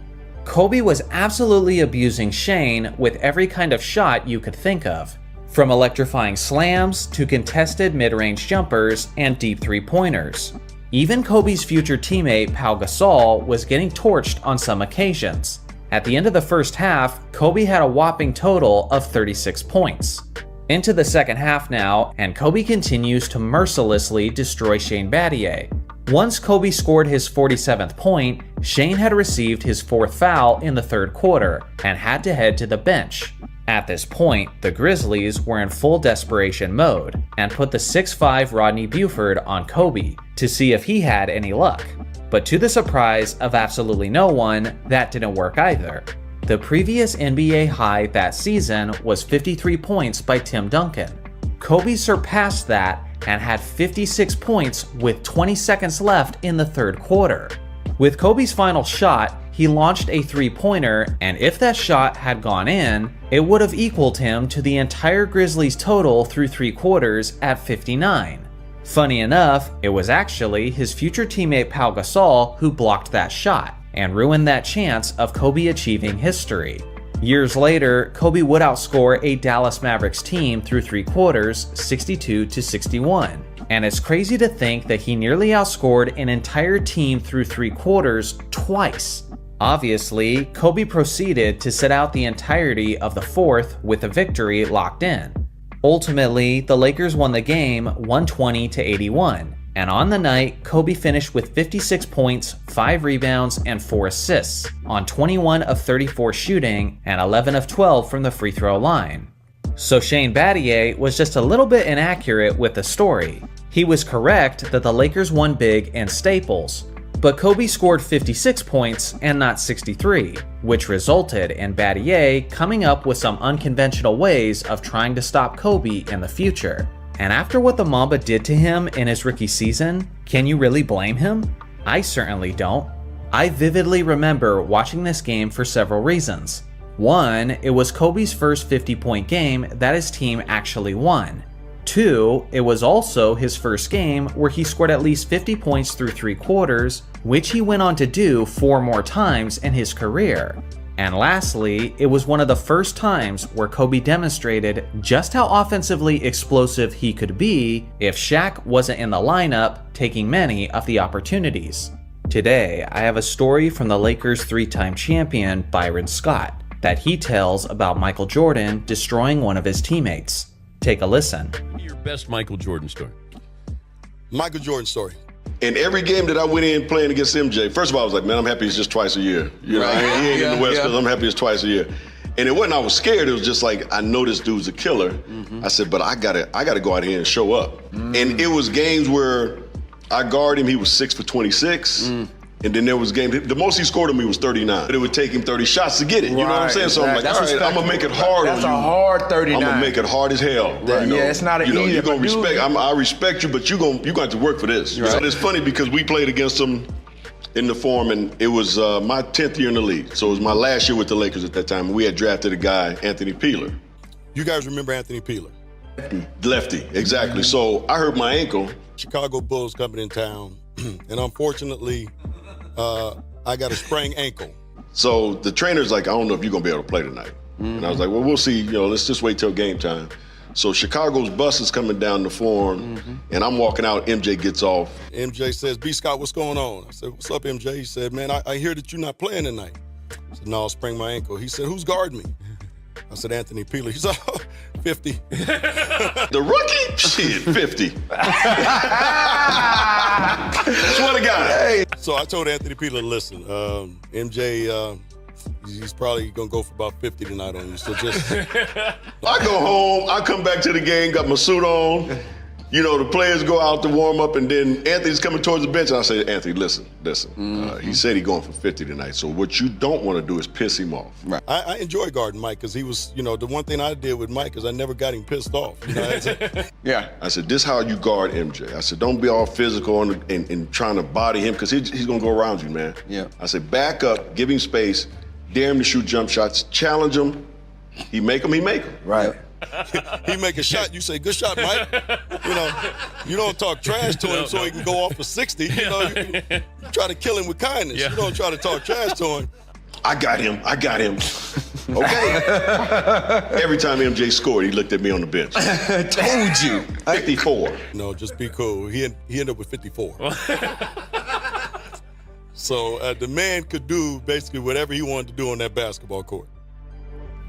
A: Kobe was absolutely abusing Shane with every kind of shot you could think of, from electrifying slams to contested mid-range jumpers and deep three-pointers. Even Kobe's future teammate Pau Gasol was getting torched on some occasions. At the end of the first half, Kobe had a whopping total of 36 points. Into the second half now, and Kobe continues to mercilessly destroy Shane Battier. Once Kobe scored his 47th point, Shane had received his 4th foul in the third quarter and had to head to the bench. At this point, the Grizzlies were in full desperation mode and put the 6'5" Rodney Buford on Kobe to see if he had any luck. But to the surprise of absolutely no one, that didn't work either. The previous NBA high that season was 53 points by Tim Duncan. Kobe surpassed that and had 56 points with 20 seconds left in the third quarter. With Kobe's final shot, he launched a three-pointer, and if that shot had gone in, it would have equaled him to the entire Grizzlies total through 3 quarters at 59. Funny enough, it was actually his future teammate Pau Gasol who blocked that shot and ruined that chance of Kobe achieving history. Years later, Kobe would outscore a Dallas Mavericks team through 3 quarters, 62-61. And it's crazy to think that he nearly outscored an entire team through 3 quarters twice. Obviously, Kobe proceeded to sit out the entirety of the fourth with a victory locked in. Ultimately, the Lakers won the game 120-81. And on the night, Kobe finished with 56 points, 5 rebounds, and 4 assists on 21 of 34 shooting and 11 of 12 from the free throw line. So Shane Battier was just a little bit inaccurate with the story. He was correct that the Lakers won big in Staples, but Kobe scored 56 points and not 63, which resulted in Battier coming up with some unconventional ways of trying to stop Kobe in the future. And after what the Mamba did to him in his rookie season, can you really blame him? I certainly don't. I vividly remember watching this game for several reasons. One, it was Kobe's first 50-point game that his team actually won. 2, it was also his first game where he scored at least 50 points through 3 quarters, which he went on to do 4 more times in his career. And lastly, it was one of the first times where Kobe demonstrated just how offensively explosive he could be if Shaq wasn't in the lineup taking many of the opportunities. Today, I have a story from the Lakers' 3-time champion Byron Scott that he tells about Michael Jordan destroying one of his teammates. Take a listen.
S: Your best Michael Jordan story. Michael Jordan story. In every game that I went in playing against MJ, first of all, I was like, man, I'm happy it's just twice a year. You know, he ain't in the West Coast. I'm happy it's twice a year. And it wasn't I was scared. It was just like, I know this dude's a killer. I said, but I gotta go out here and show up. And it was games where I guarded him. He was 6 for 26. And then there was games, the most he scored on me was 39. But it would take him 30 shots to get it. You know what I'm saying? So I'm like, all right, I'm gonna make it hard on you.
T: That's a hard 39.
S: I'm gonna make it hard as hell.
T: Yeah, it's not an easy.
S: You're gonna respect. I respect you, but you're going to have to work for this. Right. So it's funny because we played against them in the Forum, and it was my 10th year in the league. So it was my last year with the Lakers at that time. We had drafted a guy, Anthony Peeler. You guys remember Anthony Peeler? Lefty, exactly. So I hurt my ankle. Chicago Bulls coming in town, and unfortunately, I got a sprained ankle. So the trainer's like, I don't know if you're gonna be able to play tonight. And I was like, well, we'll see. Let's just wait till game time. So Chicago's bus is coming down the Forum, and I'm walking out. MJ gets off. MJ says, B. Scott, what's going on? I said, what's up, MJ? He said, man, I hear that you're not playing tonight. I said, no, I sprained my ankle. He said, who's guarding me? I said, Anthony Peeler. He said, oh, 50. The rookie? Shit, 50. Swear to God. Hey. So I told Anthony Peeler, listen, MJ, he's probably going to go for about 50 tonight on you. So just, I go home, I come back to the game, got my suit on. The players go out to warm up, and then Anthony's coming towards the bench. And I say, Anthony, listen. He said he's going for 50 tonight. So what you don't want to do is piss him off. Right. I enjoy guarding Mike because he was, the one thing I did with Mike is I never got him pissed off. I said, this is how you guard MJ. I said, don't be all physical and trying to body him because he's going to go around you, man. Yeah. I said, back up, give him space, dare him to shoot jump shots, challenge him. He make them. Right. He make a shot, you say, good shot, Mike. You don't talk trash to him so he can go off for 60. You try to kill him with kindness. You don't try to talk trash to him. I got him. Okay. Every time MJ scored, he looked at me on the bench. Told you. 54. No, just be cool. He ended up with 54. So the man could do basically whatever he wanted to do on that basketball court.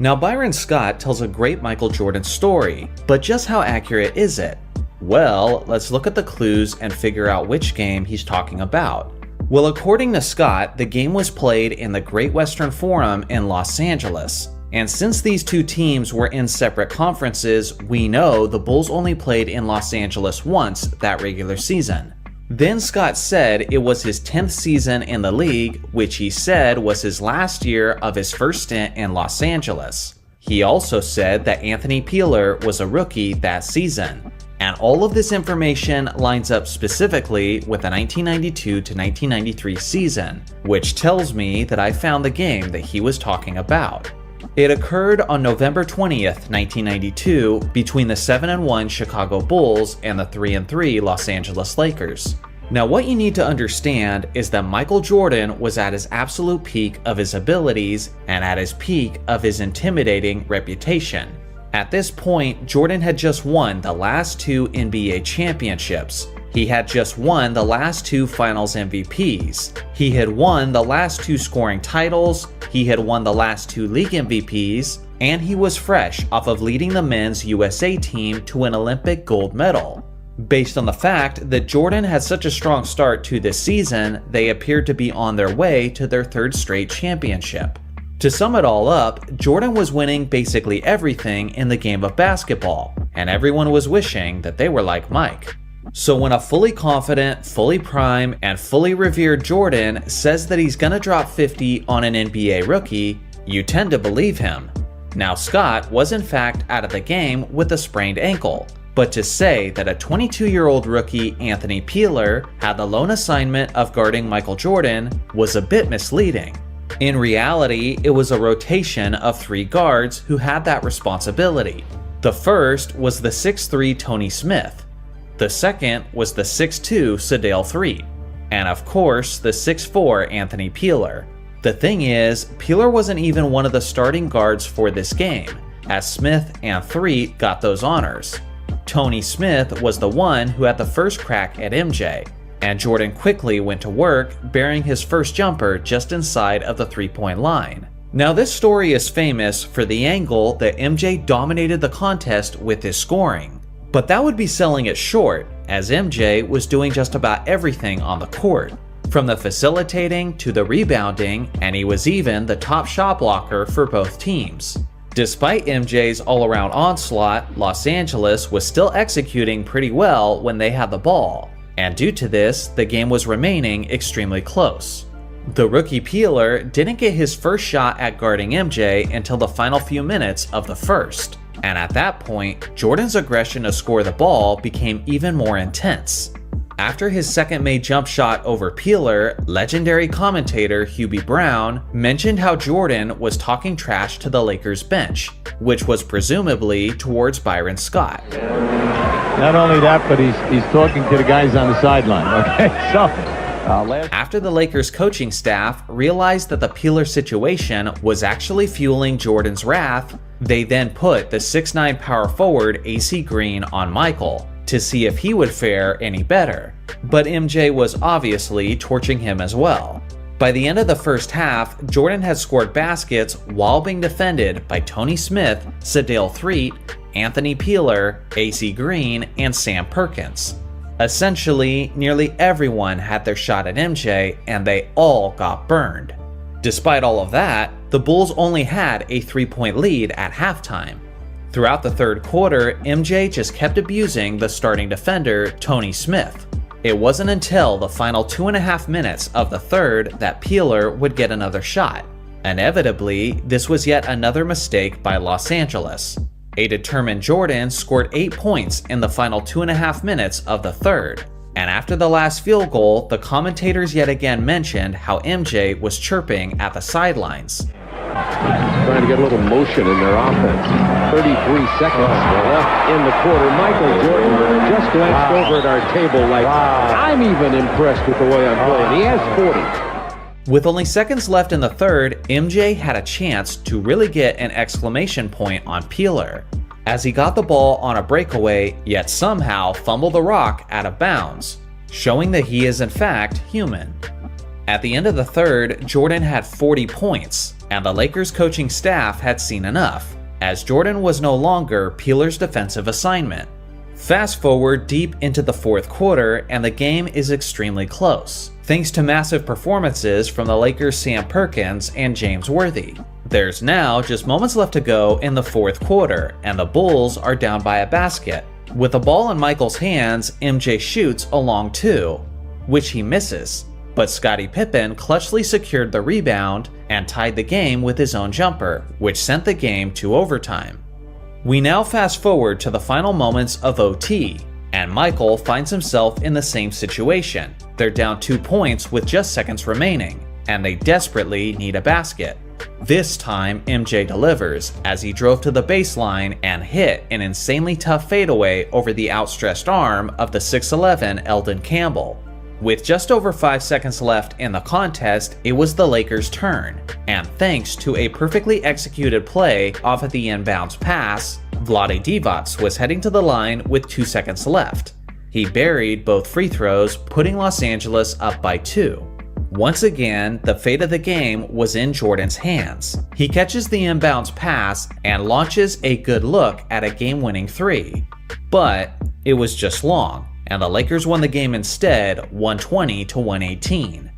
A: Now, Byron Scott tells a great Michael Jordan story, but just how accurate is it? Well, let's look at the clues and figure out which game he's talking about. Well, according to Scott, the game was played in the Great Western Forum in Los Angeles. And since these two teams were in separate conferences, we know the Bulls only played in Los Angeles once that regular season. Then Scott said it was his 10th season in the league, which he said was his last year of his first stint in Los Angeles. He also said that Anthony Peeler was a rookie that season. And all of this information lines up specifically with the 1992 to 1993 season, which tells me that I found the game that he was talking about. It occurred on November 20th, 1992, between the 7-1 Chicago Bulls and the 3-3 Los Angeles Lakers. Now, what you need to understand is that Michael Jordan was at his absolute peak of his abilities and at his peak of his intimidating reputation. At this point, Jordan had just won the last 2 NBA championships. He had just won the last 2 Finals MVPs. He had won the last 2 scoring titles. He had won the last 2 league MVPs. And he was fresh off of leading the men's USA team to an Olympic gold medal. Based on the fact that Jordan had such a strong start to this season, they appeared to be on their way to their 3rd straight championship. To sum it all up, Jordan was winning basically everything in the game of basketball, and everyone was wishing that they were like Mike. So when a fully confident, fully prime, and fully revered Jordan says that he's gonna drop 50 on an NBA rookie, you tend to believe him. Now, Scott was in fact out of the game with a sprained ankle, but to say that a 22-year-old rookie, Anthony Peeler, had the lone assignment of guarding Michael Jordan was a bit misleading. In reality, it was a rotation of 3 guards who had that responsibility. The first was the 6'3" Tony Smith. The second was the 6'2" Sedale III. And of course, the 6'4" Anthony Peeler. The thing is, Peeler wasn't even one of the starting guards for this game, as Smith and III got those honors. Tony Smith was the one who had the first crack at MJ, and Jordan quickly went to work, burying his first jumper just inside of the 3-point line. Now, this story is famous for the angle that MJ dominated the contest with his scoring. But that would be selling it short. as MJ was doing just about everything on the court, from the facilitating to the rebounding, and he was even the top shot blocker for both teams. Despite MJ's all-around onslaught, Los Angeles was still executing pretty well when they had the ball, and due to this, the game was remaining extremely close. The rookie Peeler didn't get his first shot at guarding MJ until the final few minutes of the first, and at that point, Jordan's aggression to score the ball became even more intense. After his second made jump shot over Peeler, legendary commentator Hubie Brown mentioned how Jordan was talking trash to the Lakers bench, which was presumably towards Byron Scott.
U: Not only that, but he's talking to the guys on the sideline, okay? So,
A: after the Lakers coaching staff realized that the Peeler situation was actually fueling Jordan's wrath, they then put the 6'9" power forward AC Green on Michael to see if he would fare any better, but MJ was obviously torching him as well. By the end of the first half, Jordan had scored baskets while being defended by Tony Smith, Sedale Threatt, Anthony Peeler, AC Green, and Sam Perkins. Essentially, nearly everyone had their shot at MJ, and they all got burned. Despite all of that, the Bulls only had a 3-point lead at halftime. Throughout the third quarter, MJ just kept abusing the starting defender, Tony Smith. It wasn't until the final 2.5 minutes of the third that Peeler would get another shot. Inevitably, this was yet another mistake by Los Angeles. A determined Jordan scored 8 points in the final 2.5 minutes of the third, and after the last field goal, the commentators yet again mentioned how MJ was chirping at the sidelines.
U: trying to get a little motion in their offense. 33 seconds left in the quarter. Michael Jordan just glanced over at our table like, I'm even impressed with the way I'm playing. He has 40.
A: With only seconds left in the third, MJ had a chance to really get an exclamation point on Peeler, as he got the ball on a breakaway, yet somehow fumbled the rock out of bounds, showing that he is in fact human. At the end of the third, Jordan had 40 points, and the Lakers coaching staff had seen enough, as Jordan was no longer Peeler's defensive assignment. Fast forward deep into the fourth quarter, and the game is extremely close, thanks to massive performances from the Lakers' Sam Perkins and James Worthy. There's now just moments left to go in the fourth quarter, and the Bulls are down by a basket. With the ball in Michael's hands, MJ shoots a long two, which he misses, but Scottie Pippen clutchly secured the rebound and tied the game with his own jumper, which sent the game to overtime. We now fast forward to the final moments of OT, and Michael finds himself in the same situation. They're down 2 points with just seconds remaining, and they desperately need a basket. This time, MJ delivers as he drove to the baseline and hit an insanely tough fadeaway over the outstretched arm of the 6'11" Eldon Campbell. With just over 5 seconds left in the contest, it was the Lakers' turn, and thanks to a perfectly executed play off of the inbounds pass, Vlade Divac was heading to the line with 2 seconds left. He buried both free throws, putting Los Angeles up by 2. Once again, the fate of the game was in Jordan's hands. He catches the inbounds pass and launches a good look at a game-winning three, but it was just long, and the Lakers won the game instead, 120-118.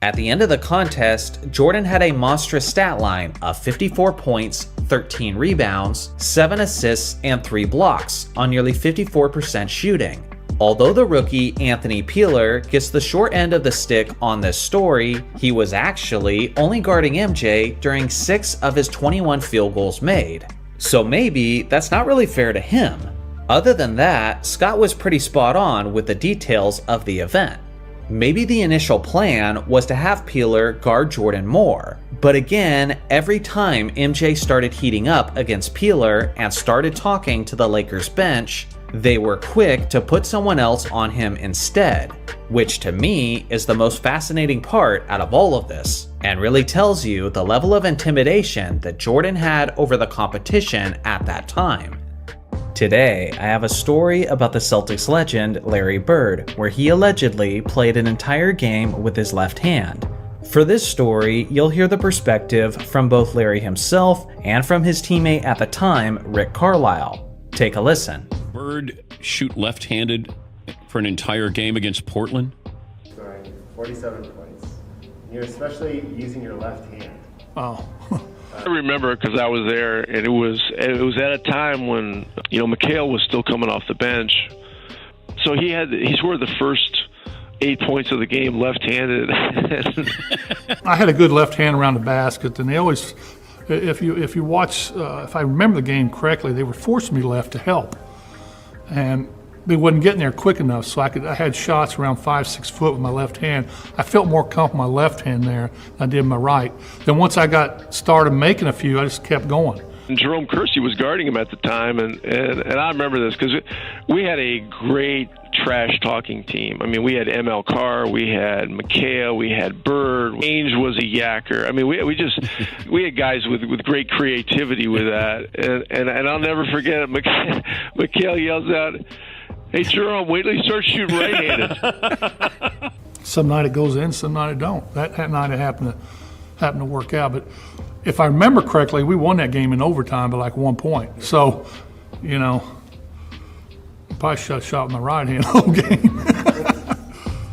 A: At the end of the contest, Jordan had a monstrous stat line of 54 points, 13 rebounds, 7 assists, and 3 blocks on nearly 54% shooting. Although the rookie Anthony Peeler gets the short end of the stick on this story, he was actually only guarding MJ during 6 of his 21 field goals made. So maybe that's not really fair to him. Other than that, Scott was pretty spot on with the details of the event. Maybe the initial plan was to have Peeler guard Jordan more, but again, every time MJ started heating up against Peeler and started talking to the Lakers bench, they were quick to put someone else on him instead, which to me is the most fascinating part out of all of this, and really tells you the level of intimidation that Jordan had over the competition at that time. Today, I have a story about the Celtics legend Larry Bird, where he allegedly played an entire game with his left hand. For this story, you'll hear the perspective from both Larry himself and from his teammate at the time, Rick Carlisle. Take a listen.
V: Bird shoot left-handed
C: for an entire game against Portland?
V: Scoring 47 points. You're especially using your left hand.
W: Oh.
U: I remember because I was there, and it was at a time when McHale was still coming off the bench, so he scored the first 8 points of the game left-handed.
W: I had a good left hand around the basket, and they always, if you watch, if I remember the game correctly, they were forcing me left to help, and they wasn't getting there quick enough, so I had shots around 5-6 foot with my left hand. I felt more comfortable with my left hand there than I did my right. Then once I got started making a few, I just kept going.
U: And Jerome Kersey was guarding him at the time, and I remember this because we had a great trash-talking team. I mean, we had ML Carr, we had McHale, we had Bird. Ainge was a yacker. I mean, we had guys with great creativity with that, and I'll never forget it. McHale yells out, "Hey, Jerome, wait till you start shooting right-handed."
W: Some night it goes in, some night it don't. That night it happened to work out. But if I remember correctly, we won that game in overtime by like 1 point. So, probably shot with my right hand the whole game.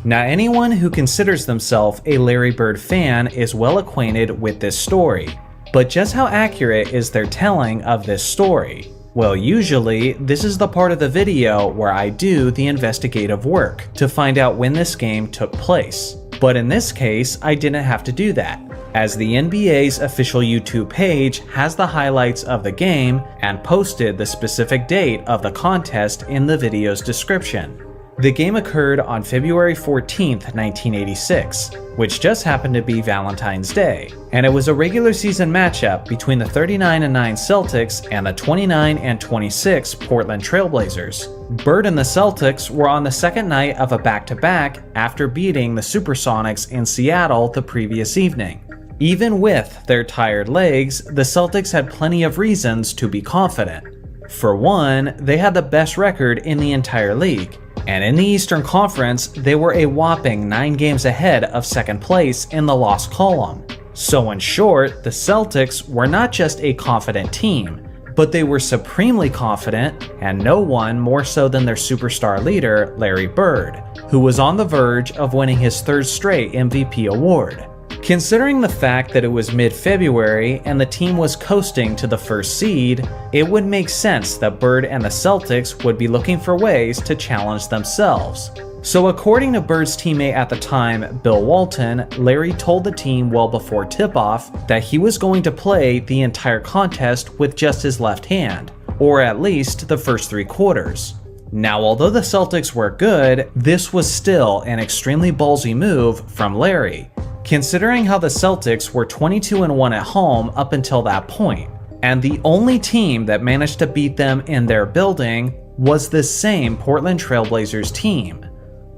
A: Now, anyone who considers themselves a Larry Bird fan is well acquainted with this story. But just how accurate is their telling of this story? Well, usually, this is the part of the video where I do the investigative work to find out when this game took place. But in this case, I didn't have to do that, as the NBA's official YouTube page has the highlights of the game and posted the specific date of the contest in the video's description. The game occurred on February 14th, 1986, which just happened to be Valentine's Day, and it was a regular season matchup between the 39-9 Celtics and the 29-26 Portland Trailblazers. Bird and the Celtics were on the second night of a back-to-back after beating the Supersonics in Seattle the previous evening. Even with their tired legs, the Celtics had plenty of reasons to be confident. For one, they had the best record in the entire league, and in the Eastern Conference, they were a whopping 9 games ahead of second place in the loss column. So in short, the Celtics were not just a confident team, but they were supremely confident, and no one more so than their superstar leader, Larry Bird, who was on the verge of winning his 3rd straight MVP award. Considering the fact that it was mid-February and the team was coasting to the 1st seed, it would make sense that Bird and the Celtics would be looking for ways to challenge themselves. So according to Bird's teammate at the time, Bill Walton, Larry told the team well before tip-off that he was going to play the entire contest with just his left hand, or at least the first 3 quarters. Now, although the Celtics were good, this was still an extremely ballsy move from Larry, considering how the Celtics were 22-1 at home up until that point, and the only team that managed to beat them in their building was this same Portland Trailblazers team.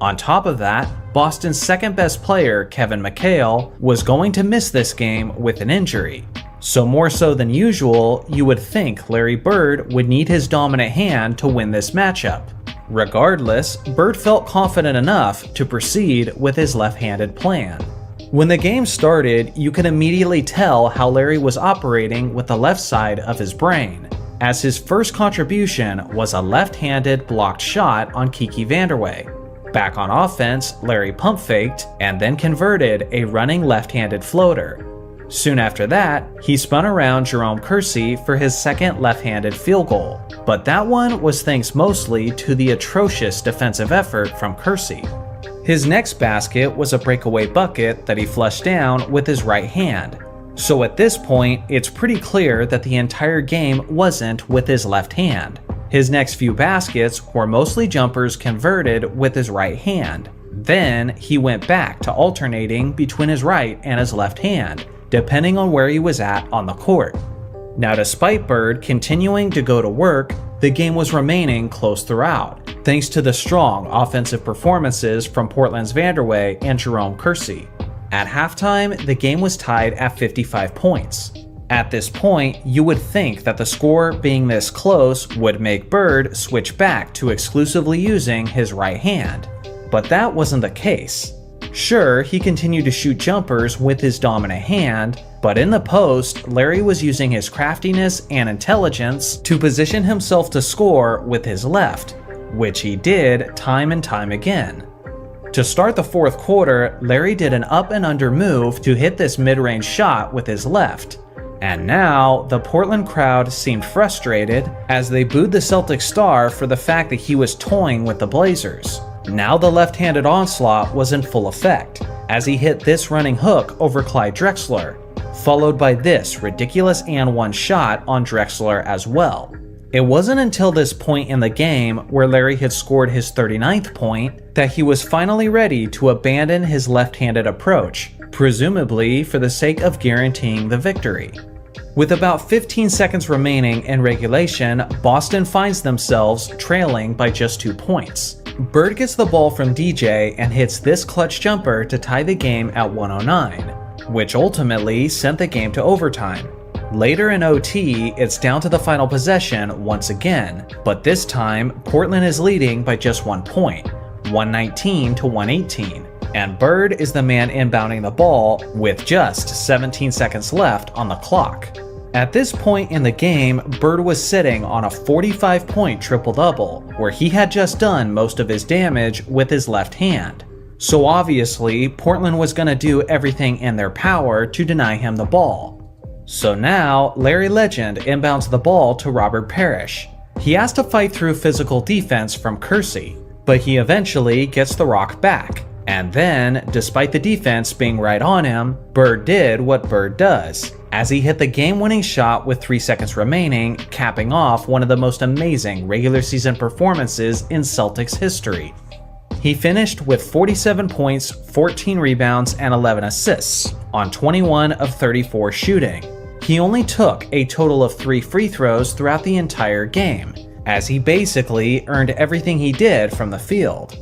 A: On top of that, Boston's second best player, Kevin McHale, was going to miss this game with an injury. So more so than usual, you would think Larry Bird would need his dominant hand to win this matchup. Regardless, Bird felt confident enough to proceed with his left-handed plan. When the game started, you could immediately tell how Larry was operating with the left side of his brain, as his first contribution was a left-handed blocked shot on Kiki Vanderway. Back on offense, Larry pump faked and then converted a running left-handed floater. Soon after that, he spun around Jerome Kersey for his second left-handed field goal, but that one was thanks mostly to the atrocious defensive effort from Kersey. His next basket was a breakaway bucket that he flushed down with his right hand. So at this point, it's pretty clear that the entire game wasn't with his left hand. His next few baskets were mostly jumpers converted with his right hand. Then he went back to alternating between his right and his left hand, depending on where he was at on the court. Now, despite Bird continuing to go to work, the game was remaining close throughout, thanks to the strong offensive performances from Portland's Vanderway and Jerome Kersey. At halftime, the game was tied at 55 points. At this point, you would think that the score being this close would make Bird switch back to exclusively using his right hand, but that wasn't the case. Sure, he continued to shoot jumpers with his dominant hand, but in the post, Larry was using his craftiness and intelligence to position himself to score with his left, which he did time and time again. To start the fourth quarter, Larry did an up and under move to hit this mid-range shot with his left. And now, the Portland crowd seemed frustrated as they booed the Celtics star for the fact that he was toying with the Blazers. Now the left-handed onslaught was in full effect, as he hit this running hook over Clyde Drexler, followed by this ridiculous and one shot on Drexler as well. It wasn't until this point in the game, where Larry had scored his 39th point, that he was finally ready to abandon his left-handed approach, presumably for the sake of guaranteeing the victory. With about 15 seconds remaining in regulation, Boston finds themselves trailing by just 2 points. Bird gets the ball from DJ and hits this clutch jumper to tie the game at 109, which ultimately sent the game to overtime. Later in OT, it's down to the final possession once again, but this time, Portland is leading by just 1 point, 119 to 118, and Bird is the man inbounding the ball with just 17 seconds left on the clock. At this point in the game, Bird was sitting on a 45-point triple-double, where he had just done most of his damage with his left hand. So obviously, Portland was going to do everything in their power to deny him the ball. So now, Larry Legend inbounds the ball to Robert Parrish. He has to fight through physical defense from Kersey, but he eventually gets the rock back. And then, despite the defense being right on him, Bird did what Bird does, as he hit the game-winning shot with 3 seconds remaining, capping off one of the most amazing regular season performances in Celtics history. He finished with 47 points, 14 rebounds, and 11 assists on 21 of 34 shooting. He only took a total of 3 free throws throughout the entire game, as he basically earned everything he did from the field.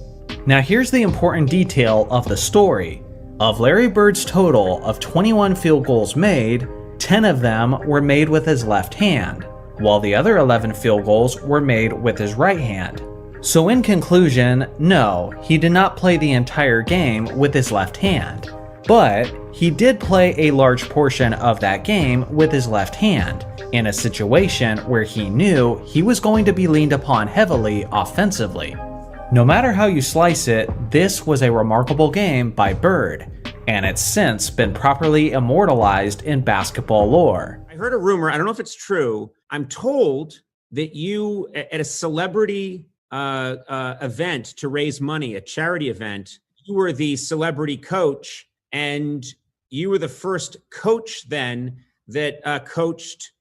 A: Now here's the important detail of the story. Of Larry Bird's total of 21 field goals made, 10 of them were made with his left hand, while the other 11 field goals were made with his right hand. So in conclusion, no, he did not play the entire game with his left hand, but he did play a large portion of that game with his left hand, in a situation where he knew he was going to be leaned upon heavily offensively. No matter how you slice it, this was a remarkable game by Bird, and it's since been properly immortalized in basketball lore.
E: I heard a rumor, I don't know if it's true, I'm told that you, at a celebrity event to raise money, a charity event, you were the celebrity coach, and you were the first coach then that coached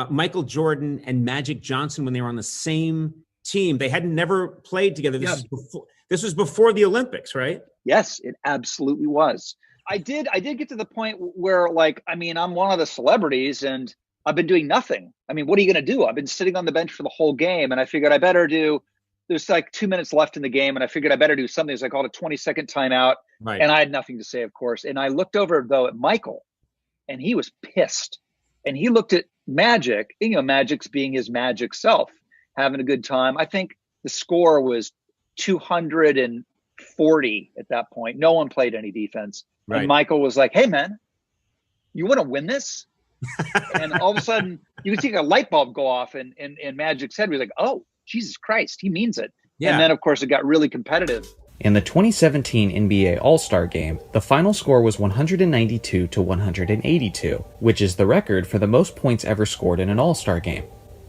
E: Michael Jordan and Magic Johnson when they were on the same team. They had never played together. This was before the Olympics, right?
F: Yes, it absolutely was. I did get to the point where, like, I mean, I'm one of the celebrities and I've been doing nothing. I mean, what are you going to do? I've been sitting on the bench for the whole game, and I figured I better do. There's like 2 minutes left in the game, and I figured I better do something. So I called a 20-second timeout, and I had nothing to say, of course. And I looked over, though, at Michael, and he was pissed. And he looked at Magic, you know, Magic's being his Magic self, having a good time. I think the score was 240 at that point. No one played any defense. Right. And Michael was like, hey, man, you want to win this? And all of a sudden, you could see a light bulb go off in Magic's head. He was like, oh, Jesus Christ, he means it. Yeah. And then, of course, it got really competitive.
A: In the 2017 NBA All-Star Game, the final score was 192 to 182, which is the record for the most points ever scored in an All-Star Game.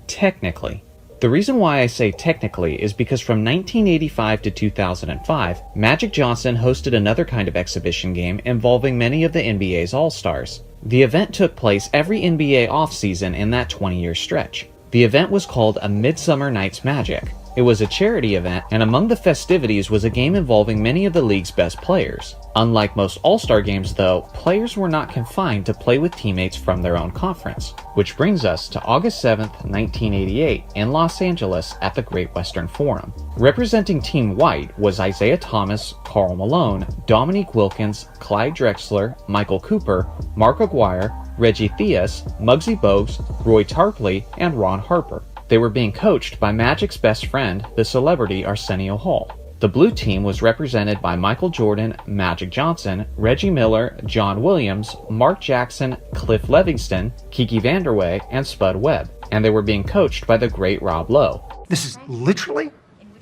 A: Technically. The reason why I say technically is because from 1985 to 2005, Magic Johnson hosted another kind of exhibition game involving many of the NBA's All-Stars. The event took place every NBA offseason in that 20-year stretch. The event was called a Midsummer Night's Magic. It was a charity event, and among the festivities was a game involving many of the league's best players. Unlike most All-Star games, though, players were not confined to play with teammates from their own conference. Which brings us to August 7th, 1988, in Los Angeles at the Great Western Forum. Representing Team White was Isaiah Thomas, Karl Malone, Dominique Wilkins, Clyde Drexler, Michael Cooper, Mark Aguirre, Reggie Theus, Muggsy Bogues, Roy Tarpley, and Ron Harper. They were being coached by Magic's best friend, the celebrity Arsenio Hall. The blue team was represented by Michael Jordan, Magic Johnson, Reggie Miller, John Williams, Mark Jackson, Cliff Livingston, Kiki Vanderway, and Spud Webb, and they were being coached by the great Rob Lowe.
G: This is literally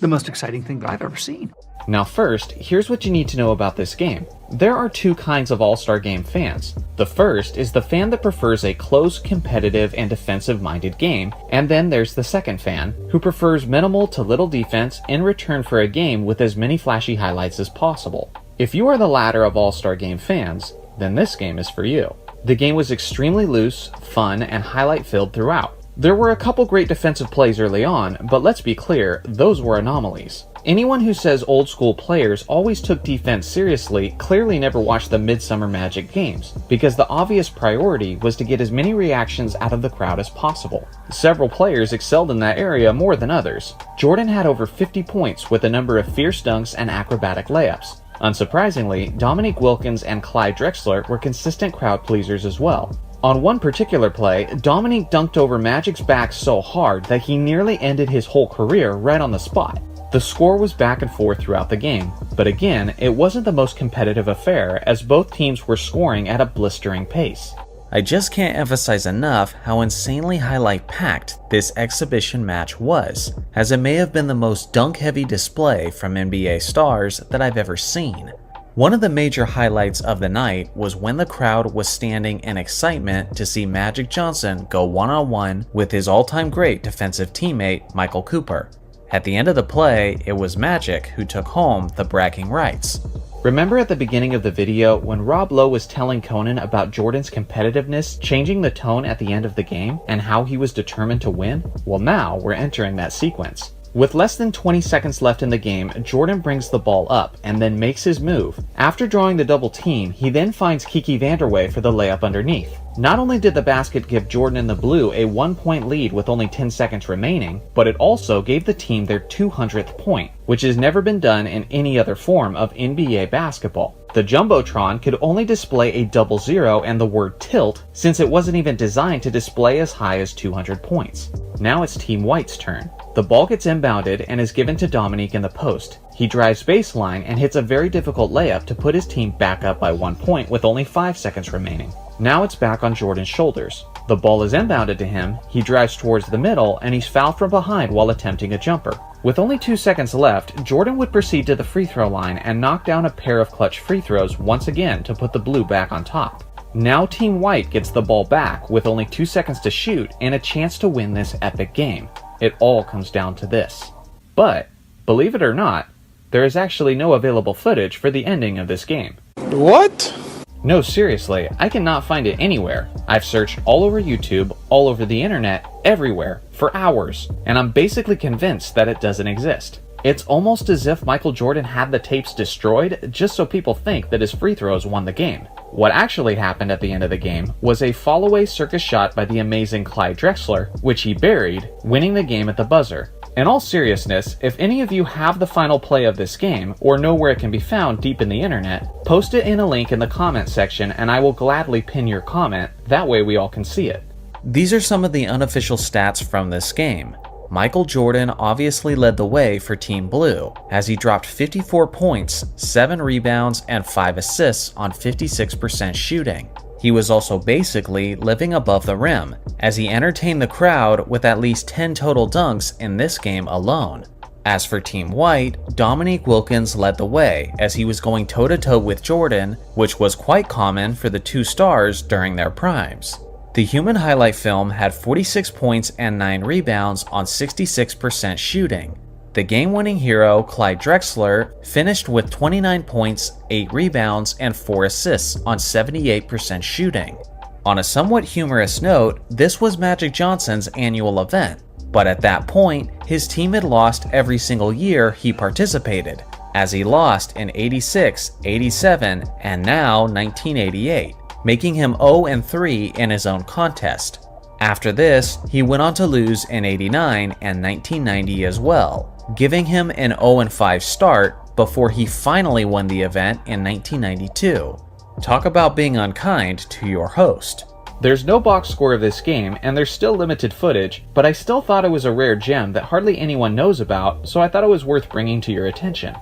G: the most exciting thing that I've ever seen.
A: Now first, here's what you need to know about this game. There are two kinds of All-Star Game fans. The first is the fan that prefers a close, competitive, and defensive-minded game, and then there's the second fan, who prefers minimal to little defense in return for a game with as many flashy highlights as possible. If you are the latter of All-Star Game fans, then this game is for you. The game was extremely loose, fun, and highlight-filled throughout. There were a couple great defensive plays early on, but let's be clear, those were anomalies. Anyone who says old school players always took defense seriously clearly never watched the Midsummer Magic games, because the obvious priority was to get as many reactions out of the crowd as possible. Several players excelled in that area more than others. Jordan had over 50 points with a number of fierce dunks and acrobatic layups. Unsurprisingly, Dominique Wilkins and Clyde Drexler were consistent crowd pleasers as well. On one particular play, Dominique dunked over Magic's back so hard that he nearly ended his whole career right on the spot. The score was back and forth throughout the game, but again, it wasn't the most competitive affair as both teams were scoring at a blistering pace. I just can't emphasize enough how insanely highlight-packed this exhibition match was, as it may have been the most dunk-heavy display from NBA stars that I've ever seen. One of the major highlights of the night was when the crowd was standing in excitement to see Magic Johnson go one-on-one with his all-time great defensive teammate Michael Cooper. At the end of the play, it was Magic who took home the bragging rights. Remember at the beginning of the video when Rob Lowe was telling Conan about Jordan's competitiveness changing the tone at the end of the game and how he was determined to win? Well, now we're entering that sequence. With less than 20 seconds left in the game, Jordan brings the ball up and then makes his move. After drawing the double team, he then finds Kiki Vanderway for the layup underneath. Not only did the basket give Jordan and the Blue a 1-point lead with only 10 seconds remaining, but it also gave the team their 200th point, which has never been done in any other form of NBA basketball. The Jumbotron could only display a 00 and the word tilt since it wasn't even designed to display as high as 200 points. Now it's Team White's turn. The ball gets inbounded and is given to Dominique in the post. He drives baseline and hits a very difficult layup to put his team back up by 1 point with only 5 seconds remaining. Now it's back on Jordan's shoulders. The ball is inbounded to him, he drives towards the middle, and he's fouled from behind while attempting a jumper. With only 2 seconds left, Jordan would proceed to the free throw line and knock down a pair of clutch free throws once again to put the Blue back on top. Now Team White gets the ball back with only 2 seconds to shoot and a chance to win this epic game. It all comes down to this. But, believe it or not, there is actually no available footage for the ending of this game.
K: What?
A: No, seriously, I cannot find it anywhere. I've searched all over YouTube, all over the internet, everywhere, for hours, and I'm basically convinced that it doesn't exist. It's almost as if Michael Jordan had the tapes destroyed just so people think that his free throws won the game. What actually happened at the end of the game was a fall-away circus shot by the amazing Clyde Drexler, which he buried, winning the game at the buzzer. In all seriousness, if any of you have the final play of this game, or know where it can be found deep in the internet, post it in a link in the comment section and I will gladly pin your comment, that way we all can see it. These are some of the unofficial stats from this game. Michael Jordan obviously led the way for Team Blue, as he dropped 54 points, 7 rebounds, and 5 assists on 56% shooting. He was also basically living above the rim, as he entertained the crowd with at least 10 total dunks in this game alone. As for Team White, Dominique Wilkins led the way as he was going toe-to-toe with Jordan, which was quite common for the two stars during their primes. The human highlight film had 46 points and 9 rebounds on 66% shooting. The game-winning hero, Clyde Drexler, finished with 29 points, 8 rebounds, and 4 assists on 78% shooting. On a somewhat humorous note, this was Magic Johnson's annual event, but at that point, his team had lost every single year he participated, as he lost in '86, '87, and now 1988, making him 0-3 in his own contest. After this, he went on to lose in '89 and 1990 as well, giving him an 0-5 start before he finally won the event in 1992. Talk about being unkind to your host. There's no box score of this game, and there's still limited footage, but I still thought it was a rare gem that hardly anyone knows about, so I thought it was worth bringing to your attention.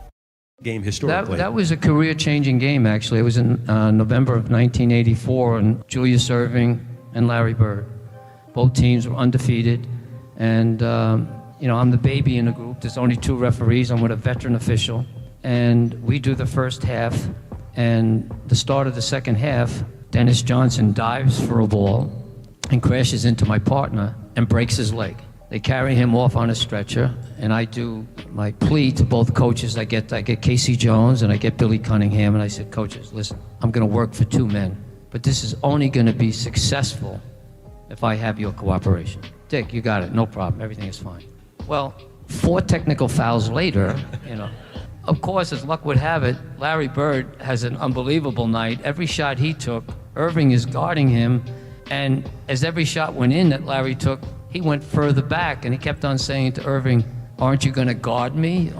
H: Game historically. That was a career-changing game, actually. It was in November of 1984, and Julius Erving and Larry Bird. Both teams were undefeated, and I'm the baby in the group. There's only 2 referees. I'm with a veteran official. And we do the first half. And the start of the second half, Dennis Johnson dives for a ball and crashes into my partner and breaks his leg. They carry him off on a stretcher, and I do my plea to both coaches. I get Casey Jones and I get Billy Cunningham, and I said, coaches, listen, I'm going to work for 2 men, but this is only going to be successful if I have your cooperation. Dick, you got it, no problem, everything is fine. Well, 4 technical fouls later, of course, as luck would have it, Larry Bird has an unbelievable night. Every shot he took, Irving is guarding him, and as every shot went in that Larry took, he went further back, and he kept on saying to Irving, aren't you going to guard me?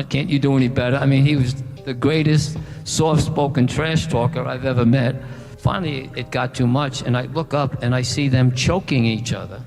H: Can't you do any better? I mean, he was the greatest soft-spoken trash talker I've ever met. Finally, it got too much, and I look up, and I see them choking each other.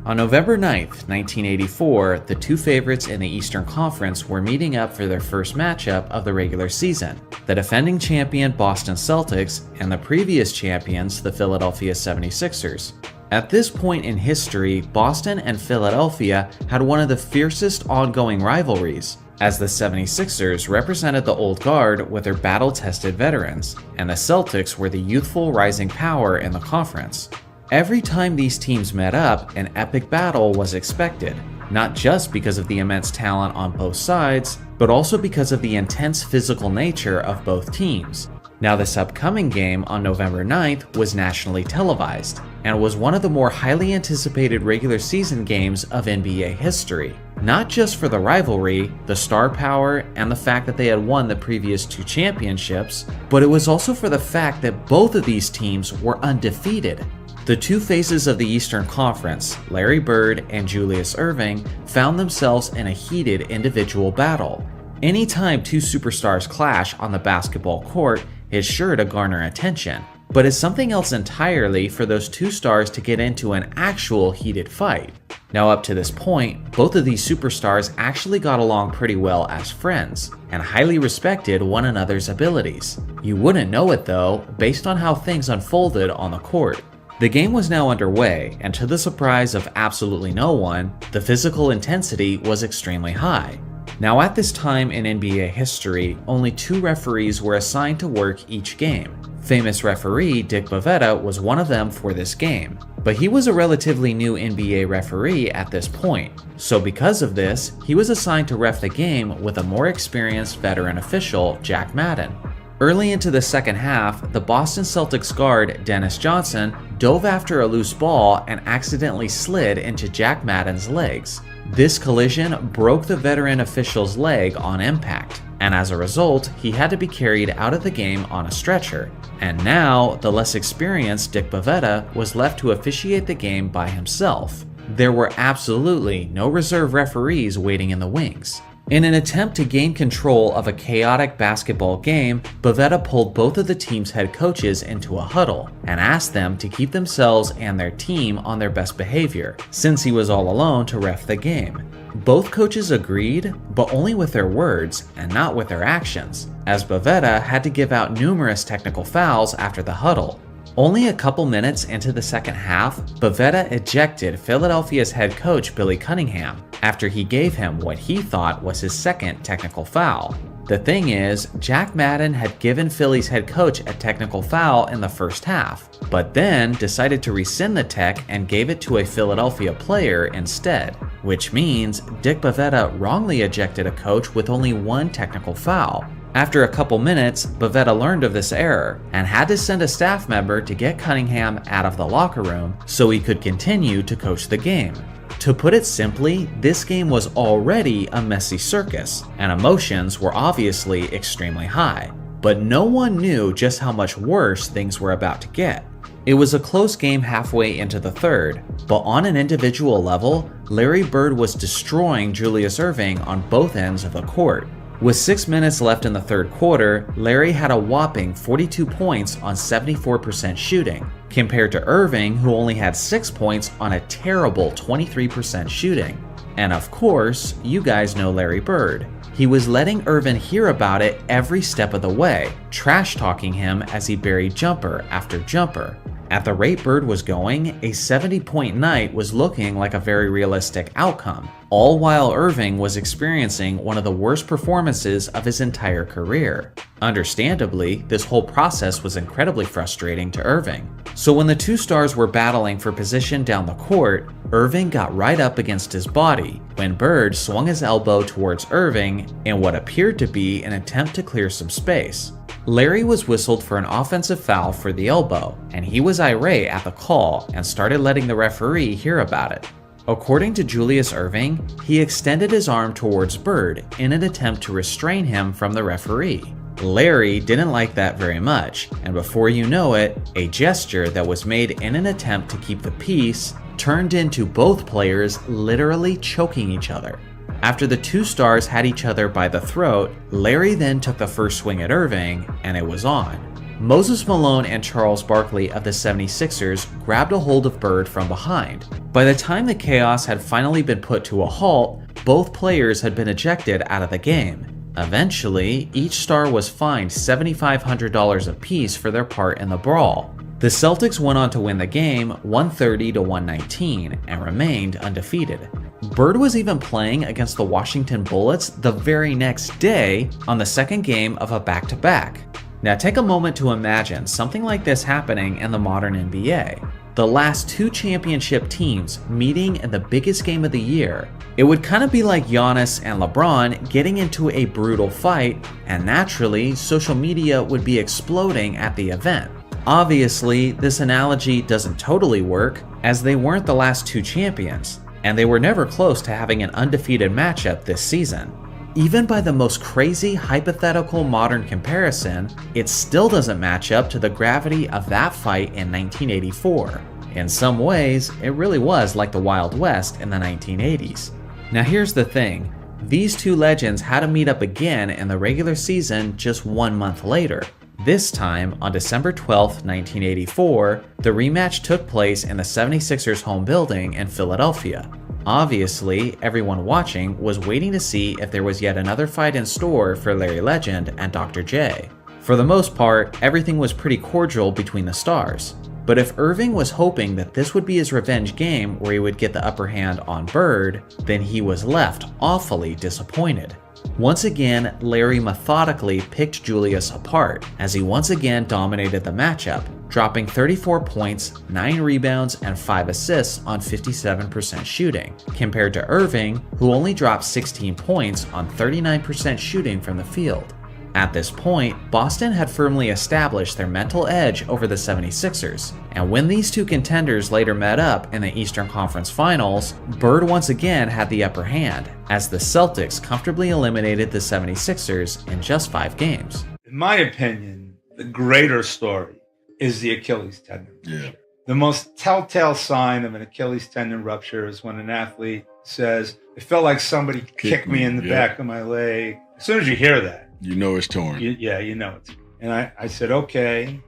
A: On November 9th, 1984, the 2 favorites in the Eastern Conference were meeting up for their first matchup of the regular season. The defending champion Boston Celtics and the previous champions, the Philadelphia 76ers. At this point in history, Boston and Philadelphia had one of the fiercest ongoing rivalries, as the 76ers represented the old guard with their battle-tested veterans, and the Celtics were the youthful rising power in the conference. Every time these teams met up, an epic battle was expected, not just because of the immense talent on both sides, but also because of the intense physical nature of both teams. Now, this upcoming game on November 9th was nationally televised, and was one of the more highly anticipated regular season games of NBA history. Not just for the rivalry, the star power, and the fact that they had won the previous 2 championships, but it was also for the fact that both of these teams were undefeated. The 2 faces of the Eastern Conference, Larry Bird and Julius Erving, found themselves in a heated individual battle. Anytime 2 superstars clash on the basketball court is sure to garner attention, but it's something else entirely for those 2 stars to get into an actual heated fight. Now, up to this point, both of these superstars actually got along pretty well as friends, and highly respected one another's abilities. You wouldn't know it though, based on how things unfolded on the court. The game was now underway, and to the surprise of absolutely no one, the physical intensity was extremely high. Now, at this time in NBA history, only 2 referees were assigned to work each game. Famous referee Dick Bavetta was one of them for this game, but he was a relatively new NBA referee at this point, so because of this, he was assigned to ref the game with a more experienced veteran official, Jack Madden. Early into the second half, the Boston Celtics guard Dennis Johnson dove after a loose ball and accidentally slid into Jack Madden's legs. This collision broke the veteran official's leg on impact, and as a result, he had to be carried out of the game on a stretcher. And now, the less experienced Dick Bavetta was left to officiate the game by himself. There were absolutely no reserve referees waiting in the wings. In an attempt to gain control of a chaotic basketball game, Bavetta pulled both of the team's head coaches into a huddle and asked them to keep themselves and their team on their best behavior, since he was all alone to ref the game. Both coaches agreed, but only with their words and not with their actions, as Bavetta had to give out numerous technical fouls after the huddle. Only a couple minutes into the second half, Bavetta ejected Philadelphia's head coach Billy Cunningham after he gave him what he thought was his second technical foul. The thing is, Jack Madden had given Philly's head coach a technical foul in the first half, but then decided to rescind the tech and gave it to a Philadelphia player instead, which means Dick Bavetta wrongly ejected a coach with only 1 technical foul. After a couple minutes, Bavetta learned of this error and had to send a staff member to get Cunningham out of the locker room so he could continue to coach the game. To put it simply, this game was already a messy circus, and emotions were obviously extremely high. But no one knew just how much worse things were about to get. It was a close game halfway into the third, but on an individual level, Larry Bird was destroying Julius Erving on both ends of the court. With 6 minutes left in the third quarter, Larry had a whopping 42 points on 74% shooting, compared to Erving, who only had 6 points on a terrible 23% shooting. And of course, you guys know Larry Bird. He was letting Erving hear about it every step of the way, trash-talking him as he buried jumper after jumper. At the rate Bird was going, a 70-point night was looking like a very realistic outcome, all while Irving was experiencing one of the worst performances of his entire career. Understandably, this whole process was incredibly frustrating to Irving. So when the two stars were battling for position down the court, Irving got right up against his body when Bird swung his elbow towards Irving in what appeared to be an attempt to clear some space. Larry was whistled for an offensive foul for the elbow, and he was irate at the call and started letting the referee hear about it. According to Julius Erving, he extended his arm towards Bird in an attempt to restrain him from the referee. Larry didn't like that very much, and before you know it, a gesture that was made in an attempt to keep the peace turned into both players literally choking each other. After the two stars had each other by the throat, Larry then took the first swing at Irving, and it was on. Moses Malone and Charles Barkley of the 76ers grabbed a hold of Bird from behind. By the time the chaos had finally been put to a halt, both players had been ejected out of the game. Eventually, each star was fined $7,500 apiece for their part in the brawl. The Celtics went on to win the game 130-119 and remained undefeated. Bird was even playing against the Washington Bullets the very next day on the second game of a back-to-back. Now take a moment to imagine something like this happening in the modern NBA. The last two championship teams meeting in the biggest game of the year. It would kind of be like Giannis and LeBron getting into a brutal fight, and naturally, social media would be exploding at the event. Obviously, this analogy doesn't totally work, as they weren't the last two champions, and they were never close to having an undefeated matchup this season. Even by the most crazy hypothetical modern comparison, it still doesn't match up to the gravity of that fight in 1984. In some ways, it really was like the Wild West in the 1980s. Now here's the thing, these two legends had to meet up again in the regular season just 1 month later. This time, on December 12, 1984, the rematch took place in the 76ers home building in Philadelphia. Obviously, everyone watching was waiting to see if there was yet another fight in store for Larry Legend and Dr. J. For the most part, everything was pretty cordial between the stars. But if Irving was hoping that this would be his revenge game where he would get the upper hand on Bird, then he was left awfully disappointed. Once again, Larry methodically picked Julius apart as he once again dominated the matchup, dropping 34 points, 9 rebounds, and 5 assists on 57% shooting, compared to Irving, who only dropped 16 points on 39% shooting from the field. At this point, Boston had firmly established their mental edge over the 76ers, and when these two contenders later met up in the Eastern Conference Finals, Bird once again had the upper hand, as the Celtics comfortably eliminated the 76ers in just 5 games.
B: In my opinion, the greater story is the Achilles tendon.
S: Yeah.
B: The most telltale sign of an Achilles tendon rupture is when an athlete says, "It felt like somebody kicked me in the back of my leg." As soon as you hear that,
S: you know it's torn.
B: You know it. And I said, okay.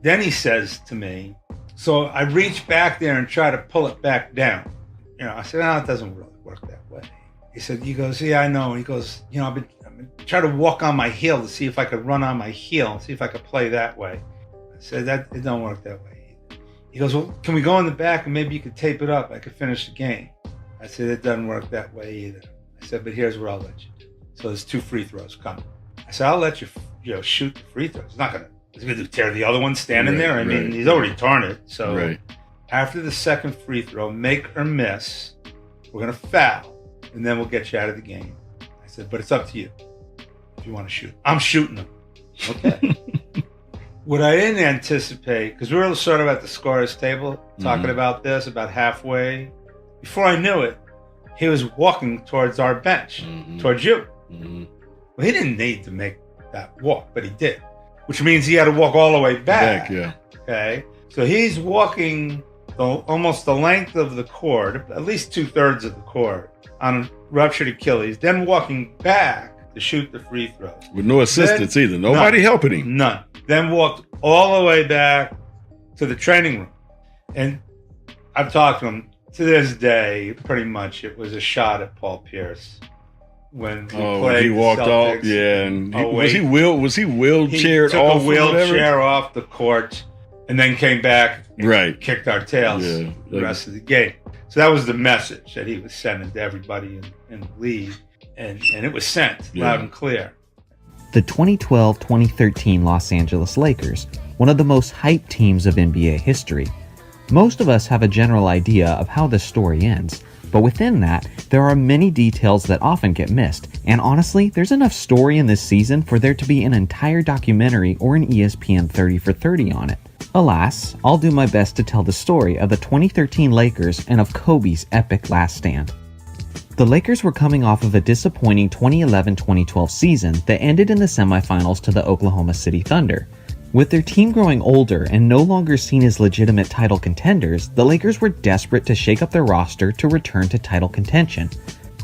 B: Then he says to me, so I reach back there and try to pull it back down. I said, no, it doesn't really work that way. He goes, yeah, I know. He goes, I've been trying to walk on my heel to see if I could run on my heel and see if I could play that way. I said, it don't work that way either. He goes, well, can we go in the back and maybe you could tape it up? I could finish the game. I said, it doesn't work that way either. I said, but here's what I'll let you do. So there's 2 free throws coming. I said, I'll let you, shoot the free throws. He's going to tear the other one standing there. I mean, he's already torn it. So after the second free throw, make or miss, we're going to foul, and then we'll get you out of the game. I said, but it's up to you if you want to shoot. I'm shooting them. Okay. What I didn't anticipate, because we were sort of at the scorer's table talking about this about halfway. Before I knew it, he was walking towards our bench, towards you. Well, he didn't need to make that walk, but he did, which means he had to walk all the way back.
S: Yeah.
B: Okay. So he's walking almost the length of the court, at least 2/3 of the court, on a ruptured Achilles, then walking back to shoot the free throws.
S: With no assistance either. Nobody helping him.
B: None. Then walked all the way back to the training room. And I've talked to him to this day, pretty much it was a shot at Paul Pierce. When he played,
S: he walked
B: Celtics,
S: off, and was he wheelchaired
B: he took
S: off?
B: a wheelchair off the court, and then came back and
S: Right.
B: kicked our tails the rest of the game. So that was the message that he was sending to everybody in the league, and it was sent loud and clear.
A: The 2012-2013 Los Angeles Lakers, one of the most hyped teams of NBA history. Most of us have a general idea of how the story ends, but within that, there are many details that often get missed, and honestly, there's enough story in this season for there to be an entire documentary or an ESPN 30 for 30 on it. Alas, I'll do my best to tell the story of the 2013 Lakers and of Kobe's epic last stand. The Lakers were coming off of a disappointing 2011-2012 season that ended in the semifinals to the Oklahoma City Thunder. With their team growing older and no longer seen as legitimate title contenders, the Lakers were desperate to shake up their roster to return to title contention.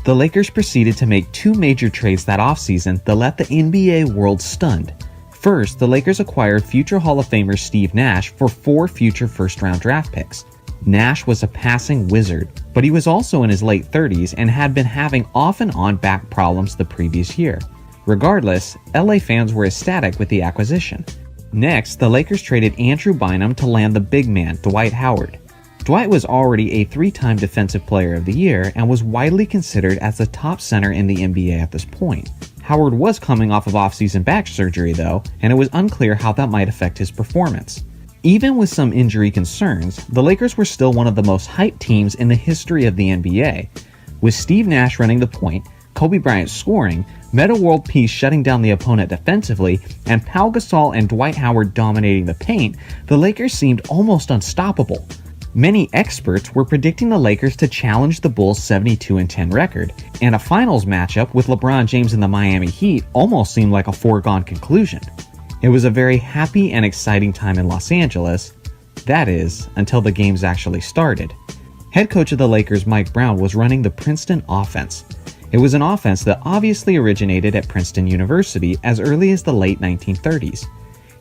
A: The Lakers proceeded to make two major trades that offseason that left the NBA world stunned. First, the Lakers acquired future Hall of Famer Steve Nash for 4 future first-round draft picks. Nash was a passing wizard, but he was also in his late 30s and had been having off and on back problems the previous year. Regardless, LA fans were ecstatic with the acquisition. Next, the Lakers traded Andrew Bynum to land the big man, Dwight Howard. Dwight was already a 3-time Defensive Player of the Year and was widely considered as the top center in the NBA at this point. Howard was coming off of off-season back surgery though, and it was unclear how that might affect his performance. Even with some injury concerns, the Lakers were still one of the most hyped teams in the history of the NBA. With Steve Nash running the point, Kobe Bryant scoring, Metta World Peace shutting down the opponent defensively, and Pau Gasol and Dwight Howard dominating the paint, the Lakers seemed almost unstoppable. Many experts were predicting the Lakers to challenge the Bulls' 72-10 record, and a finals matchup with LeBron James and the Miami Heat almost seemed like a foregone conclusion. It was a very happy and exciting time in Los Angeles, that is, until the games actually started. Head coach of the Lakers, Mike Brown, was running the Princeton offense. It was an offense that obviously originated at Princeton University as early as the late 1930s.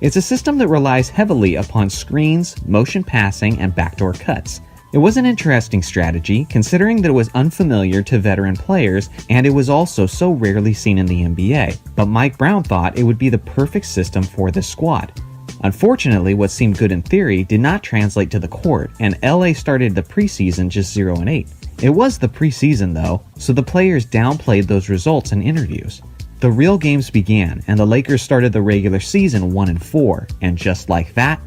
A: It's a system that relies heavily upon screens, motion passing, and backdoor cuts. It was an interesting strategy, considering that it was unfamiliar to veteran players and it was also so rarely seen in the NBA, but Mike Brown thought it would be the perfect system for this squad. Unfortunately, what seemed good in theory did not translate to the court, and LA started the preseason just 0-8. It was the preseason though, so the players downplayed those results in interviews. The real games began, and the Lakers started the regular season 1-4, and just like that,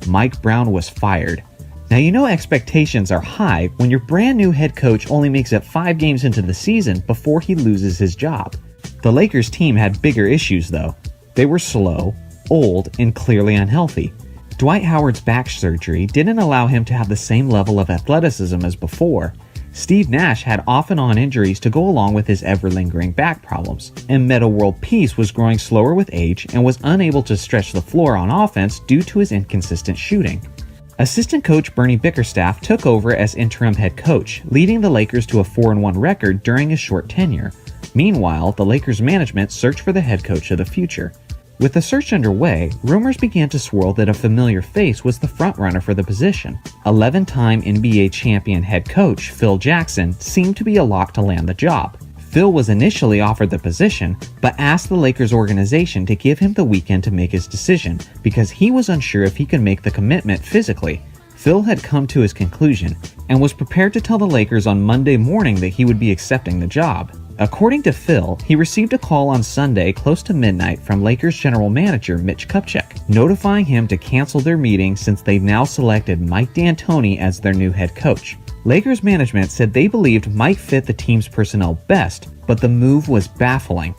A: Mike Brown was fired. Now you know expectations are high when your brand new head coach only makes it 5 games into the season before he loses his job. The Lakers team had bigger issues though. They were slow, old, and clearly unhealthy. Dwight Howard's back surgery didn't allow him to have the same level of athleticism as before. Steve Nash had off and on injuries to go along with his ever-lingering back problems, and Metta World Peace was growing slower with age and was unable to stretch the floor on offense due to his inconsistent shooting. Assistant coach Bernie Bickerstaff took over as interim head coach, leading the Lakers to a 4-1 record during his short tenure. Meanwhile, the Lakers management searched for the head coach of the future. With the search underway, rumors began to swirl that a familiar face was the frontrunner for the position. 11-time NBA champion head coach Phil Jackson seemed to be a lock to land the job. Phil was initially offered the position, but asked the Lakers organization to give him the weekend to make his decision because he was unsure if he could make the commitment physically. Phil had come to his conclusion and was prepared to tell the Lakers on Monday morning that he would be accepting the job. According to Phil, he received a call on Sunday close to midnight from Lakers general manager Mitch Kupchak, notifying him to cancel their meeting since they've now selected Mike D'Antoni as their new head coach. Lakers management said they believed Mike fit the team's personnel best, but the move was baffling.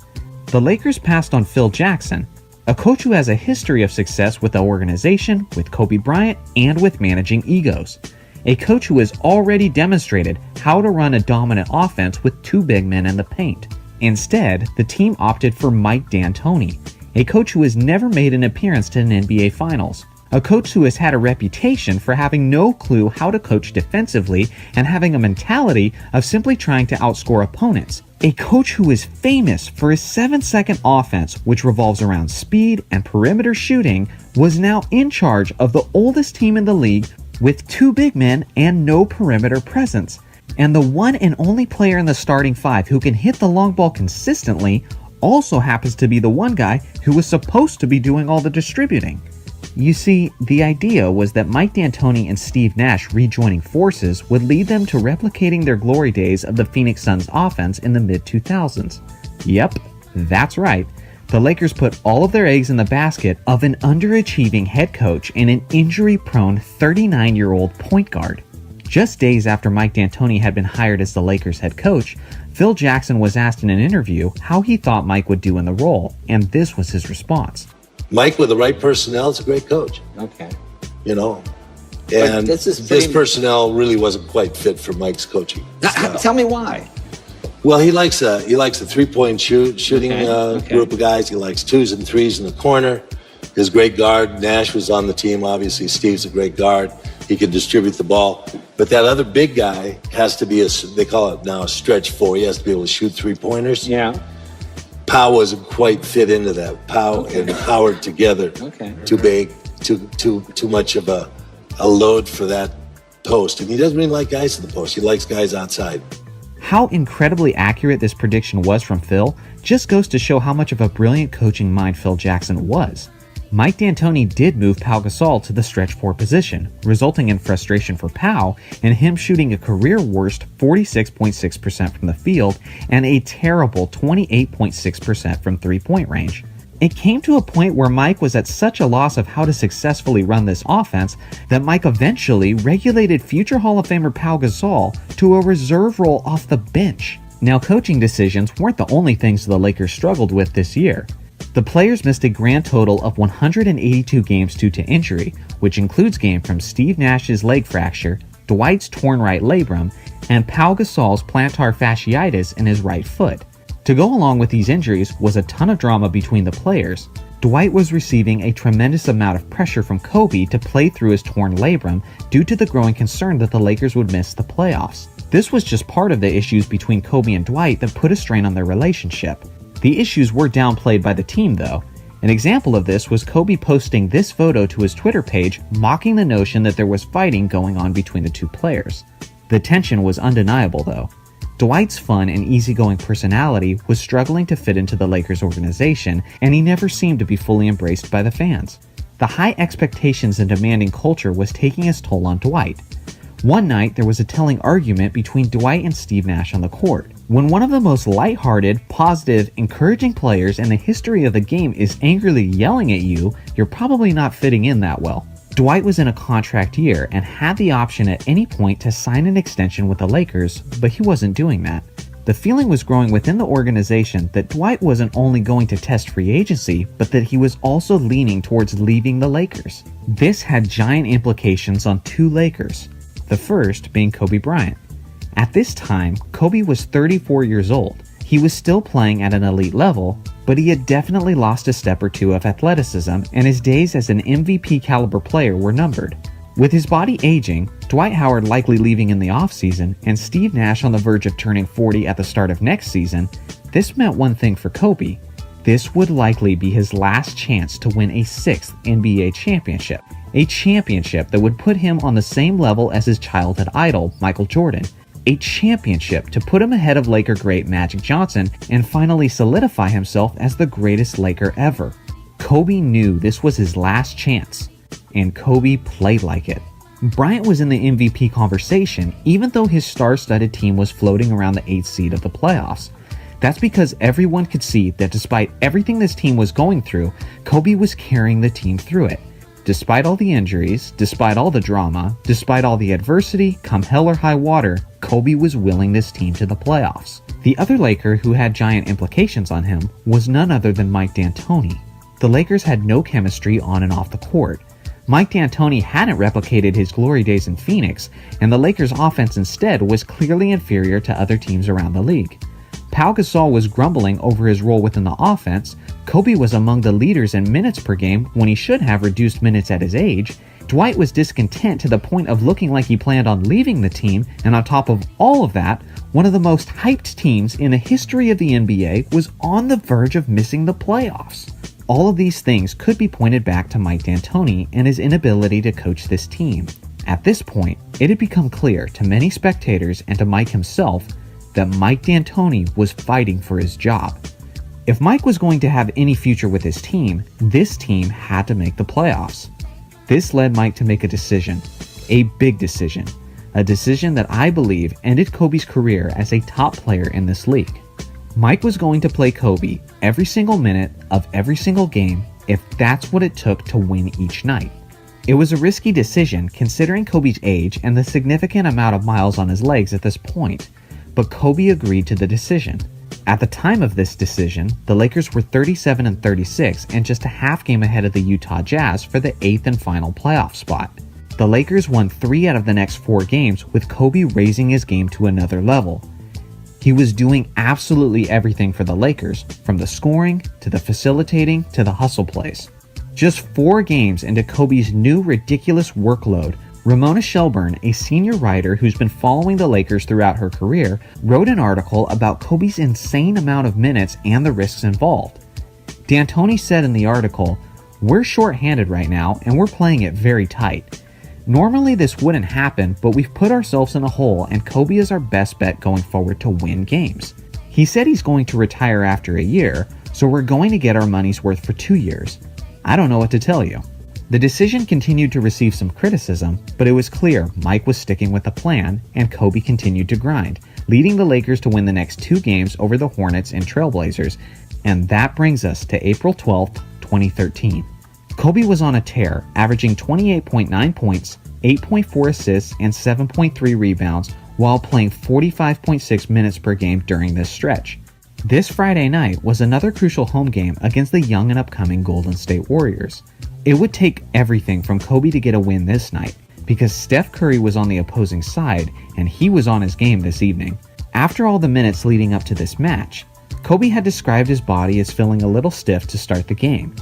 A: The Lakers passed on Phil Jackson, a coach who has a history of success with the organization, with Kobe Bryant, and with managing egos. A coach who has already demonstrated how to run a dominant offense with 2 big men in the paint. Instead, the team opted for Mike D'Antoni, a coach who has never made an appearance to an NBA Finals. A coach who has had a reputation for having no clue how to coach defensively and having a mentality of simply trying to outscore opponents. A coach who is famous for his 7-second offense, which revolves around speed and perimeter shooting, was now in charge of the oldest team in the league with 2 big men and no perimeter presence. And the one and only player in the starting 5 who can hit the long ball consistently also happens to be the one guy who was supposed to be doing all the distributing. You see, the idea was that Mike D'Antoni and Steve Nash rejoining forces would lead them to replicating their glory days of the Phoenix Suns offense in the mid-2000s. Yep, that's right. The Lakers put all of their eggs in the basket of an underachieving head coach and an injury-prone 39-year-old point guard. Just days after Mike D'Antoni had been hired as the Lakers head coach, Phil Jackson was asked in an interview how he thought Mike would do in the role, and this was his response.
I: Mike, with the right personnel, is a great coach.
J: Okay.
I: You know, and this personnel really wasn't quite fit for Mike's coaching.
J: Tell me why.
I: Well, he likes a 3-point shooting group of guys. He likes 2s and 3s in the corner. His great guard, Nash, was on the team. Obviously, Steve's a great guard. He can distribute the ball. But that other big guy has to be they call it now a stretch 4. He has to be able to shoot 3-pointers.
J: Yeah.
I: Powell wasn't quite fit into that. Powell and Howard together.
J: Okay.
I: Too big, too much of a load for that post. And he doesn't really like guys in the post. He likes guys outside.
A: How incredibly accurate this prediction was from Phil just goes to show how much of a brilliant coaching mind Phil Jackson was. Mike D'Antoni did move Pau Gasol to the stretch 4 position, resulting in frustration for Pau and him shooting a career-worst 46.6% from the field and a terrible 28.6% from three-point range. It came to a point where Mike was at such a loss of how to successfully run this offense that Mike eventually regulated future Hall of Famer Pau Gasol to a reserve role off the bench. Now, coaching decisions weren't the only things the Lakers struggled with this year. The players missed a grand total of 182 games due to injury, which includes games from Steve Nash's leg fracture, Dwight's torn right labrum, and Pau Gasol's plantar fasciitis in his right foot. To go along with these injuries was a ton of drama between the players. Dwight was receiving a tremendous amount of pressure from Kobe to play through his torn labrum due to the growing concern that the Lakers would miss the playoffs. This was just part of the issues between Kobe and Dwight that put a strain on their relationship. The issues were downplayed by the team though. An example of this was Kobe posting this photo to his Twitter page mocking the notion that there was fighting going on between the two players. The tension was undeniable though. Dwight's fun and easygoing personality was struggling to fit into the Lakers organization, and he never seemed to be fully embraced by the fans. The high expectations and demanding culture was taking its toll on Dwight. One night, there was a telling argument between Dwight and Steve Nash on the court. When one of the most lighthearted, positive, encouraging players in the history of the game is angrily yelling at you, you're probably not fitting in that well. Dwight was in a contract year and had the option at any point to sign an extension with the Lakers, but he wasn't doing that. The feeling was growing within the organization that Dwight wasn't only going to test free agency, but that he was also leaning towards leaving the Lakers. This had giant implications on two Lakers, the first being Kobe Bryant. At this time, Kobe was 34 years old. He was still playing at an elite level, but he had definitely lost a step or two of athleticism, and his days as an MVP caliber player were numbered. With his body aging, Dwight Howard likely leaving in the offseason, and Steve Nash on the verge of turning 40 at the start of next season, this meant one thing for Kobe. This would likely be his last chance to win a 6th NBA championship. A championship that would put him on the same level as his childhood idol, Michael Jordan. A championship to put him ahead of Laker great Magic Johnson and finally solidify himself as the greatest Laker ever. Kobe knew this was his last chance, and Kobe played like it. Bryant was in the MVP conversation even though his star-studded team was floating around the 8th seed of the playoffs. That's because everyone could see that despite everything this team was going through, Kobe was carrying the team through it. Despite all the injuries, despite all the drama, despite all the adversity, come hell or high water, Kobe was willing this team to the playoffs. The other Laker who had giant implications on him was none other than Mike D'Antoni. The Lakers had no chemistry on and off the court. Mike D'Antoni hadn't replicated his glory days in Phoenix, and the Lakers' offense instead was clearly inferior to other teams around the league. Pau Gasol was grumbling over his role within the offense, Kobe was among the leaders in minutes per game when he should have reduced minutes at his age, Dwight was discontent to the point of looking like he planned on leaving the team, and on top of all of that, one of the most hyped teams in the history of the NBA was on the verge of missing the playoffs. All of these things could be pointed back to Mike D'Antoni and his inability to coach this team. At this point, it had become clear to many spectators and to Mike himself that Mike D'Antoni was fighting for his job. If Mike was going to have any future with his team, this team had to make the playoffs. This led Mike to make a decision, a big decision, a decision that I believe ended Kobe's career as a top player in this league. Mike was going to play Kobe every single minute of every single game if that's what it took to win each night. It was a risky decision considering Kobe's age and the significant amount of miles on his legs at this point, but Kobe agreed to the decision. At the time of this decision, the Lakers were 37-36 and just a half game ahead of the Utah Jazz for the 8th and final playoff spot. The Lakers won 3 out of the next 4 games, with Kobe raising his game to another level. He was doing absolutely everything for the Lakers, from the scoring, to the facilitating, to the hustle plays. Just 4 games into Kobe's new ridiculous workload, Ramona Shelburne, a senior writer who's been following the Lakers throughout her career, wrote an article about Kobe's insane amount of minutes and the risks involved. D'Antoni said in the article, "We're short-handed right now and we're playing it very tight. Normally this wouldn't happen, but we've put ourselves in a hole and Kobe is our best bet going forward to win games. He said he's going to retire after a year, so we're going to get our money's worth for 2 years. I don't know what to tell you." The decision continued to receive some criticism, but it was clear Mike was sticking with the plan and Kobe continued to grind, leading the Lakers to win the next 2 games over the Hornets and Trailblazers, and that brings us to April 12th, 2013. Kobe was on a tear, averaging 28.9 points, 8.4 assists, and 7.3 rebounds while playing 45.6 minutes per game during this stretch. This Friday night was another crucial home game against the young and upcoming Golden State Warriors. It would take everything from Kobe to get a win this night, because Steph Curry was on the opposing side and he was on his game this evening. After all the minutes leading up to this match, Kobe had described his body as feeling a little stiff to start the game.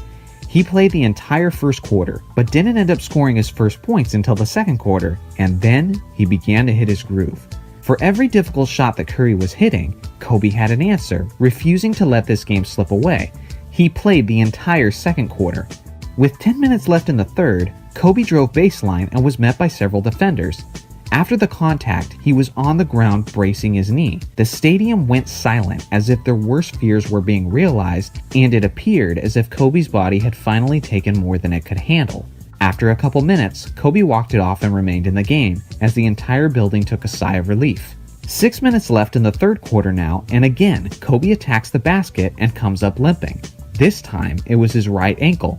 A: He played the entire first quarter, but didn't end up scoring his first points until the second quarter, and then he began to hit his groove. For every difficult shot that Curry was hitting, Kobe had an answer, refusing to let this game slip away. He played the entire second quarter. With 10 minutes left in the third, Kobe drove baseline and was met by several defenders. After the contact, he was on the ground bracing his knee. The stadium went silent as if their worst fears were being realized, and it appeared as if Kobe's body had finally taken more than it could handle. After a couple minutes, Kobe walked it off and remained in the game, as the entire building took a sigh of relief. 6 minutes left in the third quarter now, and again, Kobe attacks the basket and comes up limping. This time, it was his right ankle.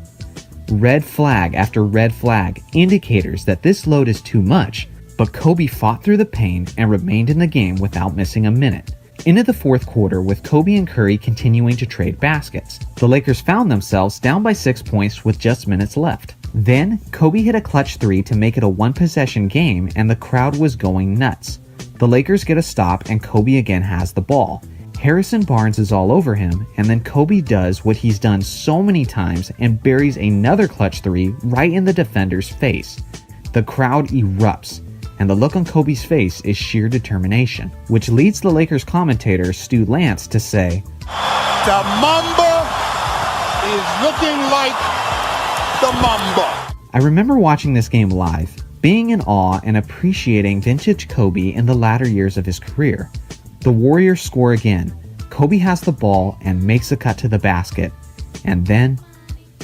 A: Red flag after red flag, indicators that this load is too much, but Kobe fought through the pain and remained in the game without missing a minute. Into the fourth quarter, with Kobe and Curry continuing to trade baskets, the Lakers found themselves down by 6 points with just minutes left. Then, Kobe hit a clutch 3 to make it a one-possession game, and the crowd was going nuts. The Lakers get a stop and Kobe again has the ball. Harrison Barnes is all over him, and then Kobe does what he's done so many times and buries another clutch 3 right in the defender's face. The crowd erupts, and the look on Kobe's face is sheer determination, which leads the Lakers commentator Stu Lance to say,
J: "The Mamba is looking like the Mamba."
A: I remember watching this game live, being in awe and appreciating vintage Kobe in the latter years of his career. The Warriors score again. Kobe has the ball and makes a cut to the basket, and then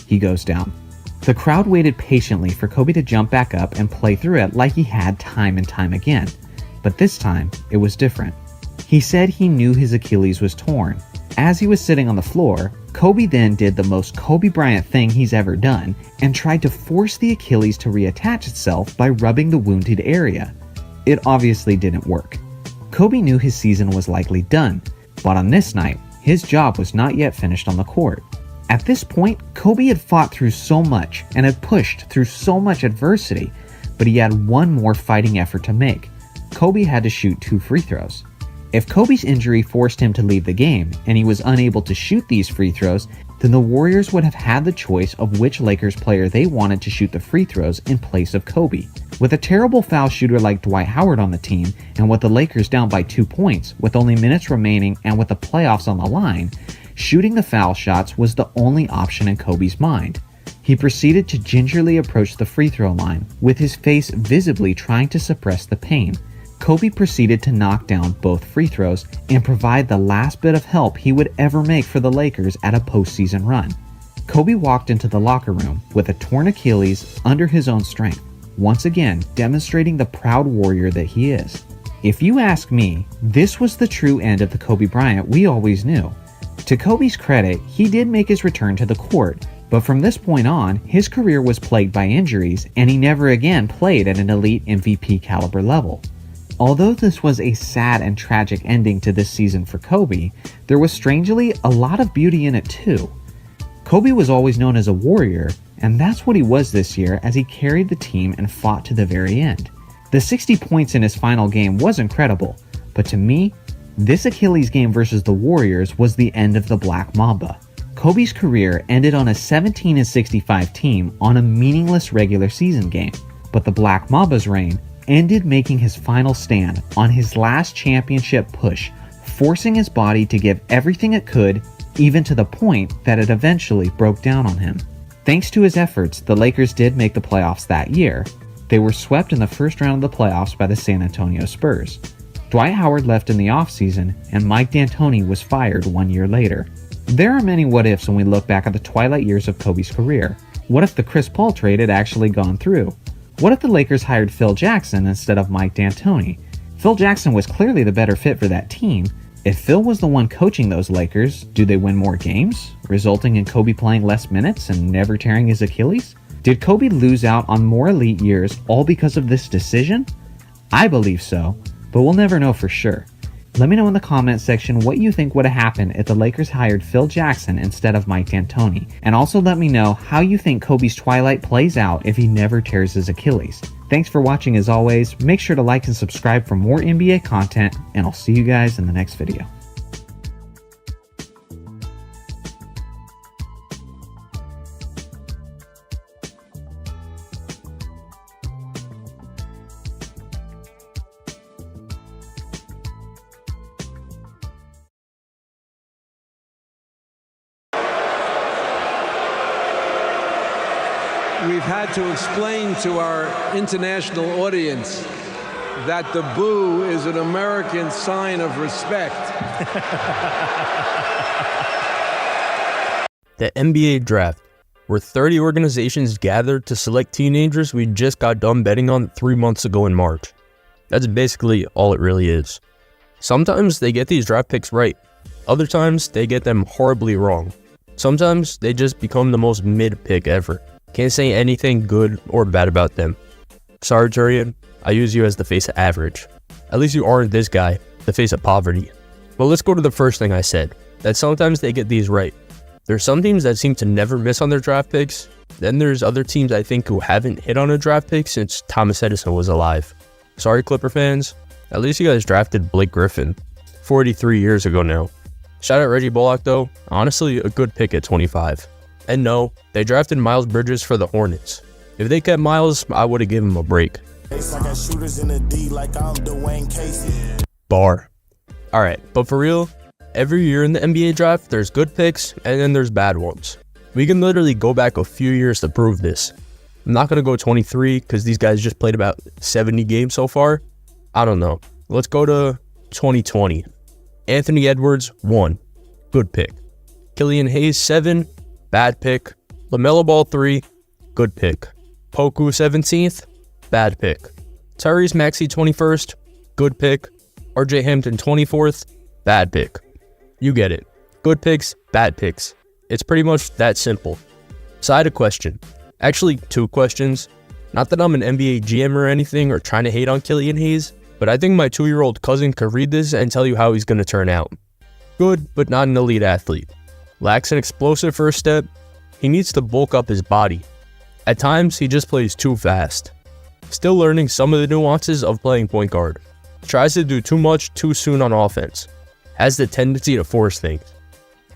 A: he goes down. The crowd waited patiently for Kobe to jump back up and play through it like he had time and time again, but this time it was different. He said he knew his Achilles was torn. As he was sitting on the floor, Kobe then did the most Kobe Bryant thing he's ever done and tried to force the Achilles to reattach itself by rubbing the wounded area. It obviously didn't work. Kobe knew his season was likely done, but on this night, his job was not yet finished on the court. At this point, Kobe had fought through so much and had pushed through so much adversity, but he had one more fighting effort to make. Kobe had to shoot 2 free throws. If Kobe's injury forced him to leave the game and he was unable to shoot these free throws, then the Warriors would have had the choice of which Lakers player they wanted to shoot the free throws in place of Kobe. With a terrible foul shooter like Dwight Howard on the team, and with the Lakers down by 2 points, with only minutes remaining and with the playoffs on the line, shooting the foul shots was the only option in Kobe's mind. He proceeded to gingerly approach the free throw line, with his face visibly trying to suppress the pain. Kobe proceeded to knock down both free throws and provide the last bit of help he would ever make for the Lakers at a postseason run. Kobe walked into the locker room with a torn Achilles under his own strength, once again demonstrating the proud warrior that he is. If you ask me, this was the true end of the Kobe Bryant we always knew. To Kobe's credit, he did make his return to the court, but from this point on, his career was plagued by injuries and he never again played at an elite MVP caliber level. Although this was a sad and tragic ending to this season for Kobe, there was strangely a lot of beauty in it too. Kobe was always known as a warrior, and that's what he was this year as he carried the team and fought to the very end. The 60 points in his final game was incredible, but to me, this Achilles game versus the Warriors was the end of the Black Mamba. Kobe's career ended on a 17-65 team on a meaningless regular season game, but the Black Mamba's reign ended making his final stand on his last championship push, forcing his body to give everything it could, even to the point that it eventually broke down on him. Thanks to his efforts, the Lakers did make the playoffs that year. They were swept in the first round of the playoffs by the San Antonio Spurs. Dwight Howard left in the offseason, and Mike D'Antoni was fired 1 year later. There are many what-ifs when we look back at the twilight years of Kobe's career. What if the Chris Paul trade had actually gone through? What if the Lakers hired Phil Jackson instead of Mike D'Antoni? Phil Jackson was clearly the better fit for that team. If Phil was the one coaching those Lakers, do they win more games, resulting in Kobe playing less minutes and never tearing his Achilles? Did Kobe lose out on more elite years all because of this decision? I believe so, but we'll never know for sure. Let me know in the comments section what you think would have happened if the Lakers hired Phil Jackson instead of Mike D'Antoni, and also let me know how you think Kobe's twilight plays out if he never tears his Achilles. Thanks for watching as always, make sure to like and subscribe for more NBA content, and I'll see you guys in the next video.
L: We've had to explain to our international audience that the boo is an American sign of respect.
M: The NBA draft, where 30 organizations gathered to select teenagers we just got done betting on 3 months ago in March. That's basically all it really is. Sometimes they get these draft picks right. Other times they get them horribly wrong. Sometimes they just become the most mid pick ever. Can't say anything good or bad about them. Sorry, Turian, I use you as the face of average. At least you aren't this guy, the face of poverty. Well, let's go to the first thing I said, that sometimes they get these right. There's some teams that seem to never miss on their draft picks. Then there's other teams I think who haven't hit on a draft pick since Thomas Edison was alive. Sorry, Clipper fans. At least you guys drafted Blake Griffin 43 years ago now. Shout out Reggie Bullock though, honestly a good pick at 25. And no, they drafted Miles Bridges for the Hornets. If they kept Miles, I would have given him a break. Bar. Alright, but for real, every year in the NBA draft, there's good picks and then there's bad ones. We can literally go back a few years to prove this. I'm not going to go 23 because these guys just played about 70 games so far. I don't know. Let's go to 2020. Anthony Edwards, 1. Good pick. Killian Hayes, 7. Bad pick. LaMelo Ball, 3. Good pick. Poku, 17th. Bad pick. Tyrese Maxey, 21st. Good pick. RJ Hampton, 24th. Bad pick. You get it. Good picks, bad picks. It's pretty much that simple. So I had a question. Actually, 2 questions. Not that I'm an NBA GM or anything or trying to hate on Killian Hayes, but I think my 2-year-old cousin could read this and tell you how he's going to turn out. Good, but not an elite athlete. Lacks an explosive first step. He needs to bulk up his body. At times, he just plays too fast. Still learning some of the nuances of playing point guard. Tries to do too much too soon on offense. Has the tendency to force things.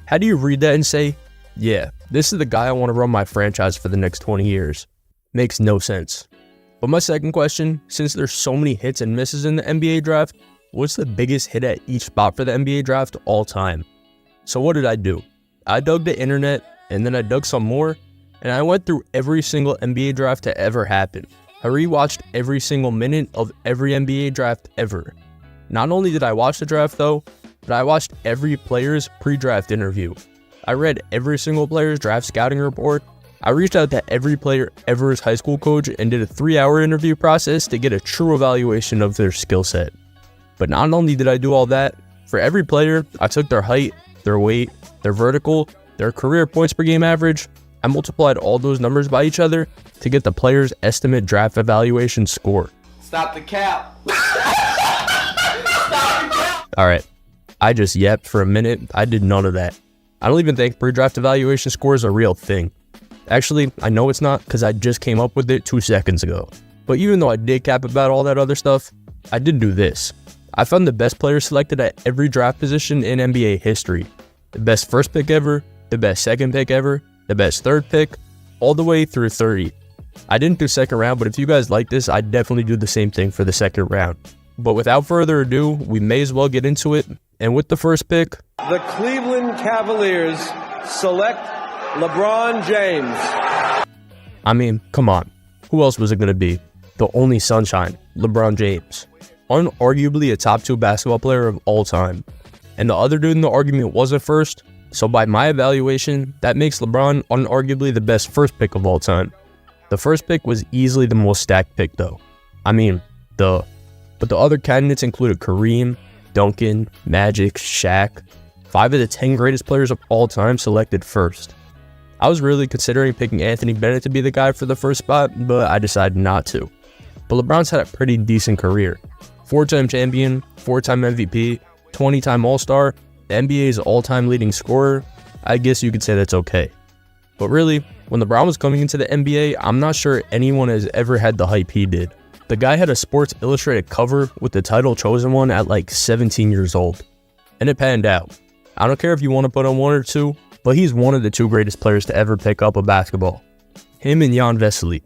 M: How do you read that and say, yeah, this is the guy I want to run my franchise for the next 20 years? Makes no sense. But my second question, since there's so many hits and misses in the NBA draft, what's the biggest hit at each spot for the NBA draft all time? So what did I do? I dug the internet, and then I dug some more, and I went through every single NBA draft to ever happen. I rewatched every single minute of every NBA draft ever. Not only did I watch the draft though, but I watched every player's pre-draft interview. I read every single player's draft scouting report. I reached out to every player ever's high school coach and did a 3-hour interview process to get a true evaluation of their skill set. But not only did I do all that, for every player, I took their height, their weight, their vertical, their career points per game average. I multiplied all those numbers by each other to get the player's estimate draft evaluation score.
T: Stop the cap.
M: Alright, I just yapped for a minute. I did none of that. I don't even think pre-draft evaluation score is a real thing. Actually, I know it's not because I just came up with it 2 seconds ago. But even though I did cap about all that other stuff, I did do this. I found the best players selected at every draft position in NBA history. The best first pick ever, the best second pick ever, the best third pick, all the way through 30. I didn't do second round, but if you guys like this, I'd definitely do the same thing for the second round. But without further ado, we may as well get into it. And with the first pick,
L: The Cleveland Cavaliers select LeBron James.
M: I mean, come on. Who else was it going to be? The only sunshine, LeBron James. Unarguably a top 2 basketball player of all time. And the other dude in the argument wasn't first, so by my evaluation, that makes LeBron unarguably the best first pick of all time. The first pick was easily the most stacked pick though. I mean, duh. But the other candidates included Kareem, Duncan, Magic, Shaq, 5 of the 10 greatest players of all time selected first. I was really considering picking Anthony Bennett to be the guy for the first spot, but I decided not to. But LeBron's had a pretty decent career. 4-time champion, 4-time MVP, 20-time All-Star, the NBA's all-time leading scorer. I guess you could say that's okay. But really, when LeBron was coming into the NBA, I'm not sure anyone has ever had the hype he did. The guy had a Sports Illustrated cover with the title Chosen One at like 17 years old. And it panned out. I don't care if you want to put on 1 or 2, but he's one of the 2 greatest players to ever pick up a basketball. Him and Jan Vesely.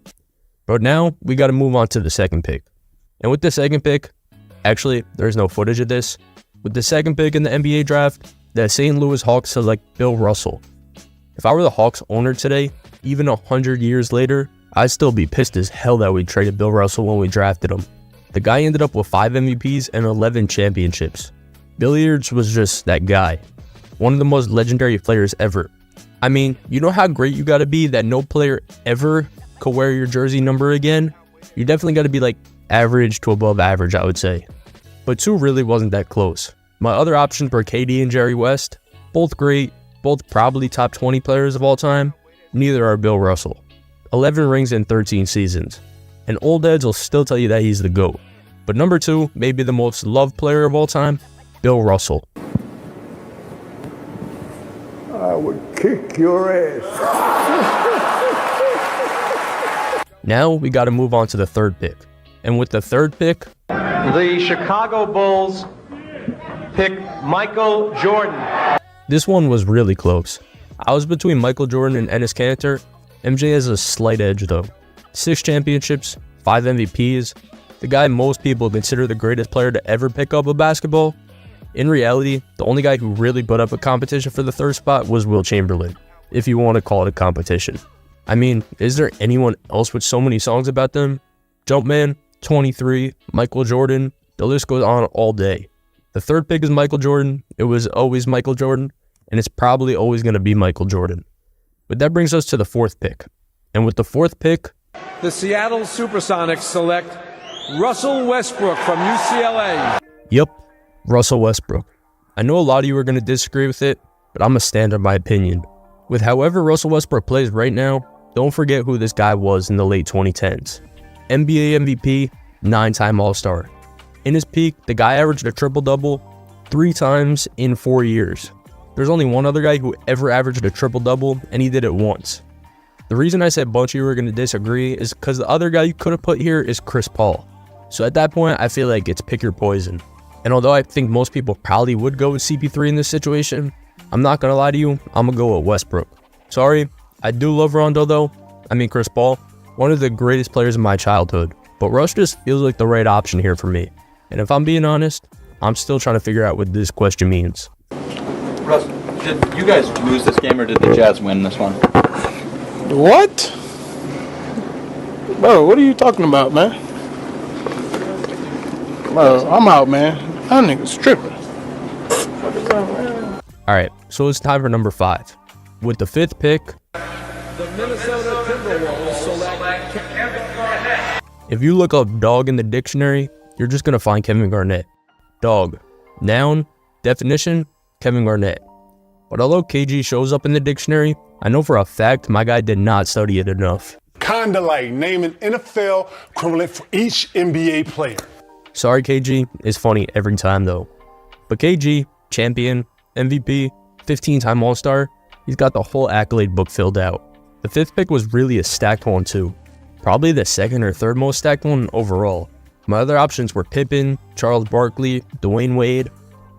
M: But now, we gotta move on to the second pick. And with the second pick, actually, there's no footage of this. With the second pick in the NBA draft, the St. Louis Hawks select Bill Russell. If I were the Hawks owner today, even 100 years later, I'd still be pissed as hell that we traded Bill Russell when we drafted him. The guy ended up with 5 MVPs and 11 championships. Billiards was just that guy. One of the most legendary players ever. I mean, you know how great you gotta be that no player ever could wear your jersey number again? You definitely gotta be like average to above average, I would say. But 2 really wasn't that close. My other options were KD and Jerry West. Both great, both probably top 20 players of all time. Neither are Bill Russell. 11 rings in 13 seasons. And old heads will still tell you that he's the GOAT. But number 2, maybe the most loved player of all time, Bill Russell.
J: I would kick your ass.
M: Now we gotta move on to the third pick. And with the third pick,
L: The Chicago Bulls pick Michael Jordan.
M: this one was really close. I was between Michael Jordan and Enes Kanter. MJ has a slight edge though. 6 championships, 5 MVPs, the guy most people consider the greatest player to ever pick up a basketball. In reality, the only guy who really put up a competition for the third spot was Will Chamberlain, if you want to call it a competition. I mean, is there anyone else with so many songs about them? Jumpman, 23, Michael Jordan, the list goes on all day. The third pick is Michael Jordan. It was always Michael Jordan, and it's probably always going to be Michael Jordan. But that brings us to the fourth pick. And with the fourth pick,
L: The Seattle Supersonics select Russell Westbrook from UCLA.
M: Yep, Russell Westbrook. I know a lot of you are going to disagree with it, but I'm going to stand on my opinion. With however Russell Westbrook plays right now, don't forget who this guy was in the late 2010s. NBA MVP, 9-time All-Star. In his peak, the guy averaged a triple-double 3 times in 4 years. There's only one other guy who ever averaged a triple-double, and he did it once. The reason I said a bunch of you are going to disagree is because the other guy you could have put here is Chris Paul. So at that point, I feel like it's pick your poison. And although I think most people probably would go with CP3 in this situation, I'm not going to lie to you, I'm going to go with Westbrook. Sorry, I do love Rondo though. Chris Paul, one of the greatest players in my childhood. But Russ just feels like the right option here for me. And if I'm being honest, I'm still trying to figure out what this question means.
N: Russ, did you guys lose this game or did the Jazz win this one?
J: What? Bro, what are you talking about, man? Bro, I'm out, man. That nigga's tripping.
M: Alright, so it's time for number 5. With the 5th pick,
L: The Minnesota Timberwolves select Kevin Garnett.
M: if you look up dog in the dictionary, you're just gonna find Kevin Garnett. Dog. Noun. Definition. Kevin Garnett. But although KG shows up in the dictionary, I know for a fact my guy did not study it enough.
O: Kinda like naming NFL equivalent for each NBA player.
M: Sorry KG, it's funny every time though. But KG, champion, MVP, 15-time All-Star, he's got the whole accolade book filled out. The 5th pick was really a stacked one too. Probably the 2nd or 3rd most stacked one overall. My other options were Pippen, Charles Barkley, Dwayne Wade.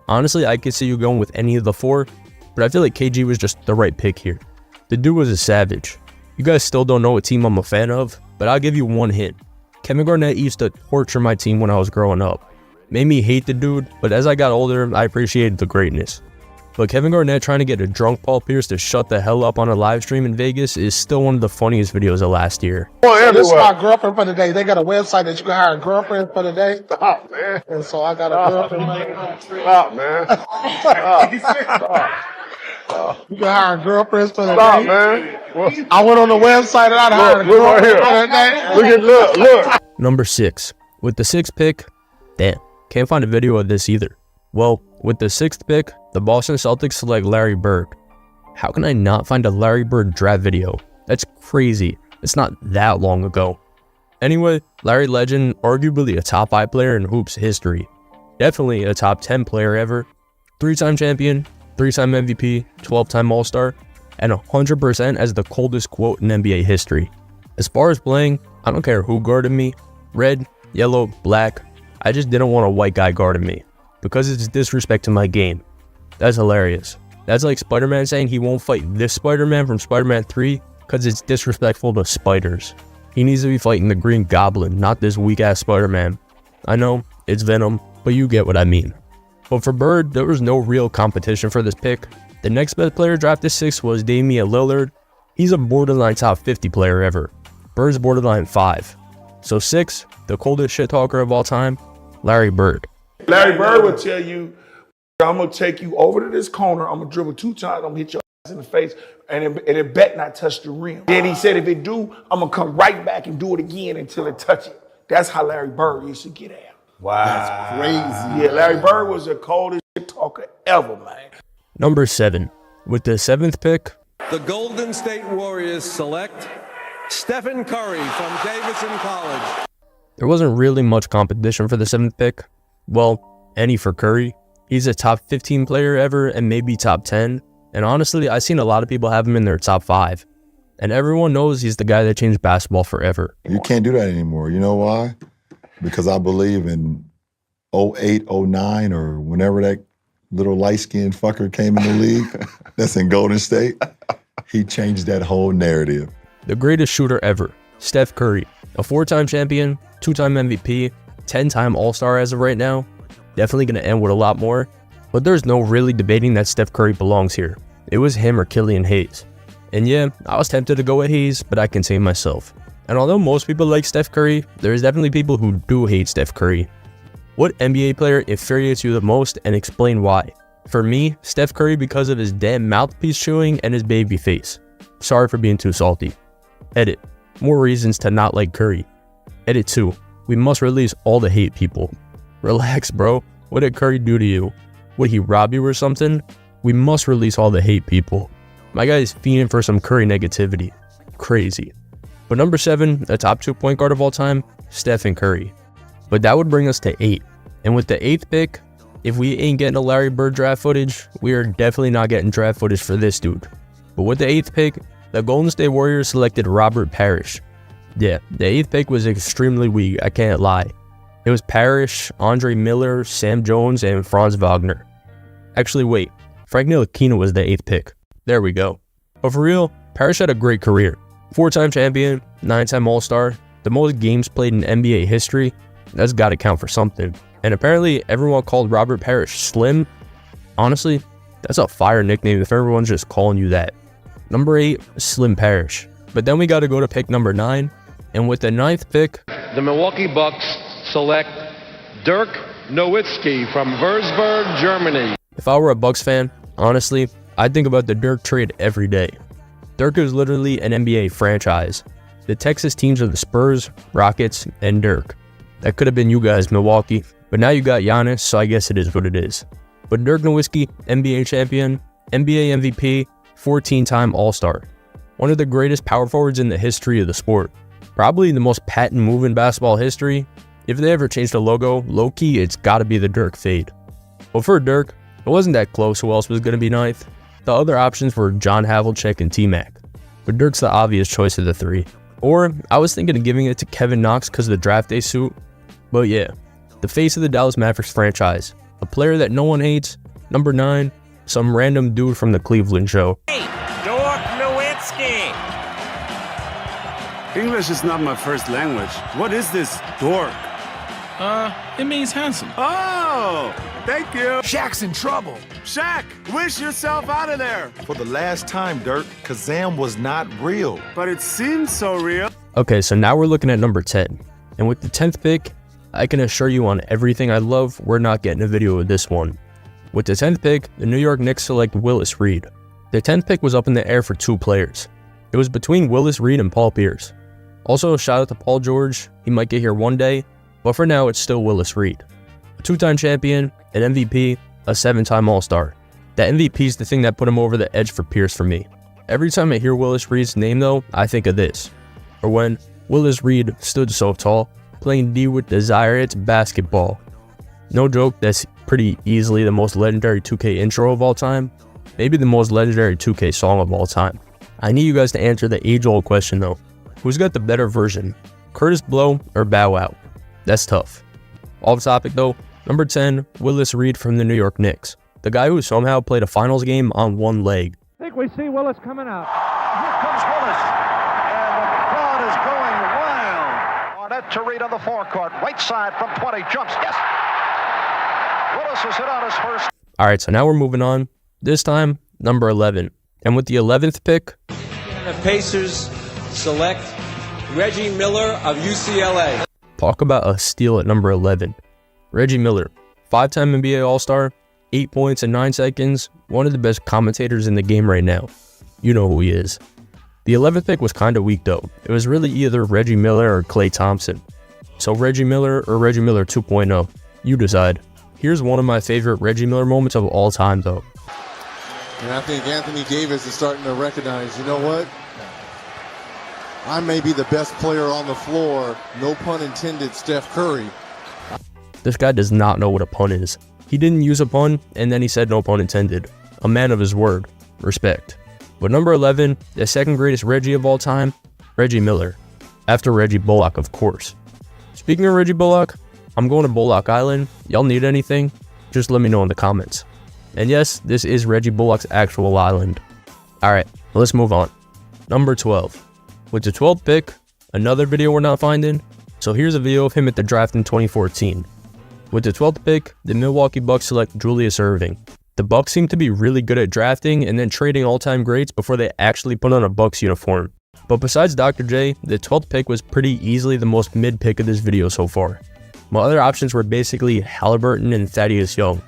M: Honestly, I could see you going with any of the 4, but I feel like KG was just the right pick here. The dude was a savage. You guys still don't know what team I'm a fan of, but I'll give you one hint. Kevin Garnett used to torture my team when I was growing up. Made me hate the dude, but as I got older, I appreciated the greatness. But Kevin Garnett trying to get a drunk Paul Pierce to shut the hell up on a live stream in Vegas is still one of the funniest videos of last year.
J: This is my girlfriend for the day. They got a website that you can hire a girlfriend for the day. Stop, man. And so I got a girlfriend. Stop, man. You can hire girlfriends for the day. Stop, man. I went on the website and I hired a girlfriend for the day. Look.
M: Number 6. With the 6th pick, damn, can't find a video of this either. Well, with the 6th pick, the Boston Celtics select Larry Bird. How can I not find a Larry Bird draft video? That's crazy. It's not that long ago. Anyway, Larry Legend, arguably a top 5 player in hoops history. Definitely a top 10 player ever. 3-time champion, 3-time MVP, 12-time All-Star, and 100% as the coldest quote in NBA history. As far as playing, I don't care who guarded me. Red, yellow, black. I just didn't want a white guy guarding me, because it's disrespect to my game. That's hilarious. That's like Spider-Man saying he won't fight this Spider-Man from Spider-Man 3 because it's disrespectful to spiders. He needs to be fighting the Green Goblin, not this weak-ass Spider-Man. I know, it's Venom, but you get what I mean. But for Bird, there was no real competition for this pick. The next best player drafted 6 was Damian Lillard. He's a borderline top 50 player ever. Bird's borderline 5. So 6, the coldest shit talker of all time, Larry Bird.
O: Larry Bird will tell you, I'm going to take you over to this corner, I'm going to dribble 2 times, I'm going to hit your ass in the face, and it bet not touch the rim. Then he said if it do, I'm going to come right back and do it again until it touch it. That's how Larry Bird used to get at.
P: Wow. That's crazy.
O: Yeah, Larry Bird was the coldest shit talker ever, man.
M: Number 7. With the 7th pick,
L: The Golden State Warriors select Stephen Curry from Davidson College.
M: there wasn't really much competition for the 7th pick. Well, any for Curry. He's a top 15 player ever and maybe top 10. And honestly, I've seen a lot of people have him in their top 5. And everyone knows he's the guy that changed basketball forever.
Q: You can't do that anymore. You know why? Because I believe in 08, 09, or whenever that little light-skinned fucker came in the league, that's in Golden State, he changed that whole narrative.
M: The greatest shooter ever, Steph Curry. A 4-time champion, 2-time MVP, 10-time All-Star as of right now. Definitely going to end with a lot more. But there's no really debating that Steph Curry belongs here. It was him or Killian Hayes. And yeah, I was tempted to go with Hayes, but I contained myself. And although most people like Steph Curry, there's definitely people who do hate Steph Curry. What NBA player infuriates you the most, and explain why? For me, Steph Curry because of his damn mouthpiece chewing and his baby face. Sorry for being too salty. Edit. More reasons to not like Curry. Edit 2. We must release all the hate people. Relax, bro. What did Curry do to you? Would he rob you or something? We must release all the hate people. My guy is fiending for some Curry negativity. Crazy. But number 7, the top 2 point guard of all time, Stephen Curry. But that would bring us to 8. And with the 8th pick, if we ain't getting a Larry Bird draft footage, we are definitely not getting draft footage for this dude. But with the 8th pick, the Golden State Warriors selected Robert Parrish. Yeah, the 8th pick was extremely weak, I can't lie. It was Parrish, Andre Miller, Sam Jones, and Franz Wagner. Actually, wait, Frank Ntilikina was the 8th pick. There we go. But for real, Parrish had a great career. 4-time champion, 9-time All-Star, the most games played in NBA history. That's gotta count for something. And apparently, everyone called Robert Parrish Slim. Honestly, that's a fire nickname if everyone's just calling you that. Number 8, Slim Parrish. But then we gotta go to pick number 9. And with the 9th pick,
U: The Milwaukee Bucks select Dirk Nowitzki from Würzburg, Germany.
M: if I were a Bucks fan, honestly, I'd think about the Dirk trade every day. Dirk is literally an NBA franchise. The Texas teams are the Spurs, Rockets, and Dirk. That could have been you guys, Milwaukee, but now you got Giannis, so I guess it is what it is. But Dirk Nowitzki, NBA champion, NBA MVP, 14-time All-Star. One of the greatest power forwards in the history of the sport. Probably the most patent move in basketball history. If they ever changed the logo, low-key, it's gotta be the Dirk fade. Well, for Dirk, it wasn't that close who else was gonna be 9th. The other options were John Havlicek and T-Mac. But Dirk's the obvious choice of the 3. Or, I was thinking of giving it to Kevin Knox because of the draft day suit. But yeah, the face of the Dallas Mavericks franchise. A player that no one hates. Number 9, some random dude from the Cleveland show.
C: Dirk Nowitzki.
D: English is not my first language. What is this dork?
C: It means handsome.
D: Oh, thank you. Shaq's in trouble. Shaq, wish yourself out of there.
R: For the last time, Dirk, Kazam was not real.
D: But it seems so real.
M: Okay, so now we're looking at number 10. And with the 10th pick, I can assure you on everything I love, we're not getting a video of this one. With the 10th pick, the New York Knicks select Willis Reed. The 10th pick was up in the air for 2 players. It was between Willis Reed and Paul Pierce. Also, shout out to Paul George, he might get here one day, but for now it's still Willis Reed. A 2-time champion, an MVP, a 7-time All-Star. That MVP is the thing that put him over the edge for Pierce for me. Every time I hear Willis Reed's name though, I think of this. Or when Willis Reed stood so tall, playing D with desire, it's basketball. No joke, that's pretty easily the most legendary 2K intro of all time. Maybe the most legendary 2K song of all time. I need you guys to answer the age-old question though. Who's got the better version? Curtis Blow or Bow Wow? That's tough. Off topic though, number 10, Willis Reed from the New York Knicks. The guy who somehow played a finals game on one leg.
U: I think we see Willis coming out. Here comes Willis. And the crowd is going wild. Garnett to Reed on the forecourt. Right side from 20. Jumps. Yes. Willis has hit on his first.
M: Alright, so now we're moving on. This time, number 11. And with the 11th pick,
C: The Pacers select Reggie Miller of UCLA.
M: talk about a steal at number 11. Reggie Miller, 5-time NBA All-Star, 8 points in 9 seconds, one of the best commentators in the game right now. You know who he is. The 11th pick was kind of weak though. It was really either Reggie Miller or Klay Thompson. So Reggie Miller or Reggie Miller 2.0, you decide. Here's one of my favorite Reggie Miller moments of all time though.
X: And I think Anthony Davis is starting to recognize, you know what? I may be the best player on the floor, no pun intended, Steph Curry.
M: This guy does not know what a pun is. He didn't use a pun, and then he said no pun intended. A man of his word. Respect. But number 11, the second greatest Reggie of all time, Reggie Miller. After Reggie Bullock, of course. Speaking of Reggie Bullock, I'm going to Bullock Island. Y'all need anything? Just let me know in the comments. And yes, this is Reggie Bullock's actual island. Alright, let's move on. Number 12. With the 12th pick, another video we're not finding, so here's a video of him at the draft in 2014. With the 12th pick, the Milwaukee Bucks select Julius Erving. The Bucks seem to be really good at drafting and then trading all-time greats before they actually put on a Bucks uniform. But besides Dr. J, the 12th pick was pretty easily the most mid pick of this video so far. My other options were basically Halliburton and Thaddeus Young.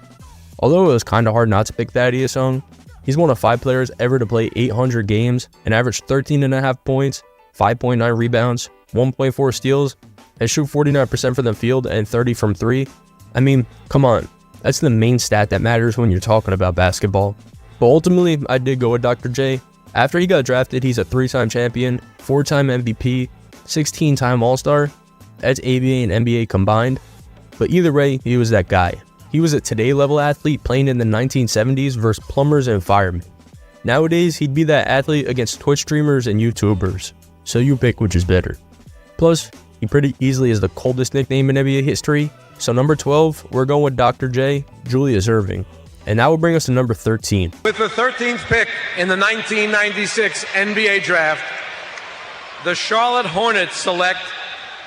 M: Although it was kinda hard not to pick Thaddeus Young, he's one of 5 players ever to play 800 games and average 13.5 points, 5.9 rebounds, 1.4 steals, and shoot 49% from the field and 30 from 3. I mean, come on. That's the main stat that matters when you're talking about basketball. But ultimately, I did go with Dr. J. After he got drafted, he's a 3-time champion, 4-time MVP, 16-time All-Star. That's ABA and NBA combined. But either way, he was that guy. He was a today-level athlete playing in the 1970s versus plumbers and firemen. Nowadays, he'd be that athlete against Twitch streamers and YouTubers. So you pick which is better. Plus, he pretty easily is the coldest nickname in NBA history. So number 12, we're going with Dr. J, Julius Erving. And that will bring us to number 13.
L: With the 13th pick in the 1996 NBA Draft, the Charlotte Hornets select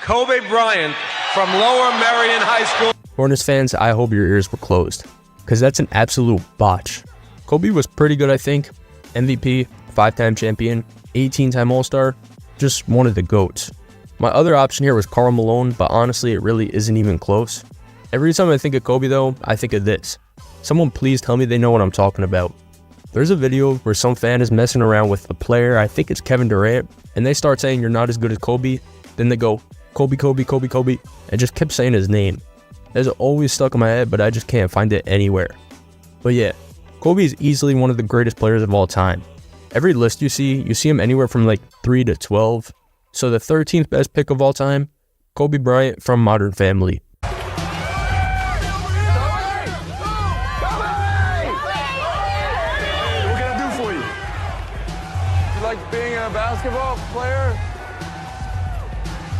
L: Kobe Bryant from Lower Merion High School.
M: Hornets fans, I hope your ears were closed, because that's an absolute botch. Kobe was pretty good, I think. MVP, 5-time champion, 18-time All-Star, just one of the GOATs. My other option here was Karl Malone, but honestly it really isn't even close. Every time I think of Kobe though, I think of this. Someone please tell me they know what I'm talking about. There's a video where some fan is messing around with a player, I think it's Kevin Durant, and they start saying you're not as good as Kobe, then they go, Kobe, Kobe, Kobe, Kobe, and just kept saying his name. It's always stuck in my head, but I just can't find it anywhere. But yeah, Kobe is easily one of the greatest players of all time. Every list you see him anywhere from like 3 to 12. So the 13th best pick of all time, Kobe Bryant from Modern Family.
L: Being a basketball player?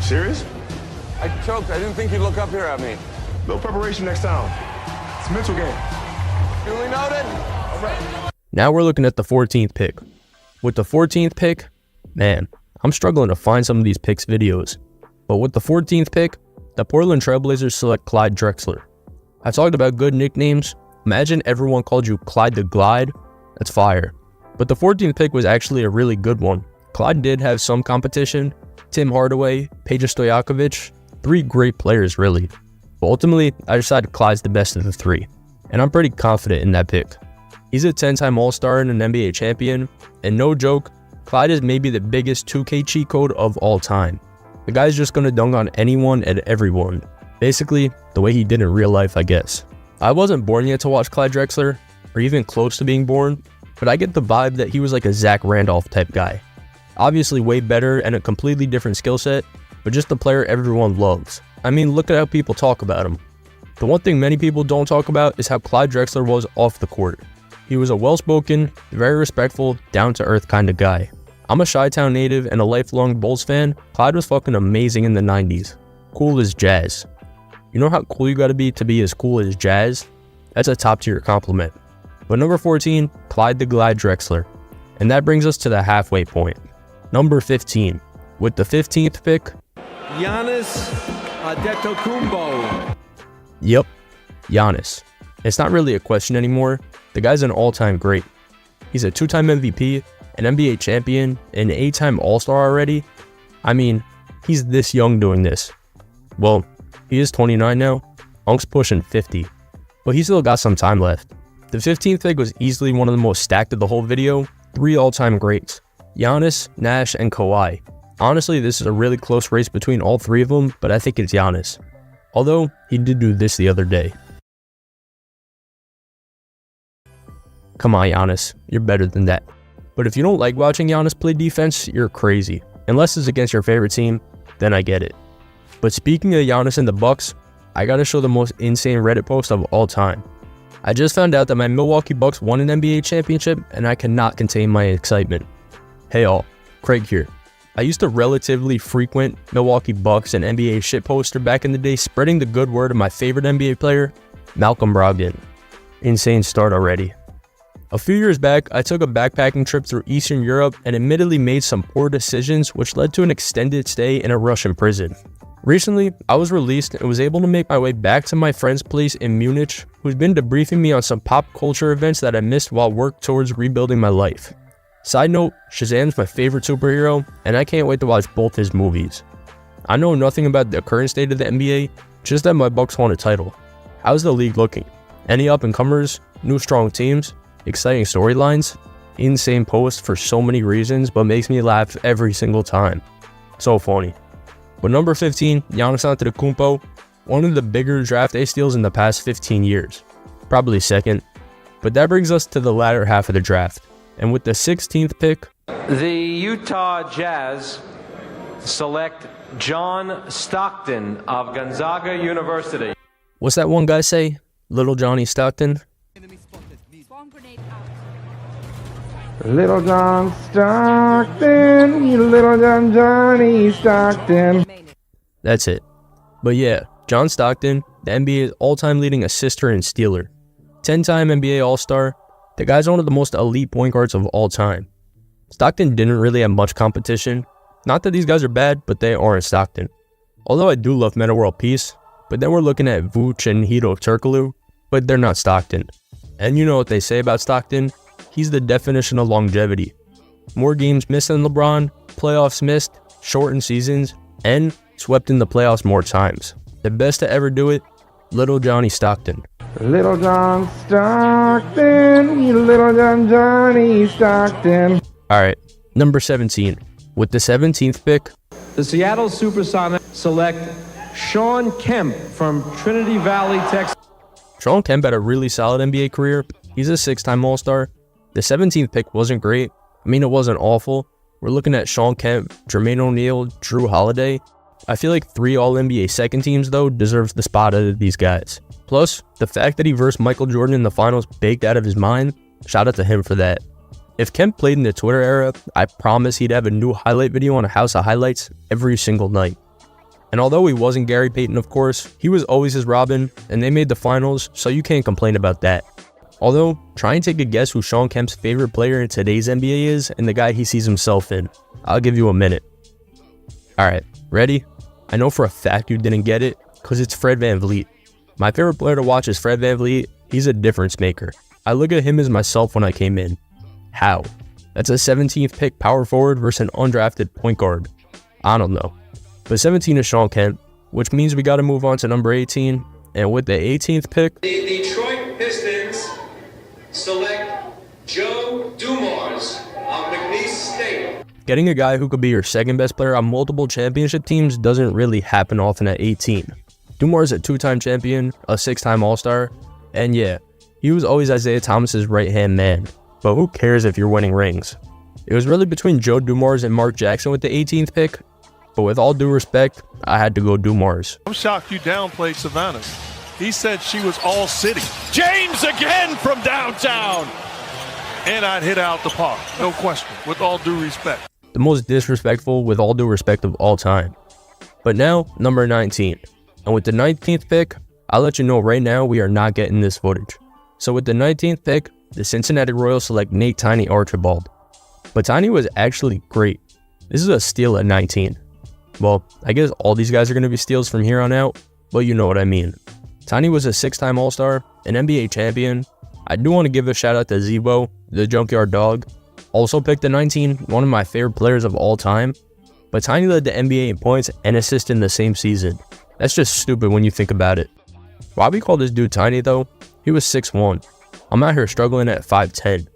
D: Serious?
L: I choked. I didn't think you'd look up here at me.
D: No preparation next time. It's a mental game.
L: Duly noted. All right.
M: Now we're looking at the 14th pick. With the 14th pick, man, I'm struggling to find some of these picks videos. But with the 14th pick, the Portland Trailblazers select Clyde Drexler. I talked about good nicknames. Imagine everyone called you Clyde the Glide. That's fire. But the 14th pick was actually a really good one. Clyde did have some competition. Tim Hardaway, Peja Stojakovic, 3 great players really. But ultimately, I decided Clyde's the best of the 3. And I'm pretty confident in that pick. He's a 10-time All-Star and an NBA champion. And no joke, Clyde is maybe the biggest 2K cheat code of all time. The guy's just gonna dunk on anyone and everyone. Basically, the way he did in real life, I guess. I wasn't born yet to watch Clyde Drexler, or even close to being born, but I get the vibe that he was like a Zach Randolph type guy. Obviously way better and a completely different skill set, but just the player everyone loves. I mean, look at how people talk about him. The one thing many people don't talk about is how Clyde Drexler was off the court. He was a well-spoken, very respectful, down-to-earth kind of guy. I'm a Chi-Town native and a lifelong Bulls fan. Clyde was fucking amazing in the 90s. Cool as jazz. You know how cool you gotta be to be as cool as jazz? That's a top-tier compliment. But number 14, Clyde the Glide Drexler. And that brings us to the halfway point. Number 15. With the 15th pick,
C: Giannis Antetokounmpo.
M: Yep, Giannis. It's not really a question anymore. The guy's an all-time great. He's a 2-time MVP, an NBA champion, an 8-time All-Star already. I mean, he's this young doing this. Well, he is 29 now. Unk's pushing 50. But he's still got some time left. The 15th pick was easily one of the most stacked of the whole video. 3 all-time greats. Giannis, Nash, and Kawhi. Honestly, this is a really close race between all 3 of them, but I think it's Giannis. Although, he did do this the other day. Come on, Giannis. You're better than that. But if you don't like watching Giannis play defense, you're crazy. Unless it's against your favorite team, then I get it. But speaking of Giannis and the Bucks, I gotta show the most insane Reddit post of all time. I just found out that my Milwaukee Bucks won an NBA championship, and I cannot contain my excitement. Hey all, Craig here. I used to relatively frequent Milwaukee Bucks and NBA shitposter back in the day, spreading the good word of my favorite NBA player, Malcolm Brogdon. Insane start already. A few years back, I took a backpacking trip through Eastern Europe and admittedly made some poor decisions which led to an extended stay in a Russian prison. Recently, I was released and was able to make my way back to my friend's place in Munich, who's been debriefing me on some pop culture events that I missed while worked towards rebuilding my life. Side note, Shazam's my favorite superhero, and I can't wait to watch both his movies. I know nothing about the current state of the NBA, just that my Bucks won a title. How's the league looking? Any up-and-comers? New strong teams? Exciting storylines? Insane posts for so many reasons, but makes me laugh every single time. So funny. But number 15, Giannis Antetokounmpo, one of the bigger draft day steals in the past 15 years. Probably second. But that brings us to the latter half of the draft. And with the 16th pick,
C: The Utah Jazz select John Stockton of Gonzaga University.
M: what's that one guy say? Little Johnny Stockton?
J: Little John Stockton, you little John Johnny Stockton.
M: That's it. But yeah, John Stockton, the NBA's all-time leading assister and stealer. 10-time NBA All-Star. The guy's one of the most elite point guards of all time. Stockton didn't really have much competition. Not that these guys are bad, but they aren't Stockton. Although I do love Meta World Peace, but then we're looking at Vooch and Hito Turkoglu, but they're not Stockton. And you know what they say about Stockton? He's the definition of longevity. More games missed than LeBron, playoffs missed, shortened seasons, and swept in the playoffs more times. The best to ever do it, Little Johnny Stockton.
J: Little John Stockton, Little John Johnny Stockton.
M: Alright, number 17. With the 17th pick,
C: The Seattle Supersonics select Sean Kemp from Trinity Valley, Texas.
M: Sean Kemp had a really solid NBA career. He's a 6-time All-Star. The 17th pick wasn't great. I mean, it wasn't awful. We're looking at Sean Kemp, Jermaine O'Neal, Drew Holiday. I feel like 3 All-NBA second teams, though, deserves the spot out of these guys. Plus, the fact that he versed Michael Jordan in the finals baked out of his mind, shout out to him for that. If Kemp played in the Twitter era, I promise he'd have a new highlight video on a house of highlights every single night. And although he wasn't Gary Payton, of course, he was always his Robin, and they made the finals, so you can't complain about that. Although, try and take a guess who Sean Kemp's favorite player in today's NBA is and the guy he sees himself in. I'll give you a minute. Alright, ready? I know for a fact you didn't get it, because it's Fred VanVleet. My favorite player to watch is Fred VanVleet. He's a difference maker. I look at him as myself when I came in. How? That's a 17th pick power forward versus an undrafted point guard. I don't know. But 17 is Sean Kemp, which means we got to move on to number 18. And with the 18th pick,
L: The Detroit Pistons select Joe Dumars of McNeese State.
M: getting a guy who could be your second best player on multiple championship teams doesn't really happen often at 18. Dumars is a 2-time champion, a 6-time All-Star, and yeah, he was always Isaiah Thomas's right-hand man. But who cares if you're winning rings? It was really between Joe Dumars and Mark Jackson with the 18th pick, but with all due respect, I had to go Dumars.
E: I'm shocked you downplayed Savannah. He said she was all city. James again from downtown. And I'd hit out the park, no question, with all due respect.
M: The most disrespectful with all due respect of all time. But now, number 19. And with the 19th pick, I'll let you know right now we are not getting this footage. So with the 19th pick, the Cincinnati Royals select Nate Tiny Archibald. But Tiny was actually great. This is a steal at 19. Well, I guess all these guys are going to be steals from here on out, but you know what I mean. Tiny was a 6-time All-Star, an NBA champion. I do want to give a shout out to Zebo, the Junkyard Dog. Also picked at 19, one of my favorite players of all time. But Tiny led the NBA in points and assists in the same season. That's just stupid when you think about it. Why we call this dude Tiny though? He was 6'1". I'm out here struggling at 5'10".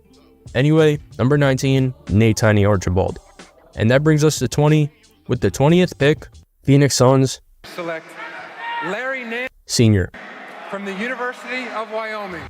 M: Anyway, number 19, Nate Tiny Archibald. And that brings us to 20. With the 20th pick, Phoenix Suns
F: select Larry Nance,
M: Sr.
F: from the University of Wyoming.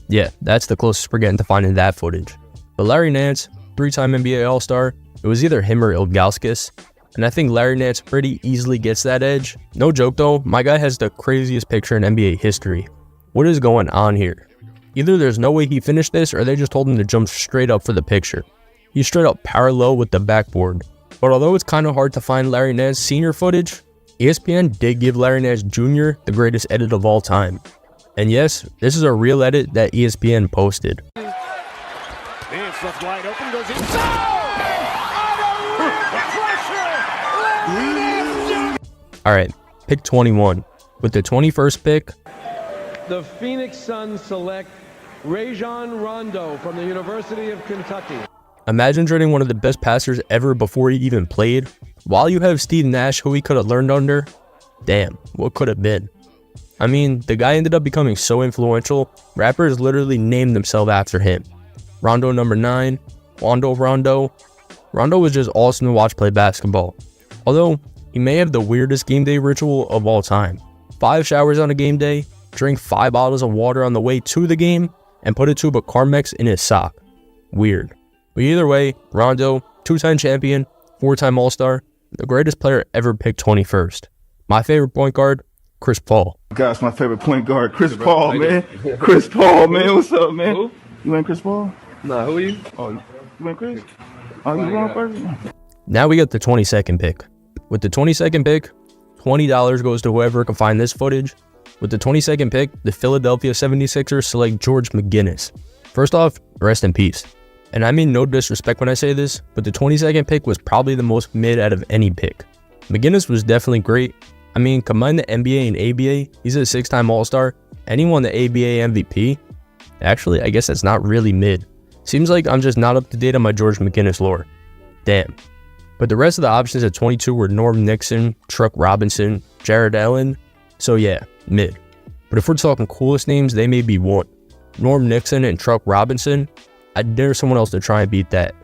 M: Yeah, that's the closest we're getting to finding that footage. But Larry Nance, 3-time NBA All-Star, it was either him or Ilgauskas, and I think Larry Nance pretty easily gets that edge. No joke though, my guy has the craziest picture in NBA history. What is going on here? Either there's no way he finished this or they just told him to jump straight up for the picture. He's straight up parallel with the backboard. But although it's kind of hard to find Larry Nance Sr. footage, ESPN did give Larry Nance Jr. the greatest edit of all time. And yes, this is a real edit that ESPN posted.
D: Nance left wide open, goes inside!
M: Alright, pick 21. With the 21st pick,
C: The Phoenix Suns select Rajon Rondo from the University of Kentucky.
M: imagine trading one of the best passers ever before he even played, while you have Steve Nash who he could have learned under. Damn, what could have been? I mean, the guy ended up becoming so influential, rappers literally named themselves after him. Rondo number 9, Rondo. Rondo was just awesome to watch play basketball. Although, he may have the weirdest game day ritual of all time. 5 showers on a game day, drink 5 bottles of water on the way to the game, and put a tube of Carmex in his sock. Weird. But either way, Rondo, 2-time champion, 4-time All-Star, the greatest player ever picked 21st. My favorite point guard, Chris Paul.
V: Gosh, my favorite point guard, Chris Paul, man. Chris Paul, man. What's up, man? Who? You ain't Chris Paul?
N: Nah, who are you?
V: Oh, you ain't Chris? Oh, you wrong person?
M: Now we got the 22nd pick. With the 22nd pick, $20 goes to whoever can find this footage. With the 22nd pick, the Philadelphia 76ers select George McGinnis. First off, rest in peace. And I mean no disrespect when I say this, but the 22nd pick was probably the most mid out of any pick. McGinnis was definitely great. I mean, combine the NBA and ABA, he's a 6-time All-Star, and he won the ABA MVP. Actually, I guess that's not really mid. Seems like I'm just not up to date on my George McGinnis lore. Damn. But the rest of the options at 22 were Norm Nixon, Truck Robinson, Jared Allen. So yeah, mid. But if we're talking coolest names, they may be one. Norm Nixon and Truck Robinson, I dare someone else to try and beat that.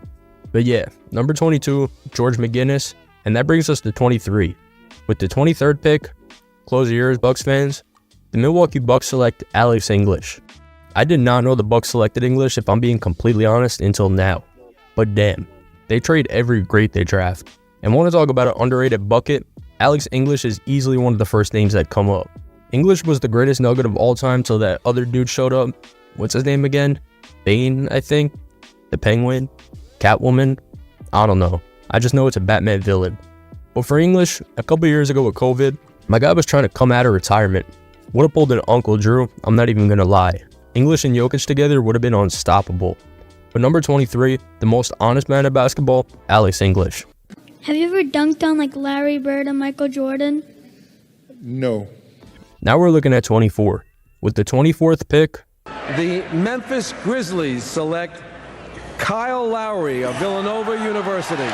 M: But yeah, number 22, George McGinnis, and that brings us to 23. With the 23rd pick, close your ears, Bucks fans, the Milwaukee Bucks select Alex English. I did not know the Bucks selected English, if I'm being completely honest, until now. But damn, they trade every great they draft. And want to talk about an underrated bucket? Alex English is easily one of the first names that come up. English was the greatest Nugget of all time till that other dude showed up. What's his name again? Bane, I think? The Penguin? Catwoman? I don't know. I just know it's a Batman villain. But for English, a couple years ago with COVID, my guy was trying to come out of retirement. Would have pulled an Uncle Drew, I'm not even gonna lie. English and Jokic together would have been unstoppable. But number 23, the most honest man of basketball, Alex English.
G: Have you ever dunked on like Larry Bird and Michael Jordan?
Q: No.
M: Now we're looking at 24. With the 24th pick,
C: The Memphis Grizzlies select Kyle Lowry of Villanova University.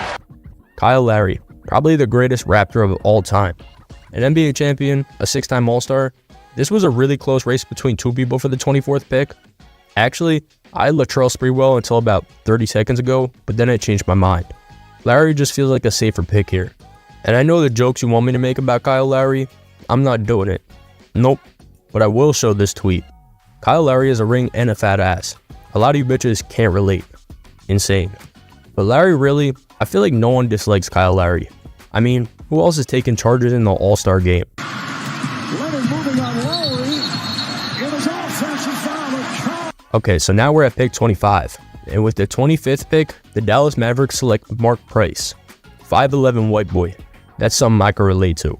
M: Kyle Lowry, probably the greatest Raptor of all time. An NBA champion, a 6-time All-Star. This was a really close race between two people for the 24th pick. Actually, I had Latrell Sprewell until about 30 seconds ago, but then I changed my mind. Lowry just feels like a safer pick here. And I know the jokes you want me to make about Kyle Lowry, I'm not doing it. Nope, but I will show this tweet. Kyle Lowry has a ring and a fat ass. A lot of you bitches can't relate. Insane. But Lowry really, I feel like no one dislikes Kyle Lowry. I mean, who else is taking charges in the All-Star game? Okay, so now we're at pick 25. And with the 25th pick, the Dallas Mavericks select Mark Price. 5'11" white boy. That's something I can relate to.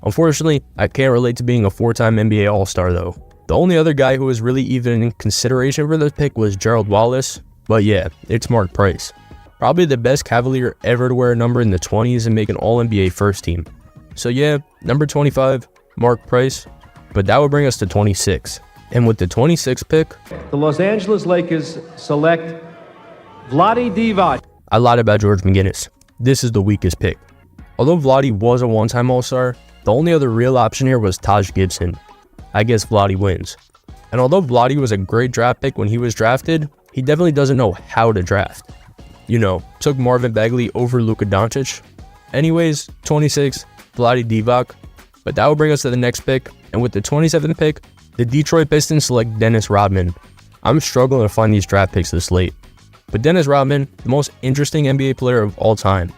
M: Unfortunately, I can't relate to being a 4-time NBA All-Star though. The only other guy who was really even in consideration for this pick was Gerald Wallace. But yeah, it's Mark Price. Probably the best Cavalier ever to wear a number in the 20s and make an All-NBA first team. So yeah, number 25, Mark Price. But that would bring us to 26. And with the 26th pick,
C: The Los Angeles Lakers select Vlade Divac.
M: I lied about George McGinnis. This is the weakest pick. Although Vlade was a one-time All-Star, the only other real option here was Taj Gibson. I guess Vlade wins. And although Vlade was a great draft pick when he was drafted, he definitely doesn't know how to draft. You know, took Marvin Bagley over Luka Doncic. Anyways, 26, Vlade Divac. But that will bring us to the next pick. And with the 27th pick, the Detroit Pistons select Dennis Rodman. I'm struggling to find these draft picks this late. But Dennis Rodman, the most interesting NBA player of all time.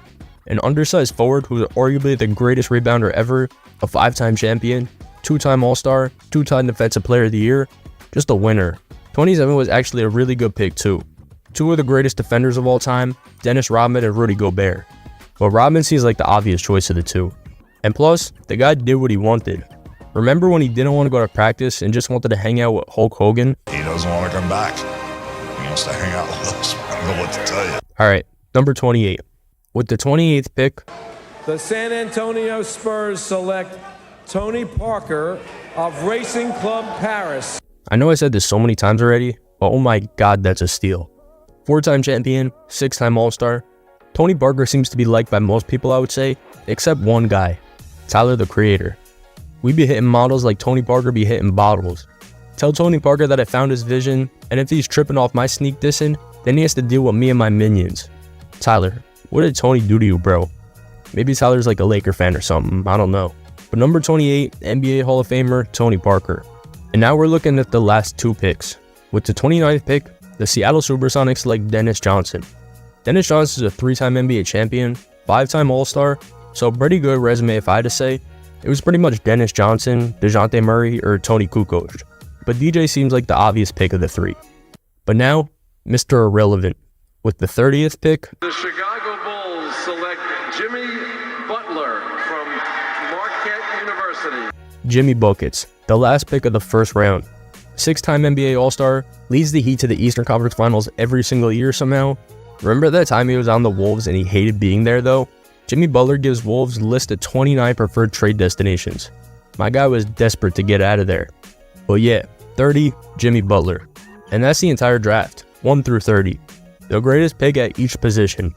M: An undersized forward who's arguably the greatest rebounder ever, a 5-time champion, 2-time All-Star, 2-time Defensive Player of the Year, just a winner. 27 was actually a really good pick too. Two of the greatest defenders of all time, Dennis Rodman and Rudy Gobert. But Rodman seems like the obvious choice of the two. And plus, the guy did what he wanted. Remember when he didn't want to go to practice and just wanted to hang out with Hulk Hogan?
H: He doesn't want to come back. He wants to hang out with us. I don't know what to tell you.
M: Alright, number 28. With the 28th pick,
C: The San Antonio Spurs select Tony Parker of Racing Club Paris.
M: I know I said this so many times already, but oh my god, that's a steal. 4-time champion, 6-time All-Star. Tony Parker seems to be liked by most people, I would say, except one guy, Tyler the Creator. We be hitting models like Tony Parker be hitting bottles. Tell Tony Parker that I found his vision, and if he's tripping off my sneak dissing, then he has to deal with me and my minions. Tyler, what did Tony do to you, bro? Maybe Tyler's like a Laker fan or something, I don't know. But number 28, NBA Hall of Famer, Tony Parker. And now we're looking at the last two picks. With the 29th pick, the Seattle Supersonics select Dennis Johnson. Dennis Johnson is a 3-time NBA champion, 5-time All-Star, so a pretty good resume if I had to say. It was pretty much Dennis Johnson, DeJounte Murray, or Tony Kukoc. But DJ seems like the obvious pick of the three. But now, Mr. Irrelevant. With the 30th pick,
L: The Chicago Bulls select Jimmy Butler from Marquette University.
M: Jimmy Buckets, the last pick of the first round. 6-time NBA All-Star, leads the Heat to the Eastern Conference Finals every single year somehow. Remember that time he was on the Wolves and he hated being there though? Jimmy Butler gives Wolves a list of 29 preferred trade destinations. My guy was desperate to get out of there. But yeah, 30, Jimmy Butler. And that's the entire draft, 1 through 30. The greatest pick at each position.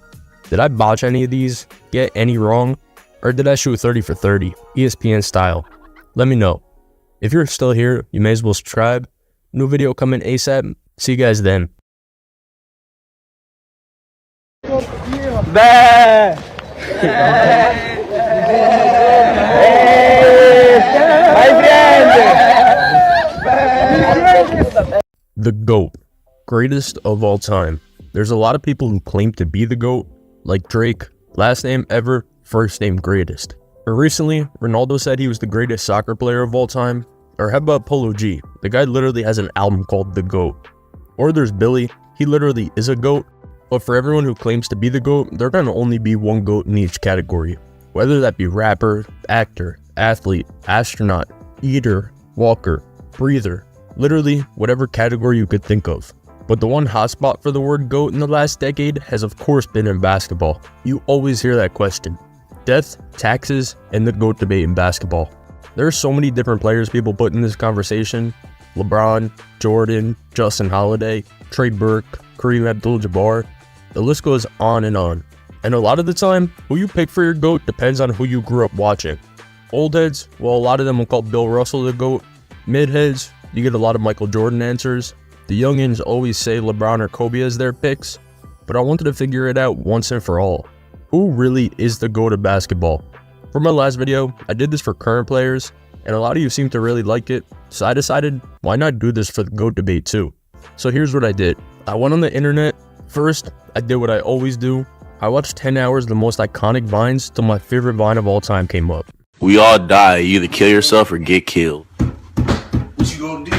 M: Did I botch any of these, get any wrong, or did I shoot 30 for 30, ESPN style? Let me know. If you're still here, you may as well subscribe. New video coming ASAP. See you guys then. The GOAT, greatest of all time. There's a lot of people who claim to be the GOAT, like Drake, last name ever, first name greatest. Or recently, Ronaldo said he was the greatest soccer player of all time. Or how about Polo G? The guy literally has an album called The GOAT. Or there's Billy, he literally is a GOAT. But for everyone who claims to be the GOAT, there can only be one GOAT in each category. Whether that be rapper, actor, athlete, astronaut, eater, walker, breather, literally whatever category you could think of. But the one hotspot for the word GOAT in the last decade has of course been in basketball. You always hear that question. Death, taxes, and the GOAT debate in basketball. There are so many different players people put in this conversation. LeBron, Jordan, Justin Holiday, Trey Burke, Kareem Abdul-Jabbar. The list goes on. And a lot of the time, who you pick for your GOAT depends on who you grew up watching. Old heads, well, a lot of them will call Bill Russell the GOAT. Mid heads, you get a lot of Michael Jordan answers. The youngins always say LeBron or Kobe as their picks. But I wanted to figure it out once and for all. Who really is the GOAT of basketball? For my last video, I did this for current players, and a lot of you seem to really like it, so I decided, why not do this for the GOAT debate too? So here's what I did. I went on the internet. First, I did what I always do. I watched 10 hours of the most iconic vines till my favorite vine of all time came up.
B: We all die. You either kill yourself or get killed. What you gonna do?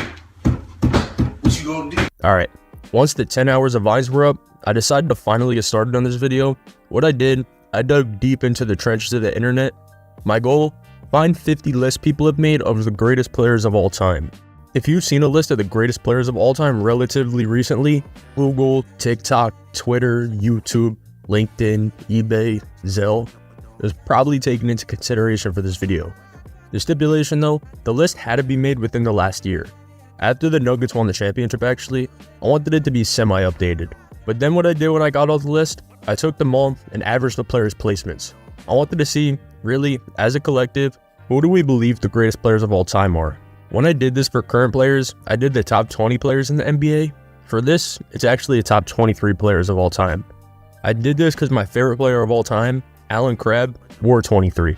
B: What you gonna do?
M: Alright, once the 10 hours of vines were up, I decided to finally get started on this video. What I did, I dug deep into the trenches of the internet. My goal, find 50 lists people have made of the greatest players of all time. If you've seen a list of the greatest players of all time relatively recently, Google, TikTok, Twitter, YouTube, LinkedIn, eBay, Zelle, it was probably taken into consideration for this video. The stipulation though, the list had to be made within the last year. After the Nuggets won the championship actually, I wanted it to be semi-updated. But then what I did when I got all the list, I took them all and averaged the players' placements. I wanted to see, really, as a collective, who do we believe the greatest players of all time are? When I did this for current players, I did the top 20 players in the NBA. For this, it's actually the top 23 players of all time. I did this because my favorite player of all time, Alan Crabb, wore 23.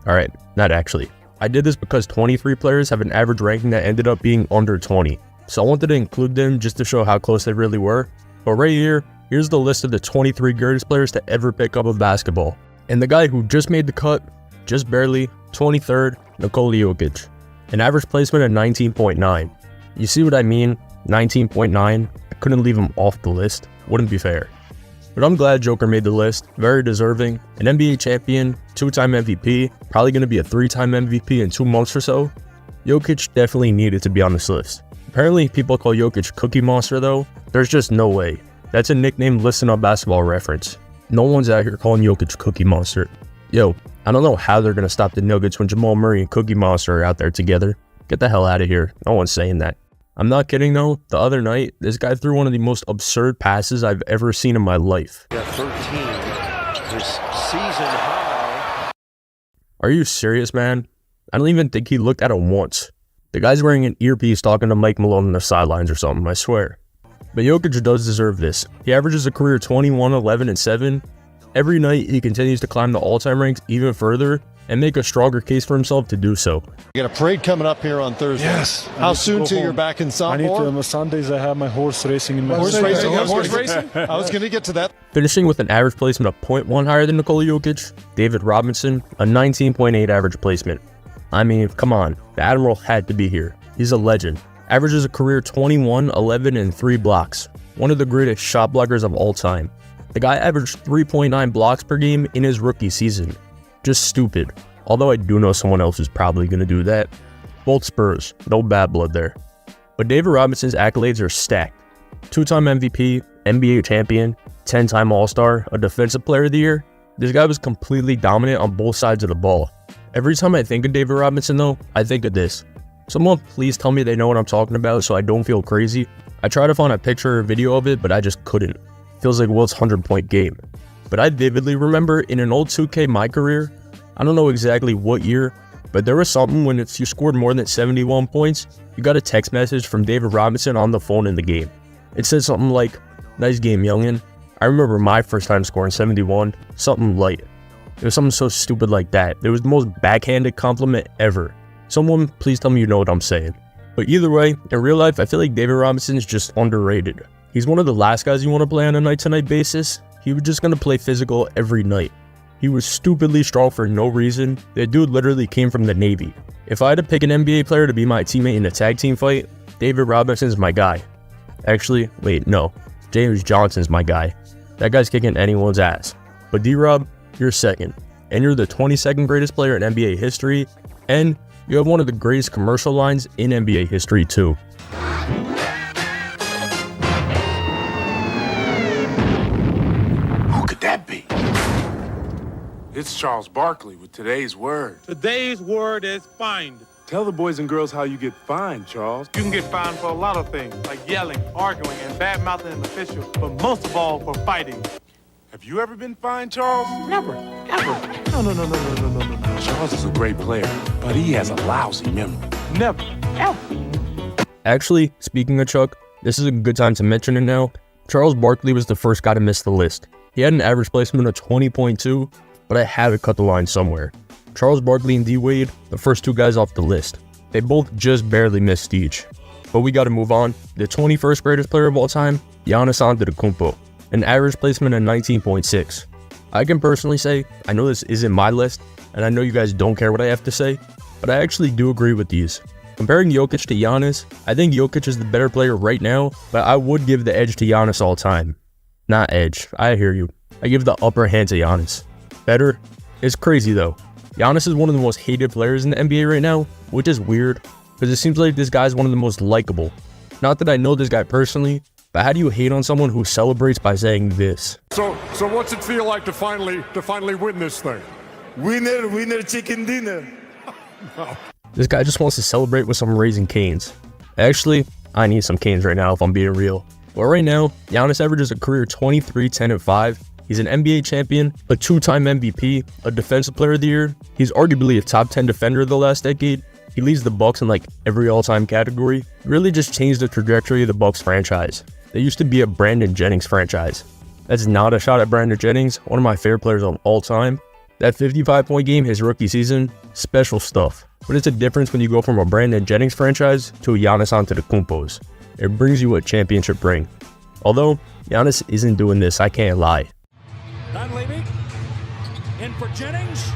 M: Alright, not actually. I did this because 23 players have an average ranking that ended up being under 20. So I wanted to include them just to show how close they really were. But right here, here's the list of the 23 greatest players to ever pick up a basketball. And the guy who just made the cut, just barely, 23rd, Nikola Jokic. An average placement of 19.9. You see what I mean? 19.9. I couldn't leave him off the list. Wouldn't be fair. But I'm glad Joker made the list. Very deserving. An NBA champion, 2-time MVP, probably going to be a 3-time MVP in 2 months or so. Jokic definitely needed to be on this list. Apparently, people call Jokic Cookie Monster though. There's just no way. That's a nickname listed on Basketball Reference. No one's out here calling Jokic Cookie Monster. Yo, I don't know how they're going to stop the Nuggets when Jamal Murray and Cookie Monster are out there together. Get the hell out of here. No one's saying that. I'm not kidding though. The other night, this guy threw one of the most absurd passes I've ever seen in my life.
K: Got 13. His season high.
M: Are you serious, man? I don't even think he looked at it once. The guy's wearing an earpiece talking to Mike Malone on the sidelines or something, I swear. But Jokic does deserve this. He averages a career 21, 11, and 7. Every night, he continues to climb the all-time ranks even further and make a stronger case for himself to do so.
S: You got a parade coming up here on Thursday.
K: Yes.
S: How soon till you're back in Soundboard?
K: On Sundays I have my horse racing in my
S: horse racing. I was going to get to that.
M: Finishing with an average placement of 0.1 higher than Nikola Jokic, David Robinson, a 19.8 average placement. I mean, come on, the Admiral had to be here. He's a legend. Averages a career 21, 11, and 3 blocks. One of the greatest shot blockers of all time. The guy averaged 3.9 blocks per game in his rookie season. Just stupid. Although I do know someone else who's probably going to do that. Both Spurs, no bad blood there. But David Robinson's accolades are stacked. 2-time MVP, NBA champion, 10-time All-Star, a Defensive Player of the Year. This guy was completely dominant on both sides of the ball. Every time I think of David Robinson though, I think of this. Someone please tell me they know what I'm talking about so I don't feel crazy. I tried to find a picture or video of it, but I just couldn't. Feels like Wilt's 100-point game. but I vividly remember in an old 2K my career, I don't know exactly what year, but there was something when if you scored more than 71 points, you got a text message from David Robinson on the phone in the game. It said something like, "Nice game, youngin." I remember my first time scoring 71, something light. It was something so stupid like that. It was the most backhanded compliment ever. Someone, please tell me you know what I'm saying. But either way, in real life, I feel like David Robinson is just underrated. He's one of the last guys you want to play on a night-to-night basis. He was just going to play physical every night. He was stupidly strong for no reason. That dude literally came from the Navy. If I had to pick an NBA player to be my teammate in a tag team fight, David Robinson's my guy. Actually, wait, no. James Johnson's my guy. That guy's kicking anyone's ass. But D-Rob, you're second. And you're the 22nd greatest player in NBA history. And you have one of the greatest commercial lines in NBA history too.
D: Who could that be? It's Charles Barkley with today's word.
A: Today's word is find.
D: Tell the boys and girls how you get fined, Charles.
A: You can get fined for a lot of things, like yelling, arguing, and bad-mouthing an official, but most of all for fighting.
D: Have you ever been fined, Charles?
A: Never, ever. No.
D: Charles is a great player, but he has a lousy memory.
A: Never, ever.
M: Actually, speaking of Chuck, this is a good time to mention it now. Charles Barkley was the first guy to miss the list. He had an average placement of 20.2, but I had to cut the line somewhere. Charles Barkley and D Wade, the first two guys off the list. They both just barely missed each. But we gotta move on. The 21st greatest player of all time, Giannis Antetokounmpo, an average placement of 19.6. I can personally say, I know this isn't my list, and I know you guys don't care what I have to say, but I actually do agree with these. Comparing Jokic to Giannis, I think Jokic is the better player right now, but I would give the edge to Giannis all time. Not edge, I hear you. I give the upper hand to Giannis. Better? It's crazy though. Giannis is one of the most hated players in the NBA right now, which is weird, because it seems like this guy's one of the most likable. Not that I know this guy personally, but how do you hate on someone who celebrates by saying this?
E: So what's it feel like to finally win this thing?
V: Winner, chicken dinner.
E: No.
M: This guy just wants to celebrate with some Raising Cane's. Actually, I need some Cane's right now if I'm being real. But right now, Giannis averages a career 23, 10, and 5. He's an NBA champion, a two-time MVP, a Defensive Player of the Year. He's arguably a top 10 defender of the last decade. He leads the Bucks in like every all-time category. He really just changed the trajectory of the Bucks franchise. They used to be a Brandon Jennings franchise. That's not a shot at Brandon Jennings, one of my favorite players of all time. That 55-point game his rookie season, special stuff. But it's a difference when you go from a Brandon Jennings franchise to a Giannis Antetokounmpo's. It brings you a championship ring. Although, Giannis isn't doing this, I can't lie.
I: Longley in for Jennings.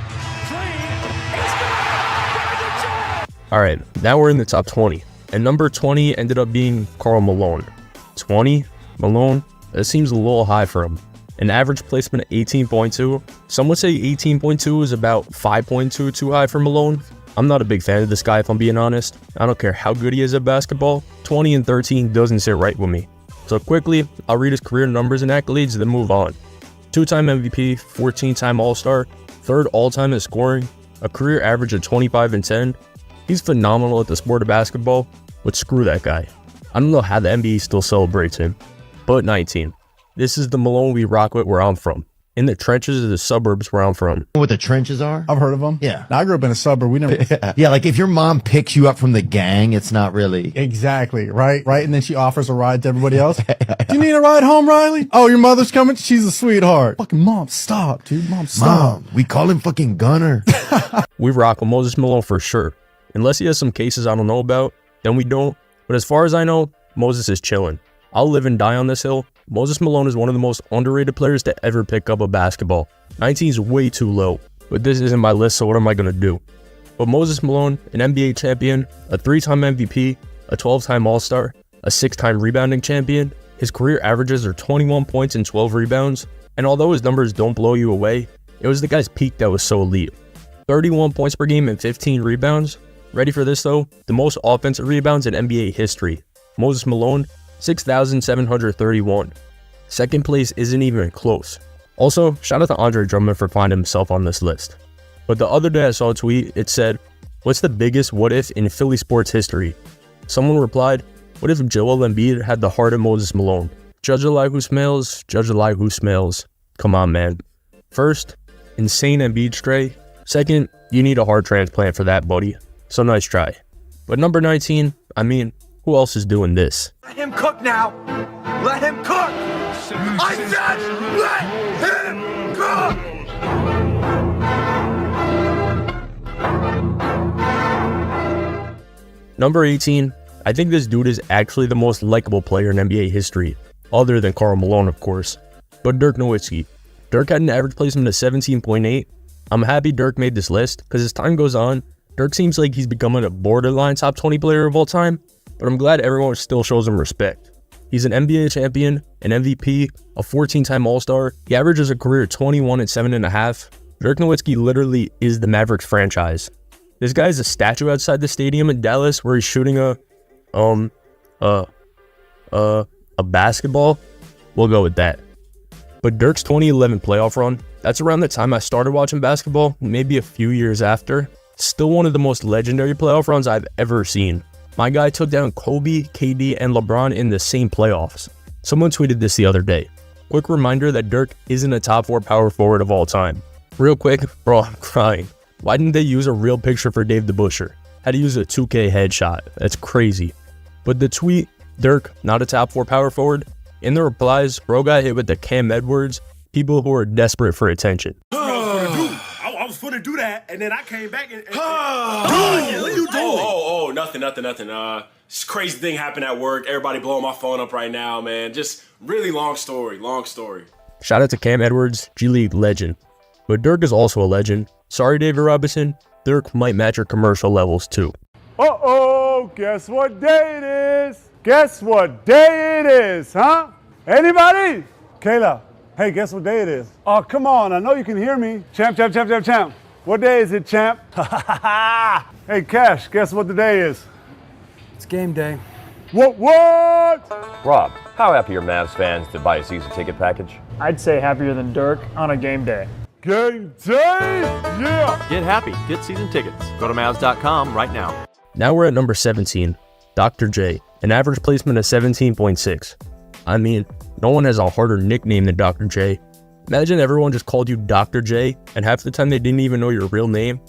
M: Alright, now we're in the top 20. And number 20 ended up being Karl Malone. 20? Malone? That seems a little high for him. An average placement of 18.2. Some would say 18.2 is about 5.2 too high for Malone. I'm not a big fan of this guy if I'm being honest. I don't care how good he is at basketball. 20 and 13 doesn't sit right with me. So quickly, I'll read his career numbers and accolades, then move on. 2-time MVP, 14-time All-Star, 3rd all-time in scoring, a career average of 25 and 10. He's phenomenal at the sport of basketball, but screw that guy. I don't know how the NBA still celebrates him. But 19. This is the Malone we rock with where I'm from. In the trenches of the suburbs where I'm from.
T: What the trenches are?
J: I've heard of them.
T: Yeah.
J: I grew up in a suburb. We never.
T: Yeah, like if your mom picks you up from the gang, it's not really.
J: Exactly. Right. And then she offers a ride to everybody else. Do you need a ride home, Riley? Oh, your mother's coming? She's a sweetheart. Fucking mom, stop, dude. Mom, stop.
T: Mom, we call him fucking Gunner.
M: We rock with Moses Malone for sure. Unless he has some cases I don't know about, then we don't. But as far as I know, Moses is chilling. I'll live and die on this hill. Moses Malone is one of the most underrated players to ever pick up a basketball. 19 is way too low, but this isn't my list, so what am I going to do? But Moses Malone, an NBA champion, a 3-time MVP, a 12-time All-Star, a 6-time rebounding champion, his career averages are 21 points and 12 rebounds, and although his numbers don't blow you away, it was the guy's peak that was so elite. 31 points per game and 15 rebounds. Ready for this though? The most offensive rebounds in NBA history. Moses Malone, 6,731. Second place isn't even close. Also, shout out to Andre Drummond for finding himself on this list. But the other day I saw a tweet, it said, "What's the biggest what if in Philly sports history?" Someone replied, "What if Joel Embiid had the heart of Moses Malone? Judge a lie who smells, judge a lie who smells." Come on, man. First, insane Embiid stray. Second, you need a heart transplant for that, buddy. So nice try. But number 19, I mean, who else is doing this?
D: Let him cook now. Let him cook. I said let him cook.
M: Number 18, I think this dude is actually the most likable player in NBA history, other than Karl Malone, of course, but Dirk Nowitzki. Dirk had an average placement of 17.8. I'm happy Dirk made this list, because as time goes on, Dirk seems like he's becoming a borderline top 20 player of all time, but I'm glad everyone still shows him respect. He's an NBA champion, an MVP, a 14-time All-Star. He averages a career 21 and 7.5. Dirk Nowitzki literally is the Mavericks franchise. This guy is a statue outside the stadium in Dallas where he's shooting a basketball. We'll go with that. But Dirk's 2011 playoff run, that's around the time I started watching basketball, maybe a few years after. Still one of the most legendary playoff runs I've ever seen. My guy took down Kobe, KD, and LeBron in the same playoffs. Someone tweeted this the other day. Quick reminder that Dirk isn't a top 4 power forward of all time. Real quick, bro, I'm crying. Why didn't they use a real picture for Dave the Busher? Had to use a 2K headshot. That's crazy. But the tweet, Dirk, not a top 4 power forward, in the replies, bro got hit with the Cam Edwards, people who are desperate for attention.
D: I was going to do that, and then I came back and what are you doing?
O: Nothing. This crazy thing happened at work. Everybody blowing my phone up right now, man. Just really long story.
M: Shout out to Cam Edwards, G League legend. But Dirk is also a legend. Sorry, David Robinson. Dirk might match your commercial levels too.
P: Uh-oh, guess what day it is? Guess what day it is, huh? Anybody? Kayla, hey, guess what day it is? Oh, come on, I know you can hear me. Champ. What day is it, champ? Hey, Cash, guess what the day is?
R: It's game day.
P: What?
W: Rob, how happy are Mavs fans to buy a season ticket package?
R: I'd say happier than Dirk on a game day.
P: Game day? Yeah!
Y: Get happy. Get season tickets. Go to Mavs.com right now.
M: Now we're at number 17, Dr. J, an average placement of 17.6. I mean, no one has a harder nickname than Dr. J. Imagine everyone just called you Dr. J, and half the time they didn't even know your real name.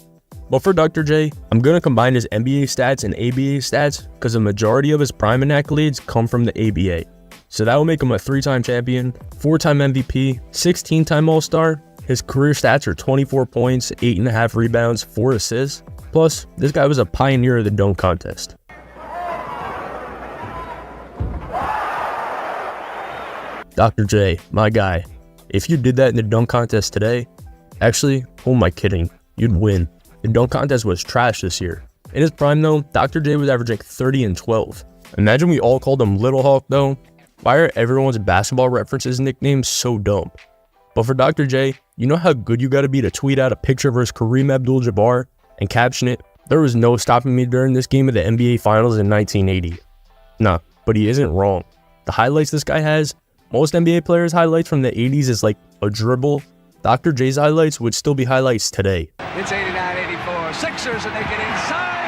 M: But for Dr. J, I'm going to combine his NBA stats and ABA stats because the majority of his prime and accolades come from the ABA. So that will make him a 3-time champion, 4-time MVP, 16-time All-Star. His career stats are 24 points, 8.5 rebounds, 4 assists. Plus, this guy was a pioneer of the dunk contest. Dr. J, my guy. If you did that in the dunk contest today, actually, who am I kidding? You'd win. The dunk contest was trash this year. In his prime though, Dr. J was averaging 30 and 12. Imagine we all called him Little Hawk though. Why are everyone's basketball references nicknames so dumb? But for Dr. J, you know how good you gotta be to tweet out a picture versus Kareem Abdul-Jabbar and caption it, "There was no stopping me during this game of the NBA Finals in 1980. Nah, but he isn't wrong. The highlights this guy has, most NBA players' highlights from the 80s is like a dribble. Dr. J's highlights would still be highlights today.
Z: It's 89-84. Sixers, and they get inside.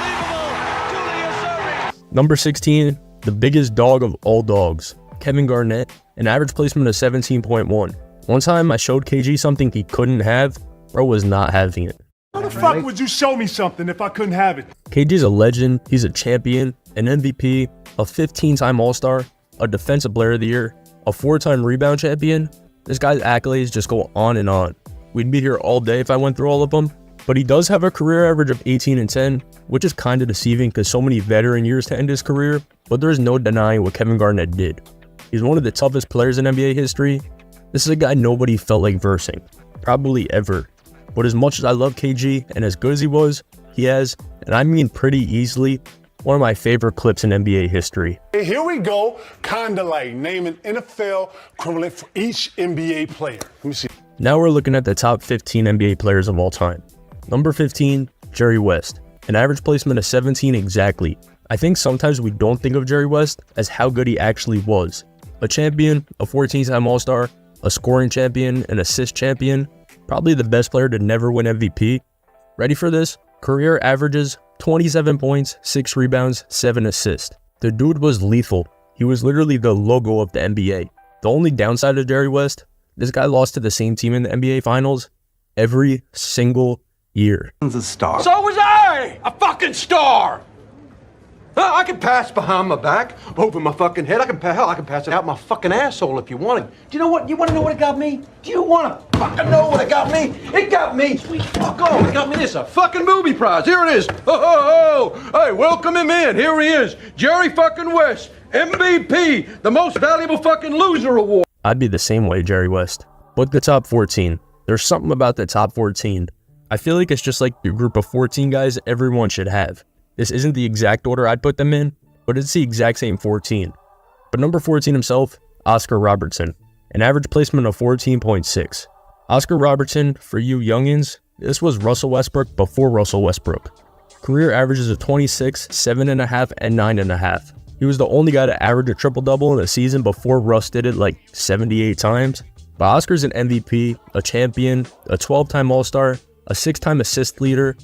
Z: Unbelievable. Julius Erving.
M: Number 16, the biggest dog of all dogs, Kevin Garnett, an average placement of 17.1. One time I showed KG something he couldn't have, bro was not having it.
P: How the fuck would you show me something if I couldn't have it?
M: KG's a legend, he's a champion, an MVP, a 15-time All-Star, a Defensive Player of the Year, a 4-time rebound champion. This guy's accolades just go on and on. We'd be here all day if I went through all of them, but he does have a career average of 18 and 10, which is kind of deceiving because so many veteran years to end his career, but there's no denying what Kevin Garnett did. He's one of the toughest players in NBA history. This is a guy nobody felt like versing, probably ever. But as much as I love KG and as good as he was, he has, and I mean pretty easily, one of my favorite clips in NBA history.
P: Hey, here we go, kinda like naming NFL equivalent for each NBA player. Let me see.
M: Now we're looking at the top 15 NBA players of all time. Number 15, Jerry West, an average placement of 17 exactly. I think sometimes we don't think of Jerry West as how good he actually was. A champion, a 14-time All-Star, a scoring champion, an assist champion, probably the best player to never win MVP. Ready for this? Career averages 27 points, 6 rebounds, 7 assists. The dude was lethal. He was literally the logo of the NBA. The only downside of Jerry West, This guy lost to the same team in the NBA Finals every single year.
D: A star.
Z: So was I! A fucking star! I can pass behind my back, over my fucking head. I can pass it out my fucking asshole if you want it. Do you know what? You want to know what it got me? Do you want to fucking know what it got me? It got me. Sweet fuck off. It got me this, a fucking movie prize. Here it is. Hey, welcome him in. Here he is. Jerry fucking West, MVP, the most valuable fucking loser award.
M: I'd be the same way, Jerry West. But the top 14. There's something about the top 14. I feel like it's just like the group of 14 guys everyone should have. This isn't the exact order I'd put them in, but it's the exact same 14. But number 14 himself, Oscar Robertson, an average placement of 14.6. Oscar Robertson, for you youngins, this was Russell Westbrook before Russell Westbrook. Career averages of 26, 7.5, and 9.5. He was the only guy to average a triple-double in a season before Russ did it like 78 times. But Oscar's an MVP, a champion, a 12-time All-Star, a 6-time assist leader.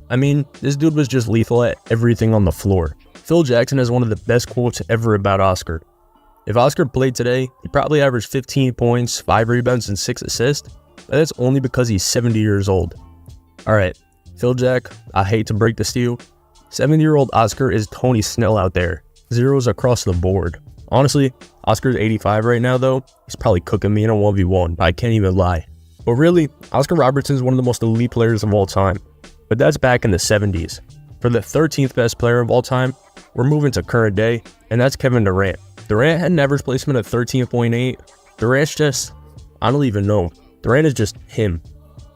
M: I mean, this dude was just lethal at everything on the floor. Phil Jackson has one of the best quotes ever about Oscar. If Oscar played today, he'd probably average 15 points, 5 rebounds, and 6 assists. But that's only because he's 70 years old. Alright, Phil Jack, I hate to break this to you. 70-year-old Oscar is Tony Snell out there. Zeros across the board. Honestly, Oscar's 85 right now though. He's probably cooking me in a 1v1, I can't even lie. But really, Oscar Robertson is one of the most elite players of all time. But that's back in the 70s. For the 13th best player of all time, we're moving to current day, and that's Kevin Durant. Durant had an average placement of 13.8. Durant's just, I don't even know. Durant is just him.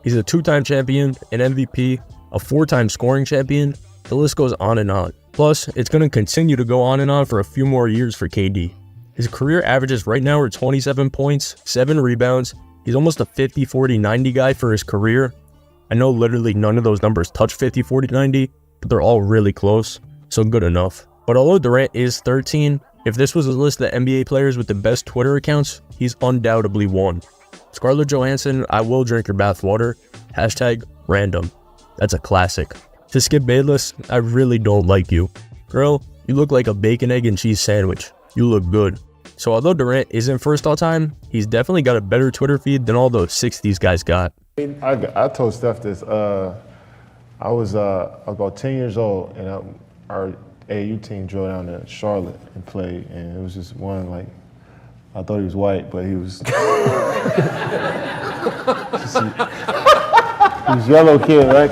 M: He's a 2-time champion, an MVP, a 4-time scoring champion. The list goes on and on. Plus, it's going to continue to go on and on for a few more years for KD. His career averages right now are 27 points, 7 rebounds. He's almost a 50-40-90 guy for his career. I know literally none of those numbers touch 50-40-90, but they're all really close, so good enough. But although Durant is 13, if this was a list of the NBA players with the best Twitter accounts, he's undoubtedly one. Scarlett Johansson, I will drink your bath water. #random. That's a classic. To Skip Bayless, I really don't like you. Girl, you look like a bacon, egg, and cheese sandwich. You look good. So although Durant isn't first all time, he's definitely got a better Twitter feed than all those 60s guys got.
F: I told Steph this. I was about 10 years old, and our AAU team drove down to Charlotte and played, and it was just one, like, I thought he was white, but he was he was yellow kid, right?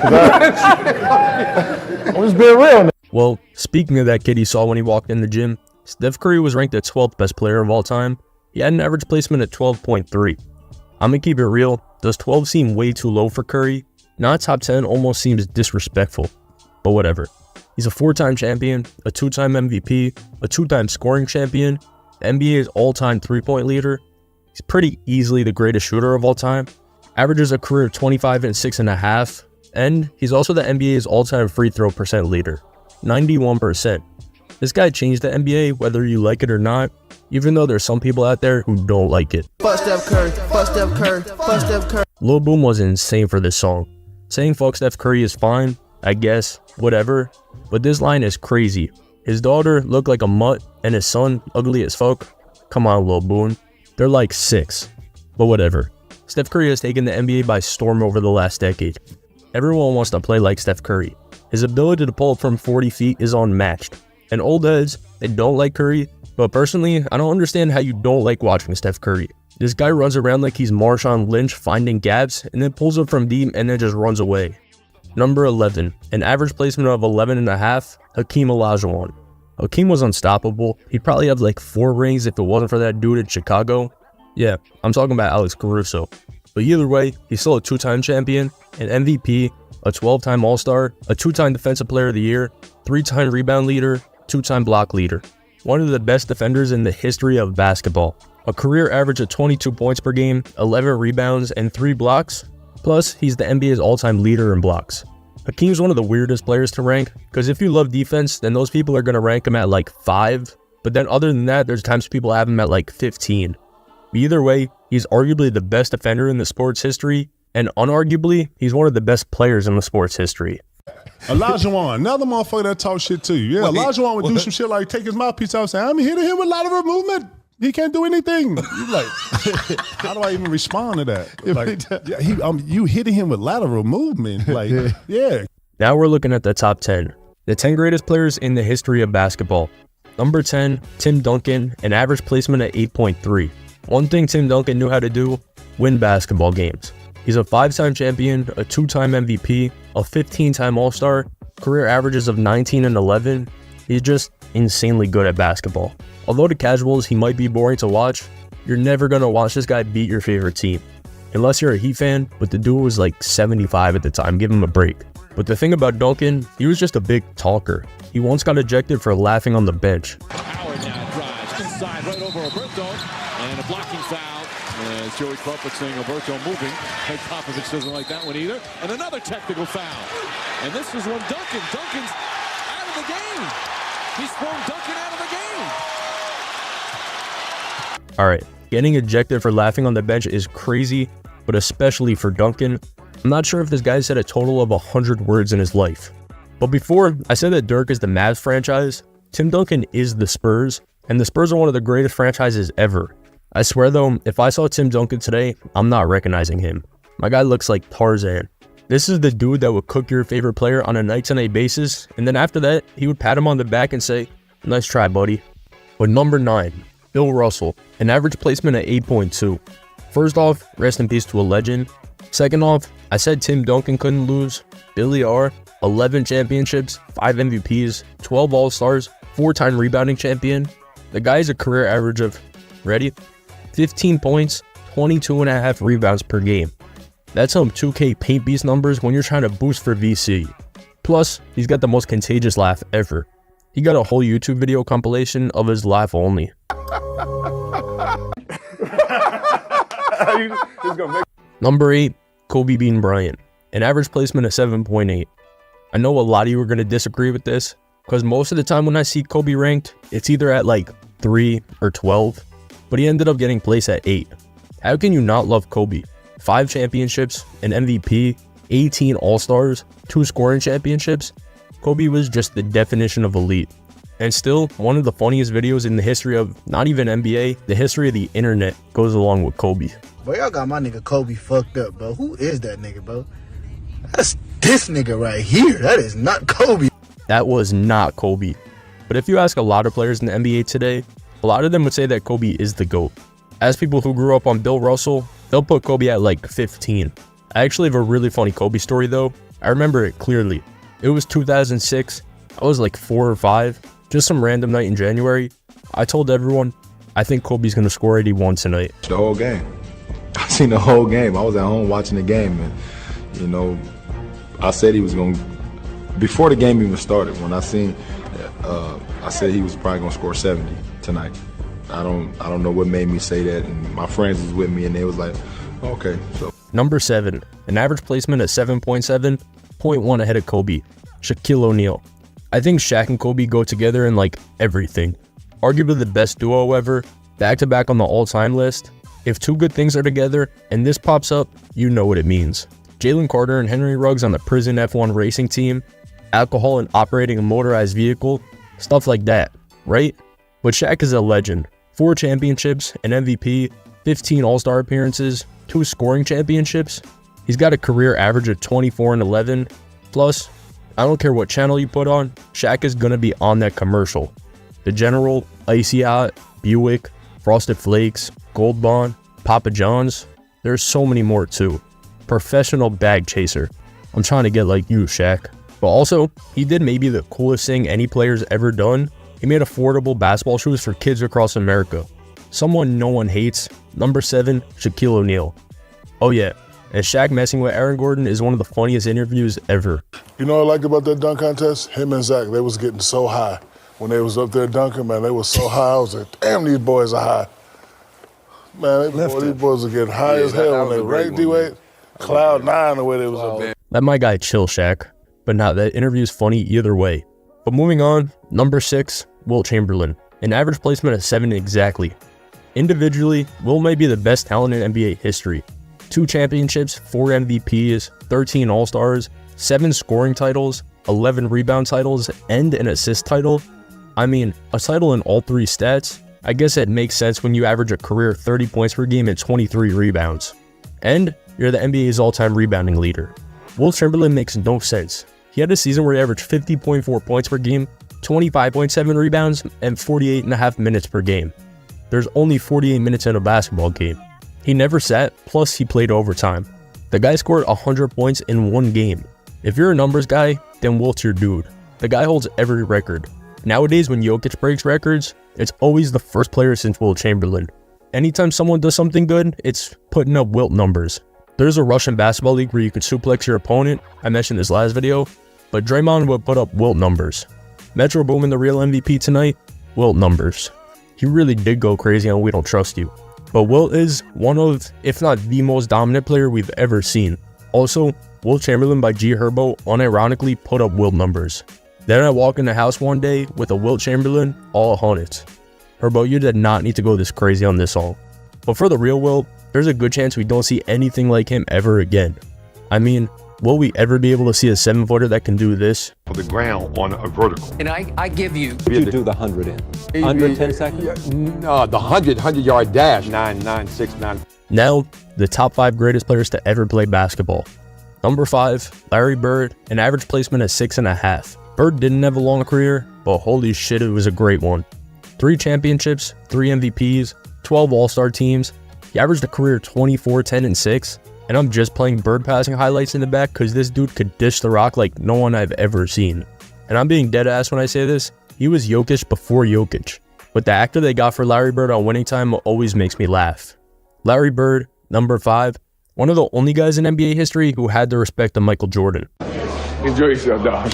F: I'm just being real now.
M: Well, speaking of that kid he saw when he walked in the gym, Steph Curry was ranked the 12th best player of all time. He had an average placement at 12.3. I'm gonna keep it real. Does 12 seem way too low for Curry? Not top 10 almost seems disrespectful, but whatever. He's a 4-time champion, a 2-time MVP, a 2-time scoring champion, the NBA's all-time 3-point leader. He's pretty easily the greatest shooter of all time. Averages a career of 25 and 6.5, and he's also the NBA's all-time free throw percent leader, 91%. This guy changed the NBA whether you like it or not, even though there's some people out there who don't like it.
G: Fuck Steph Curry, fuck Steph Curry, fuck Steph Curry.
M: Lil Boom was insane for this song. Saying fuck Steph Curry is fine, I guess, whatever, but this line is crazy. His daughter looked like a mutt, and his son ugly as fuck. Come on, Lil Boom. They're like 6, but whatever. Steph Curry has taken the NBA by storm over the last decade. Everyone wants to play like Steph Curry. His ability to pull up from 40 feet is unmatched. And old heads, they don't like Curry, but personally, I don't understand how you don't like watching Steph Curry. This guy runs around like he's Marshawn Lynch finding gaps and then pulls up from deep and then just runs away. Number 11, an average placement of 11.5, Hakeem Olajuwon. Hakeem was unstoppable. He'd probably have like 4 rings if it wasn't for that dude in Chicago. Yeah, I'm talking about Alex Caruso. But either way, he's still a 2-time champion, an MVP, a 12-time All-Star, a 2-time Defensive Player of the Year, 3-time rebound leader, 2-time block leader. One of the best defenders in the history of basketball. A career average of 22 points per game, 11 rebounds, and 3 blocks. Plus, he's the NBA's all-time leader in blocks. Hakeem's one of the weirdest players to rank, because if you love defense, then those people are going to rank him at like 5. But then other than that, there's times people have him at like 15. But either way, he's arguably the best defender in the sport's history, and unarguably, he's one of the best players in the sport's history.
N: Olajuwon, another motherfucker that talk shit to you. Yeah, Olajuwon would do some shit like take his mouthpiece out and say, I'm hitting him with lateral movement. He can't do anything. You're like, how do I even respond to that? Like, you hitting him with lateral movement. Like, yeah.
M: Now we're looking at the top 10. The 10 greatest players in the history of basketball. Number 10, Tim Duncan, an average placement at 8.3. One thing Tim Duncan knew how to do, win basketball games. He's a 5-time champion, a 2-time MVP, a 15-time All-Star, career averages of 19 and 11. He's just insanely good at basketball. Although to casuals he might be boring to watch, you're never going to watch this guy beat your favorite team. Unless you're a Heat fan, but the dude was like 75 at the time, give him a break. But the thing about Duncan, he was just a big talker. He once got ejected for laughing on the bench.
I: Howard now drives inside right over Alberto, and a blocking foul. As Joey Crawford saying Alberto moving. Hey, Popovich doesn't like that one either. And another technical foul. And this is when Duncan's out of the game. He's thrown Duncan out of the game.
M: All right, getting ejected for laughing on the bench is crazy, but especially for Duncan. I'm not sure if this guy said a total of 100 words in his life. But before, I said that Dirk is the Mavs franchise. Tim Duncan is the Spurs, and the Spurs are one of the greatest franchises ever. I swear though, if I saw Tim Duncan today, I'm not recognizing him. My guy looks like Tarzan. This is the dude that would cook your favorite player on a night-to-night basis, and then after that, he would pat him on the back and say, "Nice try, buddy." But number 9, Bill Russell, an average placement at 8.2. First off, rest in peace to a legend. Second off, I said Tim Duncan couldn't lose. Billy R, 11 championships, 5 MVPs, 12 All-Stars, 4-time rebounding champion. The guy has a career average of, ready? 15 points, 22.5 rebounds per game. That's some 2K paint beast numbers when you're trying to boost for VC. Plus, he's got the most contagious laugh ever. He got a whole YouTube video compilation of his laugh only. Number 8, Kobe Bean Bryant, an average placement of 7.8. I know a lot of you are going to disagree with this, because most of the time when I see Kobe ranked, it's either at like 3 or 12, but he ended up getting placed at 8. How can you not love Kobe? 5 championships, an MVP, 18 All-Stars, 2 scoring championships. Kobe was just the definition of elite. And still, one of the funniest videos in the history of not even NBA, the history of the internet goes along with Kobe.
C: Bro, y'all got my nigga Kobe fucked up, bro. Who is that nigga, bro? That's this nigga right here. That is not Kobe.
M: That was not Kobe. But if you ask a lot of players in the NBA today, a lot of them would say that Kobe is the GOAT. As people who grew up on Bill Russell, they'll put Kobe at like 15. I actually have a really funny Kobe story though. I remember it clearly. It was 2006. I was like 4 or 5. Just some random night in January. I told everyone, I think Kobe's going to score 81 tonight.
H: The whole game. I seen the whole game. I was at home watching the game, and you know, I said he was going to, before the game even started, when I seen, I said he was probably going to score 70 tonight. I don't know what made me say that, and my friends was with me, and they was like, okay. So
M: Number 7, an average placement at 7.7, 0.1 ahead of Kobe, Shaquille O'Neal. I think Shaq and Kobe go together in like everything. Arguably the best duo ever, back-to-back on the all-time list. If two good things are together and this pops up, you know what it means. Jalen Carter and Henry Ruggs on the prison F1 racing team, alcohol and operating a motorized vehicle, stuff like that, right? But Shaq is a legend. 4 championships, an MVP, 15 All-Star appearances, 2 scoring championships. He's got a career average of 24 and 11. Plus, I don't care what channel you put on, Shaq is gonna be on that commercial. The General, Icy Hot, Buick, Frosted Flakes, Gold Bond, Papa John's. There's so many more too. Professional bag chaser. I'm trying to get like you, Shaq. But also, he did maybe the coolest thing any player's ever done. He made affordable basketball shoes for kids across America. Someone no one hates. Number 7, Shaquille O'Neal. Oh yeah, and Shaq messing with Aaron Gordon is one of the funniest interviews ever.
L: You know what I liked about that dunk contest? Him and Zach, they was getting so high. When they was up there dunking, man, they was so high. I was like, damn, these boys are high. Man, these boys are getting high as hell when they ranked D-Wade. Cloud 9 the way they was up there.
M: Let my guy chill, Shaq. But nah, that interview's funny either way. But moving on, number 6, Wilt Chamberlain. An average placement of 7 exactly. Individually, Wilt may be the best talent in NBA history. 2 championships, 4 MVPs, 13 All-Stars, 7 scoring titles, 11 rebound titles, and an assist title. I mean, a title in all 3 stats. I guess it makes sense when you average a career 30 points per game and 23 rebounds. And you're the NBA's all-time rebounding leader. Wilt Chamberlain makes no sense. He had a season where he averaged 50.4 points per game, 25.7 rebounds, and 48.5 minutes per game. There's only 48 minutes in a basketball game. He never sat, plus he played overtime. The guy scored 100 points in one game. If you're a numbers guy, then Wilt's your dude. The guy holds every record. Nowadays, when Jokic breaks records, it's always the first player since Wilt Chamberlain. Anytime someone does something good, it's putting up Wilt numbers. There's a Russian basketball league where you could suplex your opponent. I mentioned this last video, but Draymond would put up Wilt numbers. Metro Boomin, the real MVP tonight, Wilt numbers. He really did go crazy on We Don't Trust You. But Wilt is one of, if not the most dominant player we've ever seen. Also, Wilt Chamberlain by G Herbo unironically put up Wilt numbers. Then I walk in the house one day with a Wilt Chamberlain, all hundreds. Herbo, you did not need to go this crazy on this song. But for the real Wilt, there's a good chance we don't see anything like him ever again. I mean, will we ever be able to see a 7-footer that can do this?
B: On the ground on a vertical.
K: And I give you.
B: You do the 100 in. Under 10 seconds? No, the 100-yard dash. 9.969.
M: Now, the top 5 greatest players to ever play basketball. Number 5, Larry Bird, an average placement at 6.5. Bird didn't have a long career, but holy shit, it was a great one. 3 championships, 3 MVPs, 12 All-Star teams. He averaged a career 24, 10, and 6. And I'm just playing Bird passing highlights in the back because this dude could dish the rock like no one I've ever seen. And I'm being dead ass when I say this, he was Jokic before Jokic. But the actor they got for Larry Bird on Winning Time always makes me laugh. Larry Bird, number 5, one of the only guys in NBA history who had the respect of Michael Jordan.
Q: Enjoy yourself, dog.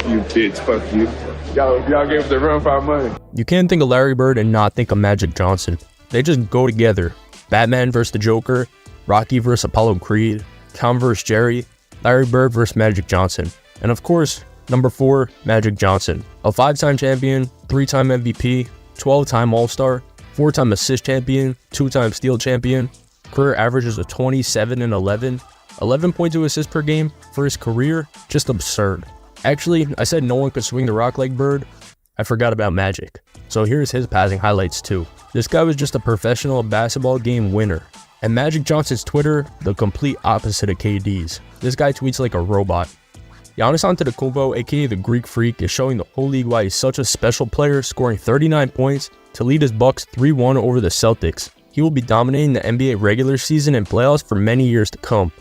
Q: You bitch, fuck you. Y'all gave us the run for our money.
M: You can't think of Larry Bird and not think of Magic Johnson. They just go together. Batman versus the Joker, Rocky vs. Apollo Creed, Tom vs. Jerry, Larry Bird vs. Magic Johnson. And of course, number 4, Magic Johnson. A 5-time champion, 3-time MVP, 12-time All-Star, 4-time assist champion, 2-time steal champion. Career averages of 27 and 11. 11.2 assists per game for his career, just absurd. Actually, I said no one could swing the rock like Bird. I forgot about Magic. So here's his passing highlights too. This guy was just a professional basketball game winner. And Magic Johnson's Twitter, the complete opposite of KD's. This guy tweets like a robot. Giannis Antetokounmpo, aka the Greek Freak, is showing the whole league why he's such a special player, scoring 39 points to lead his Bucks 3-1 over the Celtics. He will be dominating the NBA regular season and playoffs for many years to come.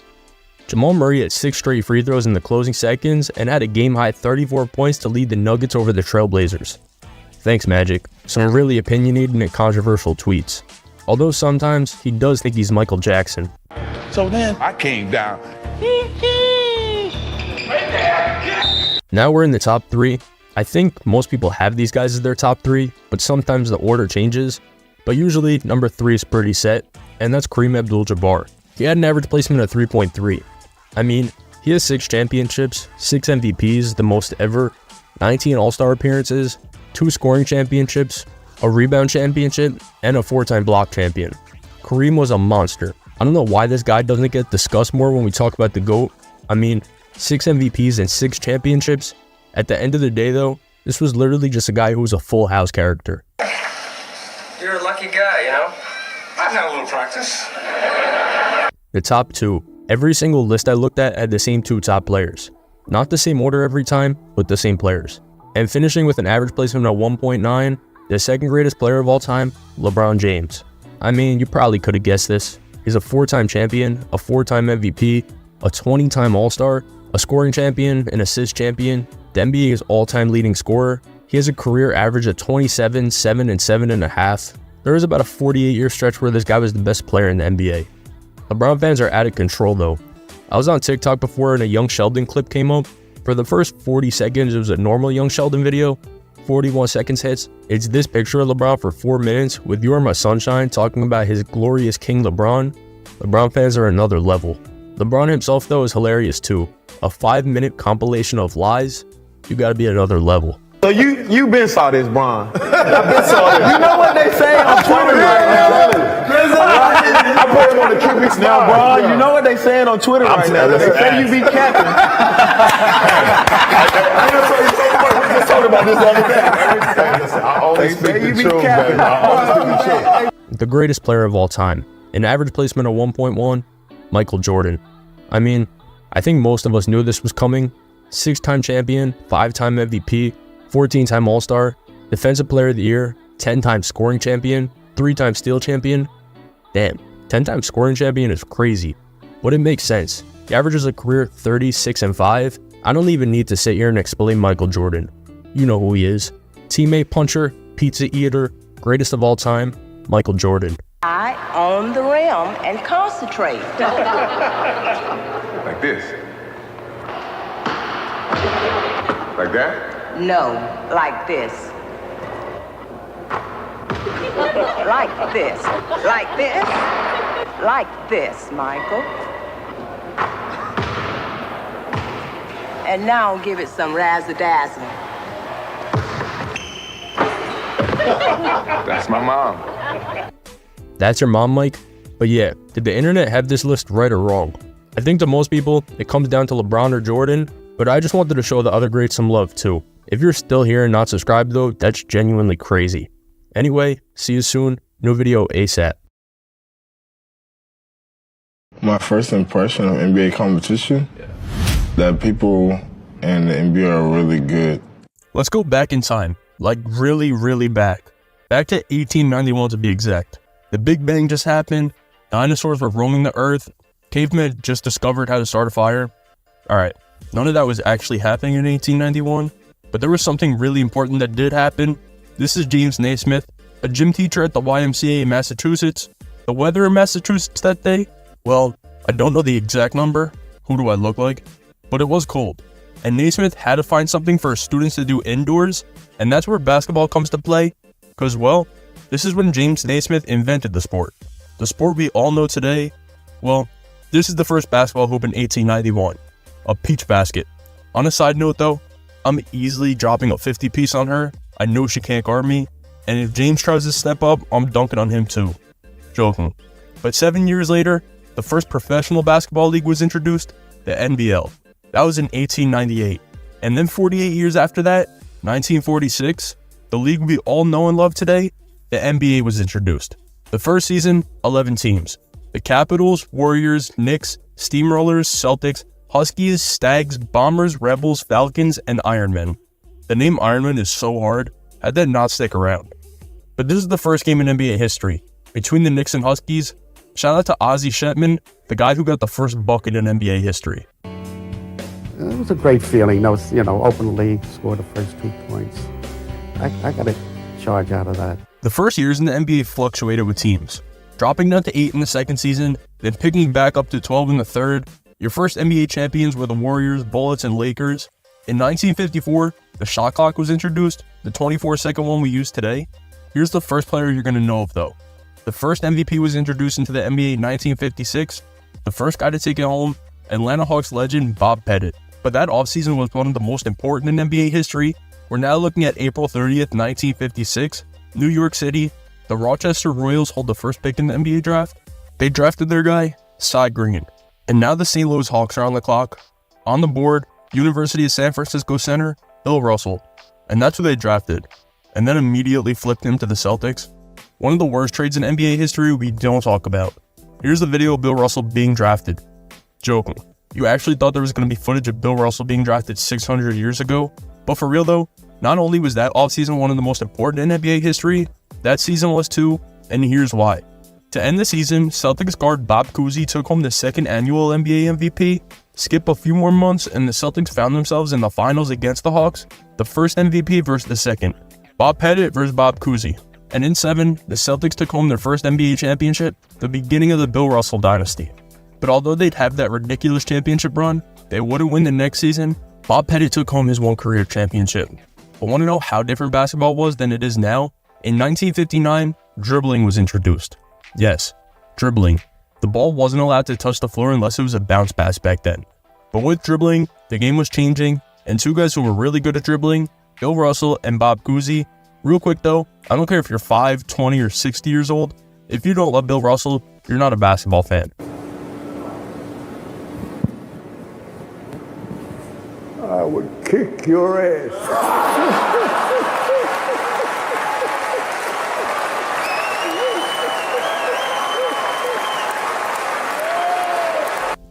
M: Jamal Murray had 6 straight free throws in the closing seconds and had a game-high 34 points to lead the Nuggets over the Trailblazers. Thanks, Magic. Some really opinionated and controversial tweets. Although sometimes he does think he's Michael Jackson.
Q: So then I came down.
M: Now we're in the top 3. I think most people have these guys as their top 3, but sometimes the order changes. But usually number 3 is pretty set, and that's Kareem Abdul-Jabbar. He had an average placement of 3.3. I mean, he has 6 championships, 6 MVPs, the most ever, 19 All-Star appearances, 2 scoring championships, a rebound championship, and a 4-time block champion. Kareem was a monster. I don't know why this guy doesn't get discussed more when we talk about the GOAT. I mean, 6 MVPs and 6 championships. At the end of the day though, this was literally just a guy who was a full house character.
K: You're a lucky guy, you know?
Q: I've had a little practice.
M: The top 2. Every single list I looked at had the same 2 top players. Not the same order every time, but the same players. And finishing with an average placement of 1.9, the second greatest player of all time, LeBron James. I mean, you probably could have guessed this. He's a 4-time champion, a 4-time MVP, a 20-time All-Star, a scoring champion, an assist champion, the NBA's all-time leading scorer. He has a career average of 27, 7, and 7.5. There was about a 48-year stretch where this guy was the best player in the NBA. LeBron fans are out of control though. I was on TikTok before and a Young Sheldon clip came up. For the first 40 seconds, it was a normal Young Sheldon video. 41 seconds hits. It's this picture of LeBron for 4 minutes with You Are My Sunshine talking about his glorious King LeBron. LeBron fans are another level. LeBron himself though is hilarious too. A 5-minute compilation of lies. You gotta be another level.
Z: So you been saw this, Bron. I've been saw this. You know what they say on Twitter right now? I put him on the QB now, Bron. You know what they saying on Twitter right now? They say you be capping. I just told about this the other day. I
F: always speak the truth, baby. I always speak the truth.
M: The greatest player of all time, an average placement of 1.1, Michael Jordan. I mean, I think most of us knew this was coming. 6-time champion, 5-time MVP, 14-time All-Star, Defensive Player of the Year, 10-time scoring champion, 3-time steal champion. Damn, 10-time scoring champion is crazy, but it makes sense. He averages a career 36 and 5. I don't even need to sit here and explain Michael Jordan. You know who he is. Teammate puncher, pizza eater, greatest of all time, Michael Jordan.
A: I on the rim and concentrate.
Q: Like this. Like that?
A: No, like this. Like this. Like this. Like this, Michael. And now give it some razzle-dazzle.
Q: That's my mom.
M: That's your mom, Mike? But yeah, did the internet have this list right or wrong? I think to most people, it comes down to LeBron or Jordan, but I just wanted to show the other greats some love too. If you're still here and not subscribed though, that's genuinely crazy. Anyway, see you soon. New video ASAP.
F: My first impression of NBA competition, that people in the NBA are really good.
M: Let's go back in time, like really, really back. Back to 1891 to be exact. The Big Bang just happened, dinosaurs were roaming the earth, cavemen just discovered how to start a fire. Alright, none of that was actually happening in 1891, but there was something really important that did happen. This is James Naismith, a gym teacher at the YMCA in Massachusetts. The weather in Massachusetts that day? Well, I don't know the exact number. Who do I look like? But it was cold. And Naismith had to find something for his students to do indoors, and that's where basketball comes to play. Because, well, this is when James Naismith invented the sport. The sport we all know today, well, this is the first basketball hoop in 1891. A peach basket. On a side note though, I'm easily dropping a 50 piece on her. I know she can't guard me. And if James tries to step up, I'm dunking on him too. Joking. But 7 years later, the first professional basketball league was introduced, the NBL. That was in 1898. And then 48 years after that, 1946, the league we all know and love today, the NBA was introduced. The first season, 11 teams. The Capitals, Warriors, Knicks, Steamrollers, Celtics, Huskies, Stags, Bombers, Rebels, Falcons, and Ironmen. The name Ironman is so hard, how'd that not stick around? But this is the first game in NBA history. Between the Knicks and Huskies, shout out to Ozzie Shetman, the guy who got the first bucket in NBA history.
E: It was a great feeling. Open the league, scored the first 2 points. I got a charge out of that.
M: The first years in the NBA fluctuated with teams, dropping down to 8 in the second season, then picking back up to 12 in the third. Your first NBA champions were the Warriors, Bullets, and Lakers. In 1954, the shot clock was introduced, the 24-second one we use today. Here's the first player you're going to know of though. The first MVP was introduced into the NBA in 1956. The first guy to take it home, Atlanta Hawks legend Bob Pettit. But that offseason was one of the most important in NBA history. We're now looking at April 30th, 1956. New York City, the Rochester Royals hold the first pick in the NBA draft. They drafted their guy, Cy Green. And now the St. Louis Hawks are on the clock. On the board, University of San Francisco center, Bill Russell. And that's who they drafted. And then immediately flipped him to the Celtics. One of the worst trades in NBA history we don't talk about. Here's the video of Bill Russell being drafted. Joking. You actually thought there was going to be footage of Bill Russell being drafted 600 years ago? But for real though, not only was that offseason one of the most important in NBA history, that season was too, and here's why. To end the season, Celtics guard Bob Cousy took home the second annual NBA MVP. Skip a few more months and the Celtics found themselves in the finals against the Hawks, the first MVP versus the second. Bob Pettit versus Bob Cousy. And in 7, the Celtics took home their first NBA championship, the beginning of the Bill Russell dynasty. But although they'd have that ridiculous championship run, they wouldn't win the next season. Bob Pettit took home his one career championship. But want to know how different basketball was than it is now? In 1959, dribbling was introduced. Yes, dribbling. The ball wasn't allowed to touch the floor unless it was a bounce pass back then. But with dribbling, the game was changing, and two guys who were really good at dribbling, Bill Russell and Bob Cousy. Real quick though, I don't care if you're 5, 20, or 60 years old. If you don't love Bill Russell, you're not a basketball fan.
S: I would kick your ass.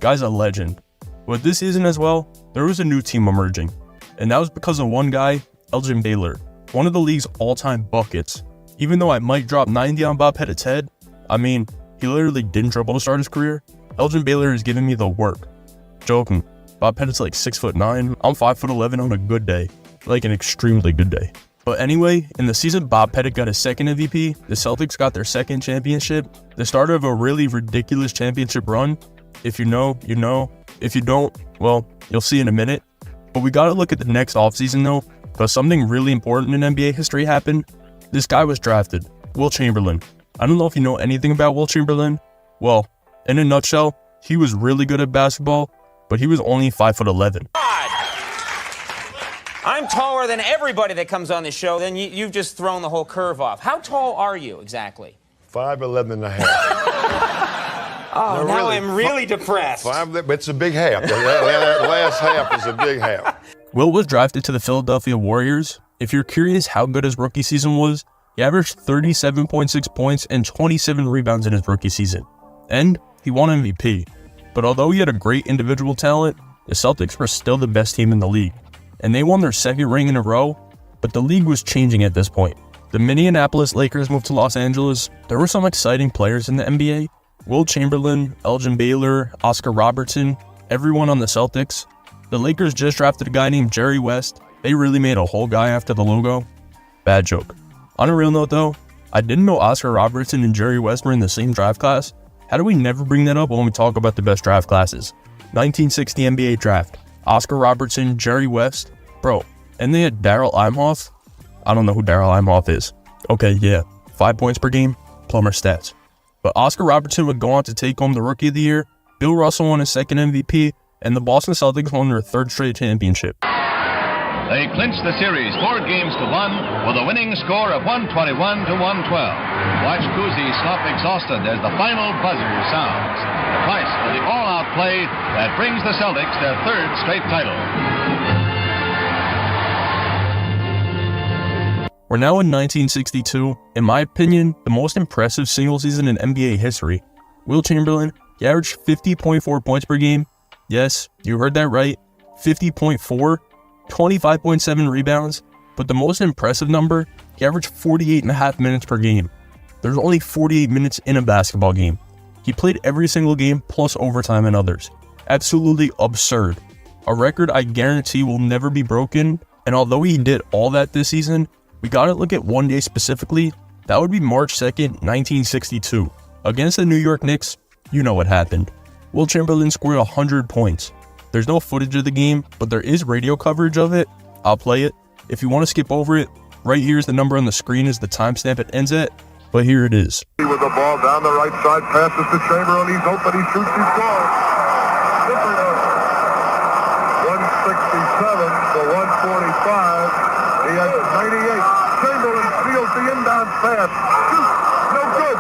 M: Guy's a legend. But this season as well, there was a new team emerging. And that was because of one guy, Elgin Baylor, one of the league's all-time buckets. Even though I might drop 90 on Bob Pettit's head, I mean, he literally didn't dribble to start his career. Elgin Baylor is giving me the work. Joking. Bob Pettit's like 6'9". I'm 5'11" on a good day. Like an extremely good day. But anyway, in the season Bob Pettit got his second MVP, the Celtics got their second championship, the start of a really ridiculous championship run. If you know, you know. If you don't, well, you'll see in a minute. But we gotta look at the next offseason though, because something really important in NBA history happened. This guy was drafted, Will Chamberlain. I don't know if you know anything about Will Chamberlain. Well, in a nutshell, he was really good at basketball, but he was only 5'11".
J: I'm taller than everybody that comes on this show. Then you've just thrown the whole curve off. How tall are you exactly?
S: 5'11" and a half.
J: Oh,
S: No,
J: now
S: really.
J: I'm really depressed.
S: It's a big half. The last half is a big half.
M: Will was drafted to the Philadelphia Warriors. If you're curious how good his rookie season was, he averaged 37.6 points and 27 rebounds in his rookie season. And he won MVP. But although he had a great individual talent, the Celtics were still the best team in the league. And they won their second ring in a row, but the league was changing at this point. The Minneapolis Lakers moved to Los Angeles. There were some exciting players in the NBA. Will Chamberlain, Elgin Baylor, Oscar Robertson, everyone on the Celtics. The Lakers just drafted a guy named Jerry West. They really made a whole guy after the logo. Bad joke. On a real note though, I didn't know Oscar Robertson and Jerry West were in the same draft class. How do we never bring that up when we talk about the best draft classes? 1960 NBA draft. Oscar Robertson, Jerry West, bro, and they had Darrell Imhoff. I don't know who Darrell Imhoff is. Okay, yeah, 5 points per game, plumber stats. But Oscar Robertson would go on to take home the Rookie of the Year, Bill Russell won his second MVP, and the Boston Celtics won their third straight championship.
T: They clinched the series 4 games to 1 with a winning score of 121 to 112. Watch Cousy stop exhausted as the final buzzer sounds. The price for the all-out play that brings the Celtics their third straight title.
M: We're now in 1962. In my opinion, the most impressive single season in NBA history. Will Chamberlain, he averaged 50.4 points per game. Yes, you heard that right. 50.4. 25.7 rebounds, but the most impressive number, he averaged 48.5 minutes per game. There's only 48 minutes in a basketball game. He played every single game plus overtime and others. Absolutely absurd. A record I guarantee will never be broken, and although he did all that this season, we gotta look at one day specifically. That would be March 2nd, 1962. Against the New York Knicks, you know what happened. Will Chamberlain scored 100 points. There's no footage of the game, but there is radio coverage of it. I'll play it. If you want to skip over it, right here's the number on the screen is the timestamp it ends at, but here it is.
U: With the ball down the right side, passes to Chamberlain, he's open, he shoots, he scores. 167 to 145, he has 98. Chamberlain steals the inbound pass, shoots, no good.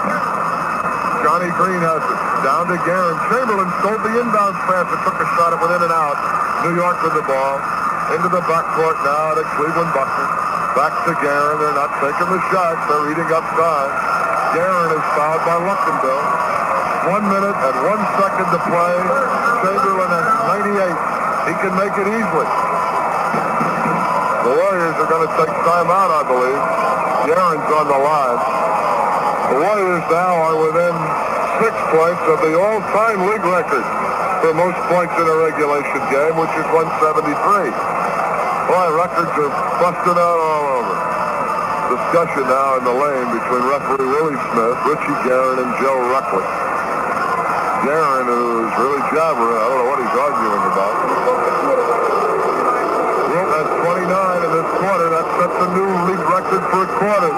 U: Johnny Green has it. Down to Guerin. Chamberlain stole the inbound pass and took a shot at went in and out. New York with the ball. Into the backcourt now to Cleveland Buckner. Back to Guerin. They're not taking the shots. They're eating upside. Guerin is fouled by Luxembourg. 1 minute and 1 second to play. Chamberlain has 98. He can make it easily. The Warriors are going to take time out, I believe. Guerin's on the line. The Warriors now are within 6 points of the all-time league record for most points in a regulation game, which is 173. Boy, records are busted out all over. Discussion now in the lane between referee Willie Smith, Richie Guerin, and Joe Ruckley. Guerin, who's really jabbering, I don't know what he's arguing about. Wilt has 29 in this quarter. That sets a new league record for a quarter.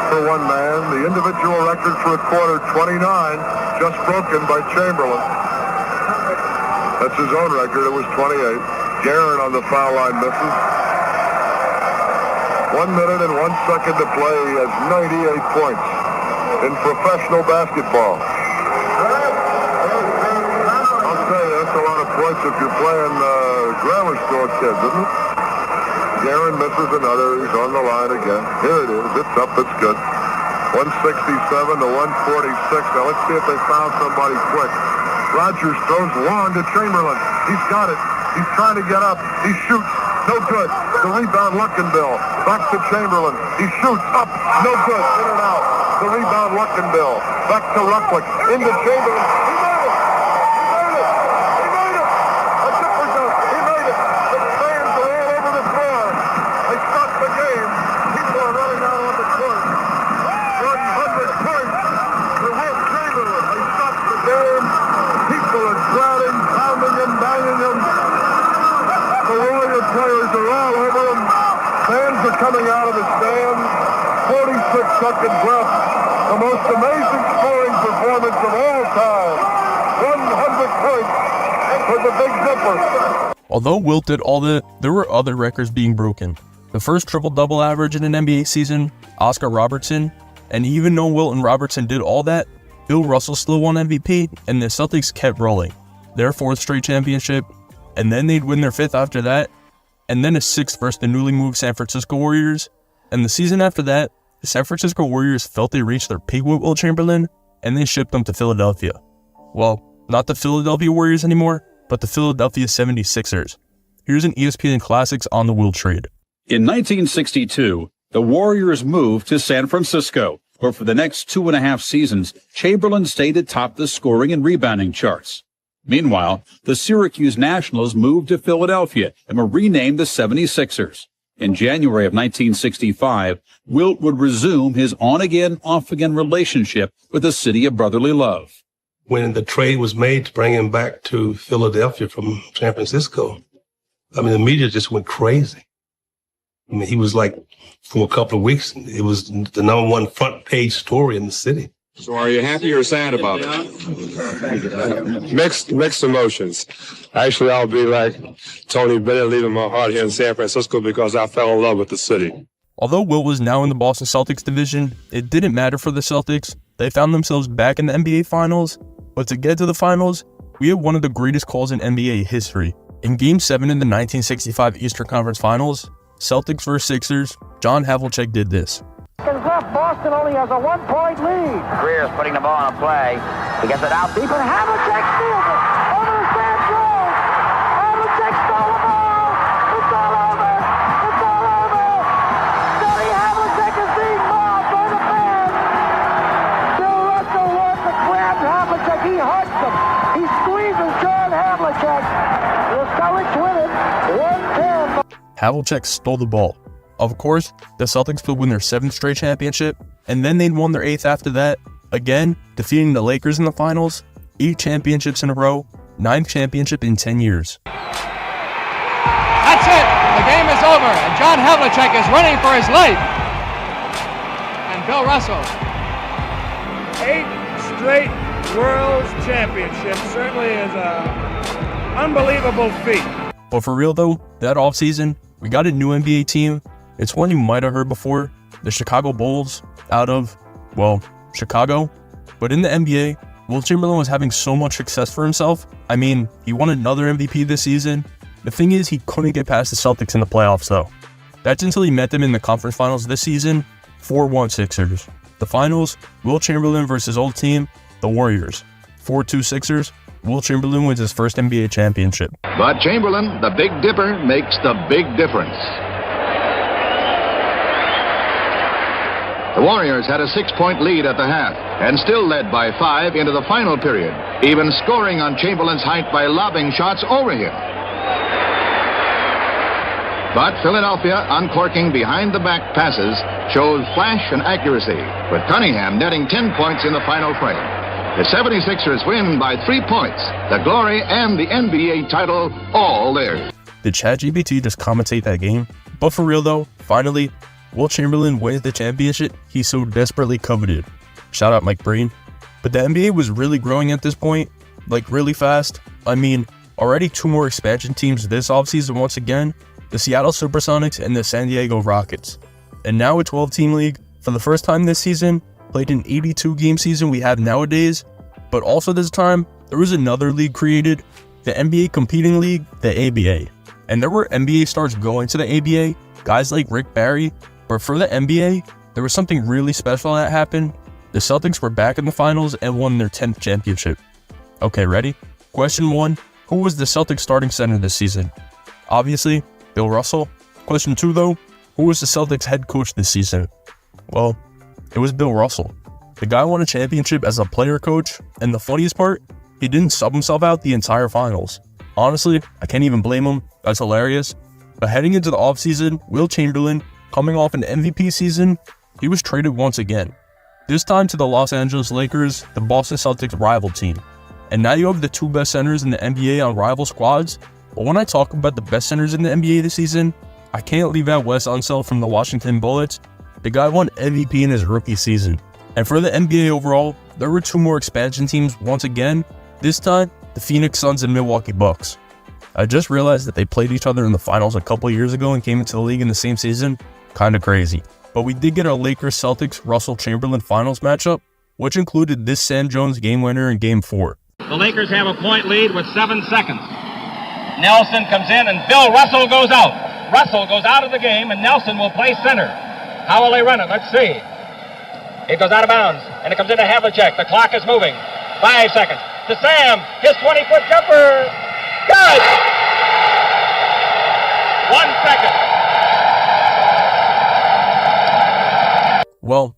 U: For one man, the individual record for a quarter, 29, just broken by Chamberlain. That's his own record. It was 28. Guerin on the foul line misses. 1 minute and 1 second to play. He has 98 points in professional basketball. I'll tell you, that's a lot of points if you're playing grammar school kids, isn't it? Guerin misses another. He's on the line again. Here it is. It's up. It's good. 167 to 146. Now let's see if they found somebody quick. Rogers throws long to Chamberlain. He's got it. He's trying to get up. He shoots. No good. The rebound, Luckenbill. Back to Chamberlain. He shoots up. No good. In and out. The rebound, Luckenbill. Back to Ruckwick. Into Chamberlain. He made it. He made it. A zipper dunk. He made it. The fans are all over the floor. They stopped the game. People are running out on the court. 100 points for Wilt Chamberlain. They stopped the game. People are crowding, pounding him, banging him. The Warrior players are all over him. Fans are coming out of the stands. 46-second breath. The most amazing scoring performance of all time. 100 points for the Big Zipper.
M: Although Wilt did all that, there were other records being broken. The first triple-double average in an NBA season, Oscar Robertson, and even though Wilt and Robertson did all that, Bill Russell still won MVP, and the Celtics kept rolling. Their 4th straight championship, and then they'd win their 5th after that, and then a 6th versus the newly moved San Francisco Warriors, and the season after that, the San Francisco Warriors felt they reached their peak with Wilt Chamberlain, and they shipped them to Philadelphia. Well, not the Philadelphia Warriors anymore, but the Philadelphia 76ers. Here's an ESPN Classics on the Wilt trade.
O: In 1962, the Warriors moved to San Francisco, where for the next 2.5 seasons, Chamberlain stayed atop the scoring and rebounding charts. Meanwhile, the Syracuse Nationals moved to Philadelphia and were renamed the 76ers. In January of 1965, Wilt would resume his on-again, off-again relationship with the city of brotherly love.
R: When the trade was made to bring him back to Philadelphia from San Francisco, I mean, the media just went crazy. I mean, he was like, for a couple of weeks, it was the #1 front page story in the city.
Q: So are you happy or sad about it? Mixed emotions. Actually, I'll be like Tony Bennett leaving my heart here in San Francisco because I fell in love with the city.
M: Although Wilt was now in the Boston Celtics division, it didn't matter for the Celtics. They found themselves back in the NBA Finals, but to get to the Finals, we had one of the greatest calls in NBA history. In Game 7 in the 1965 Eastern Conference Finals, Celtics vs. Sixers, John Havlicek did this.
V: Boston only has a 1-point lead. Greer's putting the ball on a play. He gets it out deep, and Havlicek steals it. Over the stand throws. Havlicek stole the ball. It's all over. It's all over. Johnny Havlicek is being mobbed by the fans. Bill Russell wants to grab Havlicek. He hugs him. He squeezes John Havlicek. The Celtics win it. 1-10.
M: Havlicek stole the ball. Of course, the Celtics would win their 7th straight championship, and then they'd won their 8th after that, again, defeating the Lakers in the finals, 8 championships in a row, 9th championship in 10 years.
W: That's it! The game is over, and John Havlicek is running for his life. And Bill Russell.
P: 8 straight World Championships certainly is an unbelievable feat.
M: But for real though, that offseason, we got a new NBA team. It's one you might have heard before, the Chicago Bulls, out of, well, Chicago. But in the NBA, Wilt Chamberlain was having so much success for himself. I mean, he won another MVP this season. The thing is, he couldn't get past the Celtics in the playoffs though. That's until he met them in the conference finals this season, 4-1 Sixers. The finals, Wilt Chamberlain versus his old team, the Warriors. 4-2 Sixers, Wilt Chamberlain wins his first NBA championship.
T: But Chamberlain, the Big Dipper, makes the big difference. The Warriors had a 6-point lead at the half and still led by 5 into the final period, even scoring on Chamberlain's height by lobbing shots over him. But Philadelphia, uncorking behind-the-back passes, showed flash and accuracy, with Cunningham netting 10 points in the final frame. The 76ers win by 3 points, the glory and the NBA title all theirs.
M: Did ChatGPT just commentate that game? But for real though, finally, Wilt Chamberlain wins the championship he so desperately coveted. Shout out Mike Breen. But the NBA was really growing at this point, like really fast. I mean, already 2 more expansion teams this offseason once again, the Seattle Supersonics and the San Diego Rockets. And now a 12-team league, for the first time this season, played an 82-game season we have nowadays. But also this time, there was another league created, the NBA Competing League, the ABA. And there were NBA stars going to the ABA, guys like Rick Barry. But for the NBA, there was something really special that happened. The Celtics were back in the finals and won their 10th championship. Okay, ready? Question 1, who was the Celtics starting center this season? Obviously, Bill Russell. Question 2 though, who was the Celtics head coach this season? Well, it was Bill Russell. The guy won a championship as a player coach, and the funniest part, he didn't sub himself out the entire finals. Honestly, I can't even blame him, that's hilarious. But heading into the offseason, Wilt Chamberlain, coming off an MVP season, he was traded once again. This time to the Los Angeles Lakers, the Boston Celtics rival team. And now you have the 2 best centers in the NBA on rival squads, but when I talk about the best centers in the NBA this season, I can't leave out Wes Unseld from the Washington Bullets. The guy won MVP in his rookie season. And for the NBA overall, there were 2 more expansion teams once again, this time the Phoenix Suns and Milwaukee Bucks. I just realized that they played each other in the finals a couple years ago and came into the league in the same season. Kinda crazy. But we did get our Lakers-Celtics Russell Chamberlain finals matchup, which included this Sam Jones game winner in Game 4.
W: The Lakers have a point lead with 7 seconds. Nelson comes in and Bill Russell goes out. Russell goes out of the game and Nelson will play center. How will they run it? Let's see. It goes out of bounds and it comes into Havlicek. The clock is moving. 5 seconds. To Sam. His 20-foot jumper. Good. 1 second.
M: Well,